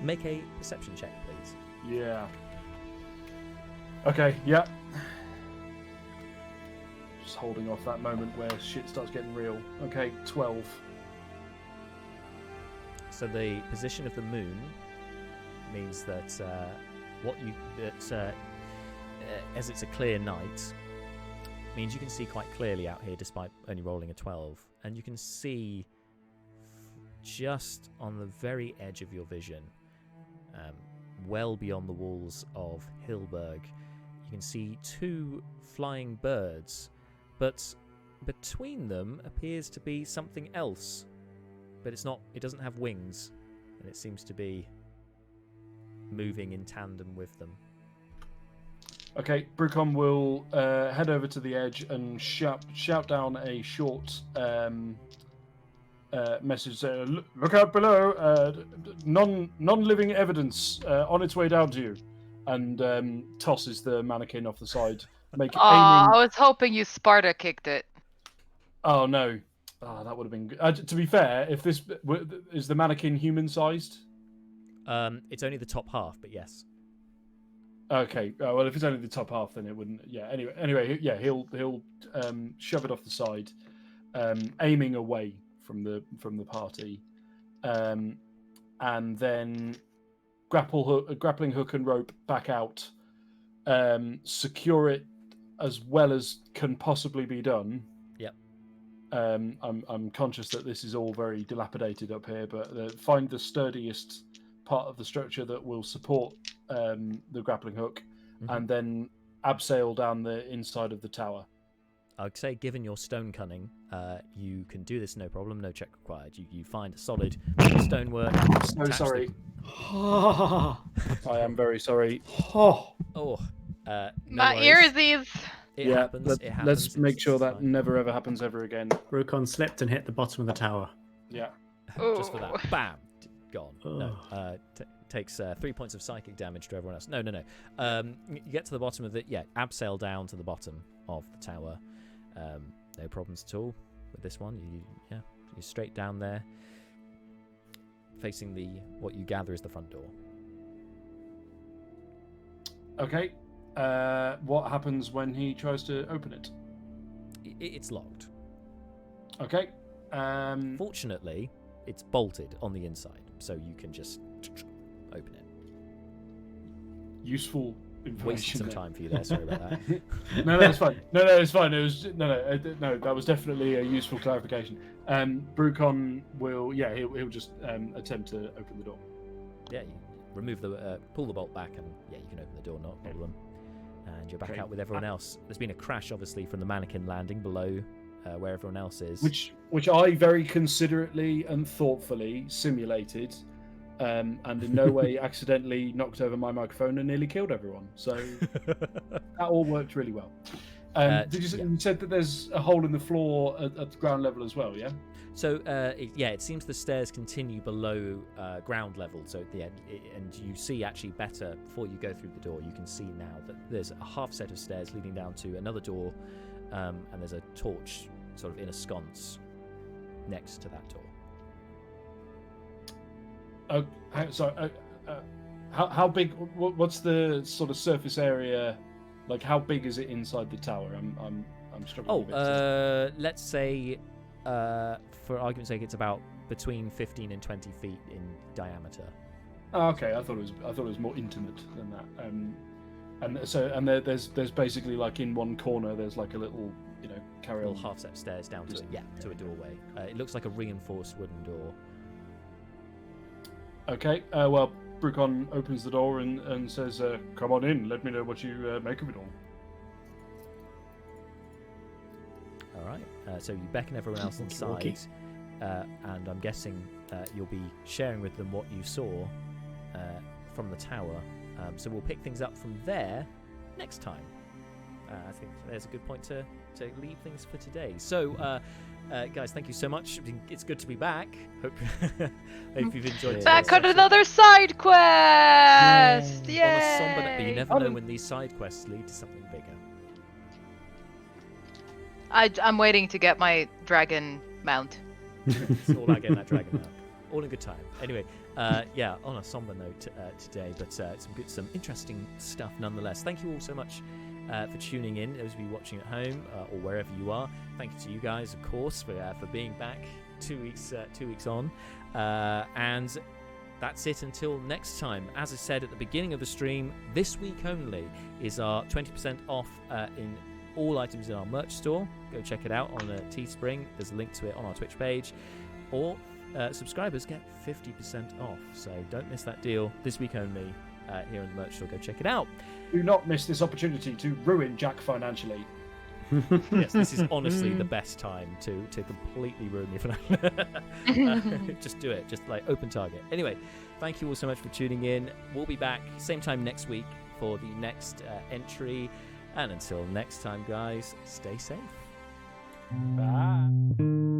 make a perception check, please. Yeah. Okay, yeah. Just holding off that moment where shit starts getting real. Okay, 12. So the position of the moon means that as it's a clear night, means you can see quite clearly out here despite only rolling a 12, and you can see just on the very edge of your vision, well beyond the walls of Hilberg, you can see 2 flying birds, but between them appears to be something else, but it doesn't have wings, and it seems to be moving in tandem with them. Okay, Brucom will head over to the edge and shout down a short message saying, "Look out below! Non-living evidence on its way down to you," and tosses the mannequin off the side Make I aiming. was hoping you Sparta kicked it. Oh no. Oh, that would have been good. To be fair, if this is the mannequin human-sized. It's only the top half, but yes. Okay. Well, if it's only the top half, then it wouldn't. Yeah. Anyway. Yeah. He'll shove it off the side, aiming away from the party, and then grappling hook and rope back out, secure it as well as can possibly be done. Yep. I'm conscious that this is all very dilapidated up here, but find the sturdiest part of the structure that will support the grappling hook, and then abseil down the inside of the tower. I'd say, given your stone cunning, you can do this no problem, no check required. You find a solid stonework. So sorry. Oh, I am very sorry. Oh, no My worries. ears. It happens. It happens. Let's make sure It's that fine. never ever happens ever again. Brucon slipped and hit the bottom of the tower. Yeah. Just for that. Ooh. Bam. Gone. No. Oh. Takes 3 points of psychic damage to everyone else. No. You get to the bottom of it. Yeah, abseil down to the bottom of the tower. No problems at all with this one. You're straight down there, facing what you gather is the front door. Okay. What happens when he tries to open it? It's locked. Okay. Fortunately, it's bolted on the inside, so you can just open it. Useful Wasted information. some there. time for you there. Sorry about that. No, it's fine. No, it's fine. It was no. That was definitely a useful clarification. Brucon will, he'll just attempt to open the door. Yeah, you remove pull the bolt back, and yeah, you can open the door. Not a problem. And you're back Okay. out with everyone else. There's been a crash, obviously, from the mannequin landing below where everyone else is. Which I very considerately and thoughtfully simulated, and in no way accidentally knocked over my microphone and nearly killed everyone. So that all worked really well. Did you said that there's a hole in the floor at the ground level as well? Yeah. So, it seems the stairs continue below ground level. So at the end, and you see actually better before you go through the door. You can see now that there's a half set of stairs leading down to another door, and there's a torch sort of in a sconce next to that door. How big? What's the sort of surface area? Like, how big is it inside the tower? I'm struggling. a bit Let's say, for argument's sake, it's about between 15 and 20 feet in diameter. Oh, okay, I thought it was more intimate than that. And there's basically, like, in one corner there's like a little carry on half set of stairs down to to a doorway. It looks like a reinforced wooden door. Okay. Well, Brucon opens the door and says, "Come on in. Let me know what you make of it all." All right. So you beckon everyone else inside, and I'm guessing you'll be sharing with them what you saw from the tower. So we'll pick things up from there next time. I think there's a good point to leave things for today. So, guys, thank you so much. It's good to be back. Hope you've enjoyed it. Back on another side quest! Yay! On a somber note, but you never know when these side quests lead to something bigger. I'm waiting to get my dragon mount. It's all about getting that dragon out. All in good time. Anyway, on a somber note today, but some interesting stuff nonetheless. Thank you all so much for tuning in, those of you watching at home or wherever you are. Thank you to you guys, of course, for being back 2 weeks on. And that's it until next time. As I said at the beginning of the stream, this week only is our 20% off in all items in our merch store. Go check it out on Teespring. There's a link to it on our Twitch page. Or subscribers get 50% off. So don't miss that deal this week only here in the merch store. Go check it out. Do not miss this opportunity to ruin Jack financially. Yes, this is honestly the best time to completely ruin your financial. Just do it. Just like open target. Anyway, thank you all so much for tuning in. We'll be back same time next week for the next entry. And until next time, guys, stay safe. Bye.